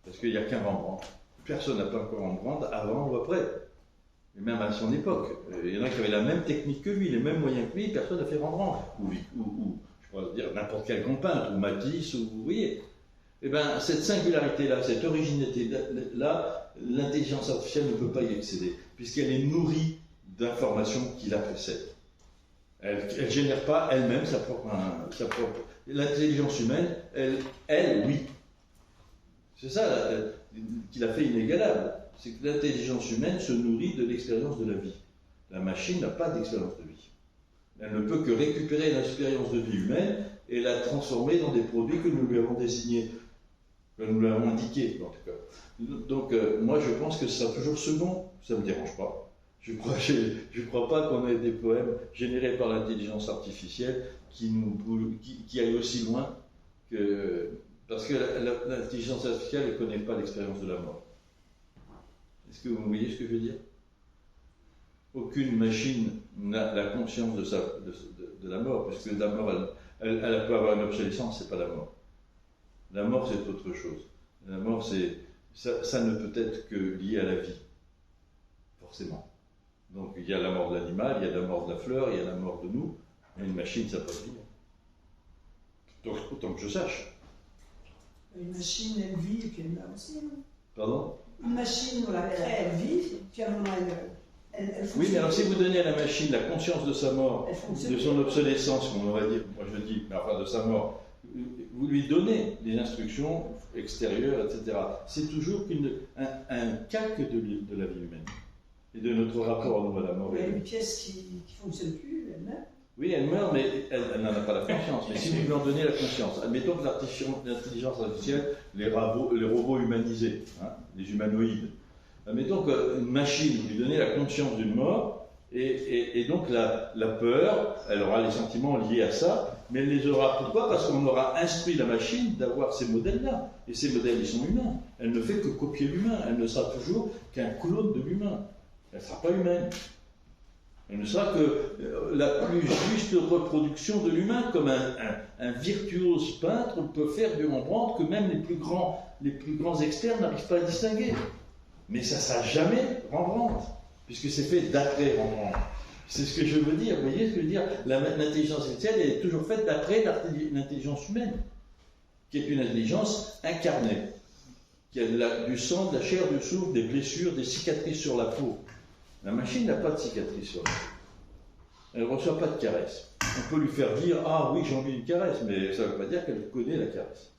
Parce qu'il n'y a qu'un Rembrandt. Personne n'a pas encore Rembrandt avant ou après. Et même à son époque. Il y en a qui avaient la même technique que lui, les mêmes moyens que lui, personne n'a fait Rembrandt. Ou je pourrais dire n'importe quel grand peintre, ou Matisse, ou vous voyez. Eh bien, cette singularité-là, cette originalité-là, l'intelligence artificielle ne peut pas y accéder, puisqu'elle est nourrie d'informations qui la précèdent. Elle ne génère pas elle-même sa propre... L'intelligence humaine, elle, oui. C'est ça qui l'a fait inégalable. C'est que l'intelligence humaine se nourrit de l'expérience de la vie. La machine n'a pas d'expérience de vie. Elle ne peut que récupérer l'expérience de vie humaine et la transformer dans des produits que nous lui avons désignés Nous l'avons indiqué, en tout cas. Donc, moi, je pense que ce sera toujours second, ça ne me dérange pas. Je ne crois pas qu'on ait des poèmes générés par l'intelligence artificielle qui aillent aussi loin que... Parce que l'intelligence artificielle ne connaît pas l'expérience de la mort. Est-ce que vous voyez ce que je veux dire? Aucune machine n'a la conscience de la mort, puisque la mort, elle peut avoir une obsolescence, c'est pas la mort. La mort, c'est autre chose. La mort, ça ne peut être que lié à la vie, forcément. Donc, il y a la mort de l'animal, il y a la mort de la fleur, il y a la mort de nous, mais une machine, ça peut vivre. Donc, autant que je sache. Une machine, elle vit et puis elle meurt aussi. Non? Pardon? Une machine, on la crée, elle vit, puis à un moment, elle fonctionne. Oui, mais alors si vous donnez à la machine la conscience de sa mort, de son obsolescence, on va dire, moi je dis, mais enfin de sa mort, vous lui donnez des instructions extérieures, etc. C'est toujours un calque de la vie humaine et de notre rapport nous à la mort. Il y a une pièce qui ne fonctionne plus, elle meurt. Oui, elle meurt, mais elle n'en a pas la conscience. Mais si vous lui en donnez la conscience, admettons que l'intelligence artificielle, les robots humanisés, hein, les humanoïdes, admettons qu'une machine, vous lui donnez la conscience d'une mort, et donc la peur, elle aura les sentiments liés à ça, mais elle les aura. Pourquoi? Parce qu'on aura instruit la machine d'avoir ces modèles-là. Et ces modèles, ils sont humains. Elle ne fait que copier l'humain. Elle ne sera toujours qu'un clone de l'humain. Elle ne sera pas humaine. Elle ne sera que la plus juste reproduction de l'humain, comme un virtuose peintre peut faire du Rembrandt, que même les plus grands experts n'arrivent pas à distinguer. Mais ça ne sera jamais Rembrandt, puisque c'est fait d'après Rembrandt. C'est ce que je veux dire. Vous voyez ce que je veux dire? L'intelligence artificielle, elle est toujours faite d'après l'intelligence humaine, qui est une intelligence incarnée, qui a du sang, de la chair, du souffle, des blessures, des cicatrices sur la peau. La machine n'a pas de cicatrices sur la peau. Elle ne reçoit pas de caresse. On peut lui faire dire « Ah oui, j'ai envie d'une caresse », mais ça ne veut pas dire qu'elle connaît la caresse.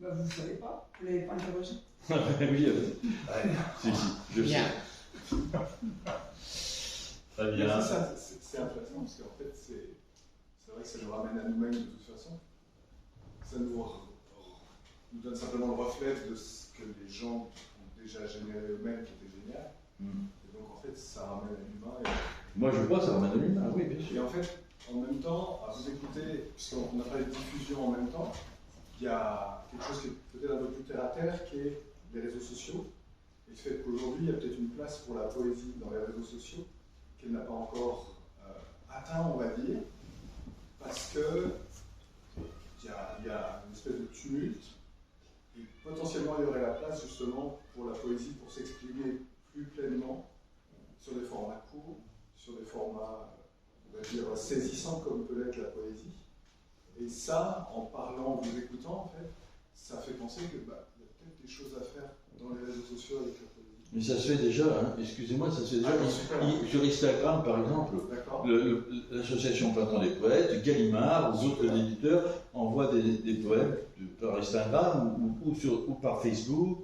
Ben, vous ne savez pas, vous ne l'avez pas interrogé. Oui, si, je sais. Très bien. C'est intéressant parce qu'en fait, c'est vrai que ça nous ramène à nous-mêmes de toute façon. Ça nous donne simplement le reflet de ce que les gens ont déjà généré eux-mêmes, qui était génial. Et donc en fait, ça ramène à l'humain. Moi je crois que ça ramène à l'humain, oui, bien sûr. Et en fait, en même temps, à vous écouter, puisqu'on a parlé de diffusion en même temps, il y a quelque chose qui est peut-être un peu plus terre à terre, qui est les réseaux sociaux. Et le fait qu'aujourd'hui, il y a peut-être une place pour la poésie dans les réseaux sociaux qu'elle n'a pas encore atteint, on va dire, parce que il y a une espèce de tumulte, et potentiellement il y aurait la place justement pour la poésie pour s'exprimer plus pleinement sur des formats courts, sur des formats, on va dire, saisissants comme peut l'être la poésie. Et ça, en parlant, en vous écoutant, en fait, ça fait penser que il y a peut-être des choses à faire dans les réseaux sociaux avec la poésie. Mais ça se fait déjà, hein. Excusez-moi, ça se fait déjà. Sur Instagram, par exemple, l'association Printemps des Poètes, Gallimard, ou d'autres éditeurs envoient des poèmes par Instagram ou par Facebook,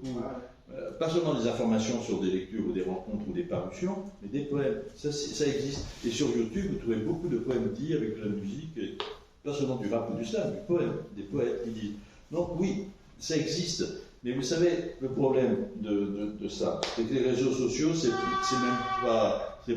pas seulement des informations sur des lectures ou des rencontres ou des parutions, mais des poèmes. Ça existe. Et sur YouTube, vous trouvez beaucoup de poèmes dits avec de la musique, et pas seulement du rap ou du slam, du poème, des poètes qui disent. Donc oui, ça existe. Mais vous savez, le problème de ça, c'est que les réseaux sociaux, c'est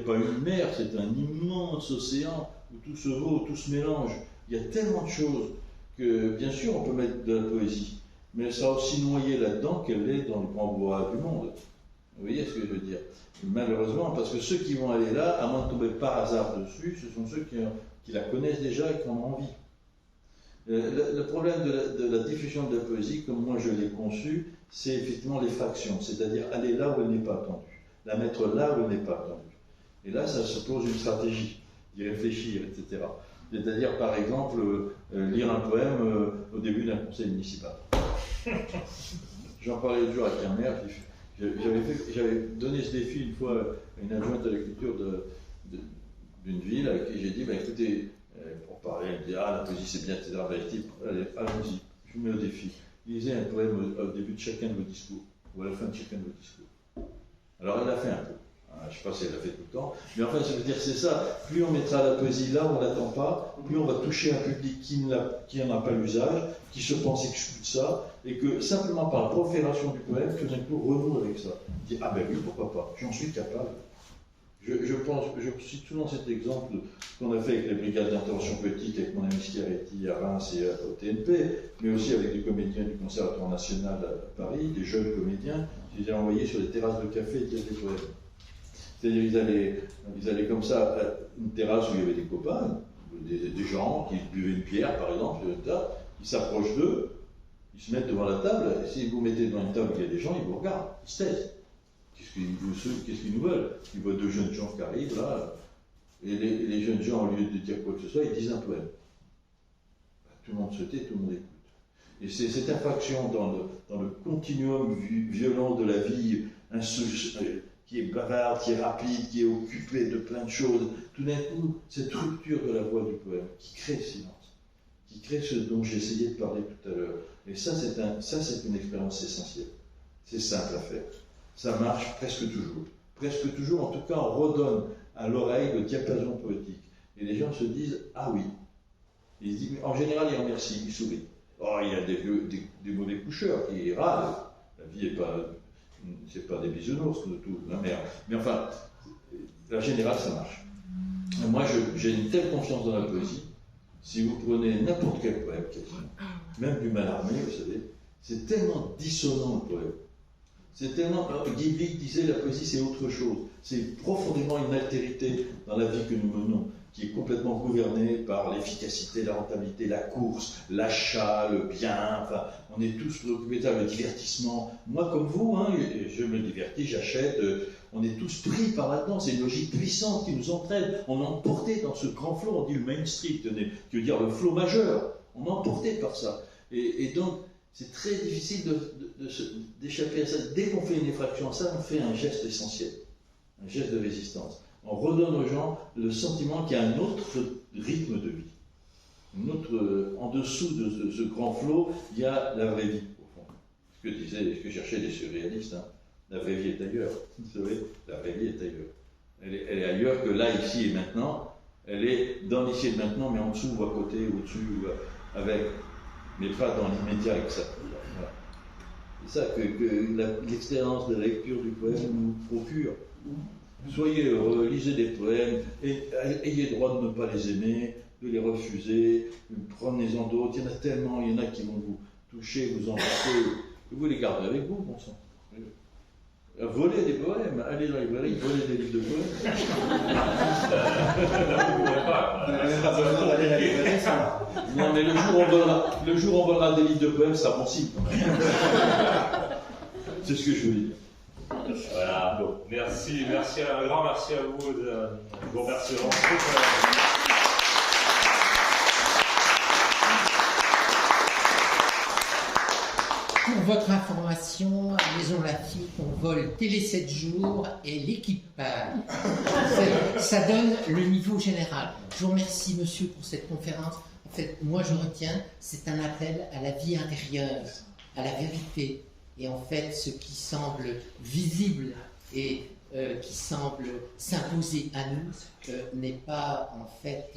pas une mer, c'est un immense océan où tout se vaut, tout se mélange. Il y a tellement de choses que, bien sûr, on peut mettre de la poésie, mais elle sera aussi noyée là-dedans qu'elle est dans le grand bois du monde. Vous voyez ce que je veux dire? Malheureusement, parce que ceux qui vont aller là, à moins de tomber par hasard dessus, ce sont ceux qui la connaissent déjà et qui en ont envie. Le problème de la diffusion de la poésie, comme moi je l'ai conçu, c'est effectivement les fractions, c'est-à-dire aller là où elle n'est pas attendue, la mettre là où elle n'est pas attendue. Et là, ça se pose une stratégie, d'y réfléchir, etc. C'est-à-dire, par exemple, lire un poème au début d'un conseil municipal. J'en parlais l'autre jour avec un maire, j'avais donné ce défi une fois à une adjointe à la culture d'une ville, avec qui j'ai dit, écoutez, pour parler, elle me dit, la poésie c'est bien, etc. Allez, allons-y, je vous mets au défi. Lisez un poème au début de chacun de vos discours, ou à la fin de chacun de vos discours. Alors elle l'a fait un peu. Je ne sais pas si elle l'a fait tout le temps, mais enfin, ça veut dire c'est ça. Plus on mettra la poésie là où on ne l'attend pas, plus on va toucher un public qui n'en a pas l'usage, qui se pense exclu de ça, et que simplement par la profération du poème, tout d'un coup renoue avec ça. Il dit ah ben oui, pourquoi pas, j'en suis capable. Je cite souvent cet exemple qu'on a fait avec les brigades d'intervention poétique avec mon ami Schiaretti à Reims et au TNP, mais aussi avec des comédiens du Conservatoire national à Paris, des jeunes comédiens, qui les avaient envoyés sur des terrasses de café et dire des poèmes. C'est-à-dire ils allaient comme ça à une terrasse où il y avait des copains, des gens qui buvaient une bière par exemple, ils s'approchent d'eux, ils se mettent devant la table, et si vous mettez devant une table où il y a des gens, ils vous regardent, ils se taisent. Qu'est-ce qu'ils nous veulent? Ils voient deux jeunes gens qui arrivent là, et les jeunes gens, au lieu de dire quoi que ce soit, ils disent un poème. Tout le monde se tait, tout le monde écoute. Et c'est cette infraction dans le continuum violent de la vie, qui est bavarde, qui est rapide, qui est occupée de plein de choses, tout d'un coup, cette rupture de la voix du poème, qui crée le silence, qui crée ce dont j'essayais de parler tout à l'heure. Et ça, c'est une expérience essentielle. C'est simple à faire. Ça marche presque toujours. Presque toujours, en tout cas, on redonne à l'oreille le diapason poétique. Et les gens se disent « Ah oui ». Ils se disent, mais en général, ils remercient, ils sourient. Oh, il y a des mauvais coucheurs qui râlent. La vie n'est pas... C'est pas des bisounours de tout, la merde. Mais enfin, en général, ça marche. Et moi, j'ai une telle confiance dans la poésie. Si vous prenez n'importe quel poème, même du Mallarmé, vous savez, c'est tellement dissonant le poème. C'est tellement. Guy Vic disait la poésie, c'est autre chose. C'est profondément une altérité dans la vie que nous menons, qui est complètement gouvernée par l'efficacité, la rentabilité, la course, l'achat, le bien. Enfin, on est tous préoccupés par le divertissement. Moi, comme vous, hein, je me divertis, j'achète. On est tous pris par là-dedans. C'est une logique puissante qui nous entraîne. On est emporté dans ce grand flot. On dit le Main Street, qui veut dire le flot majeur. On est emporté par ça. Et donc, c'est très difficile d'échapper à ça. Dès qu'on fait une effraction à ça, on fait un geste essentiel, un geste de résistance. On redonne aux gens le sentiment qu'il y a un autre rythme de vie. En dessous de ce grand flot, il y a la vraie vie, au fond. Ce que cherchaient les surréalistes. Hein. La vraie vie est ailleurs. Vous savez, la vraie vie est ailleurs. Elle est ailleurs que là, ici et maintenant. Elle est dans l'ici et maintenant, mais en dessous ou à côté, au-dessus, avec... mais pas dans l'immédiat avec ça. Voilà. C'est ça que l'expérience de la lecture du poème nous procure. Soyez heureux, lisez des poèmes, ayez le droit de ne pas les aimer, de les refuser, prenez-en d'autres. Il y en a tellement, il y en a qui vont vous toucher, vous emporter, et vous les gardez avec vous, bon sang. Voler des poèmes, allez dans les librairies, voler des livres de poèmes. Non, mais le jour où on volera des livres de poèmes, ça bon signe. C'est ce que je veux dire. Voilà, bon, merci, un grand merci à vous. Je vous remercie vraiment. Pour votre information, à Maison Lafitte, on vole Télé 7 jours et l'équipage. Ça donne le niveau général. Je vous remercie, monsieur, pour cette conférence. En fait, moi, je retiens, c'est un appel à la vie intérieure, à la vérité. Et en fait, ce qui semble visible et qui semble s'imposer à nous n'est pas, en fait,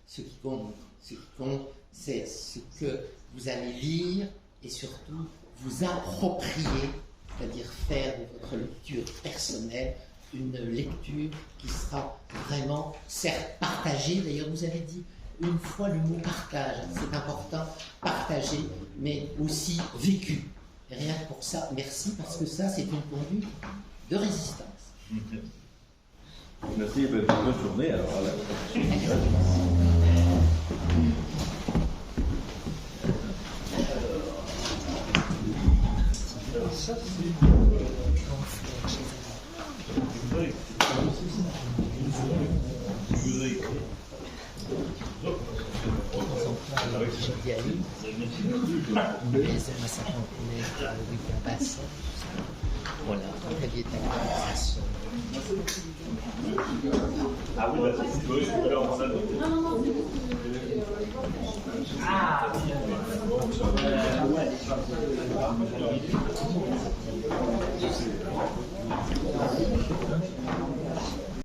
ce qui compte. Ce qui compte, c'est ce que vous allez lire et surtout vous approprier, c'est-à-dire faire de votre lecture personnelle une lecture qui sera vraiment, certes, partagée. D'ailleurs, vous avez dit une fois le mot partage, c'est important, partagé, mais aussi vécu. Et rien que pour ça, merci, parce que ça, c'est une conduite de résistance. Merci, bonne journée. Alors, à la prochaine. Ça, Voilà, après ah oui, bah, c'est oui, je peux leur demander. Ah, bien.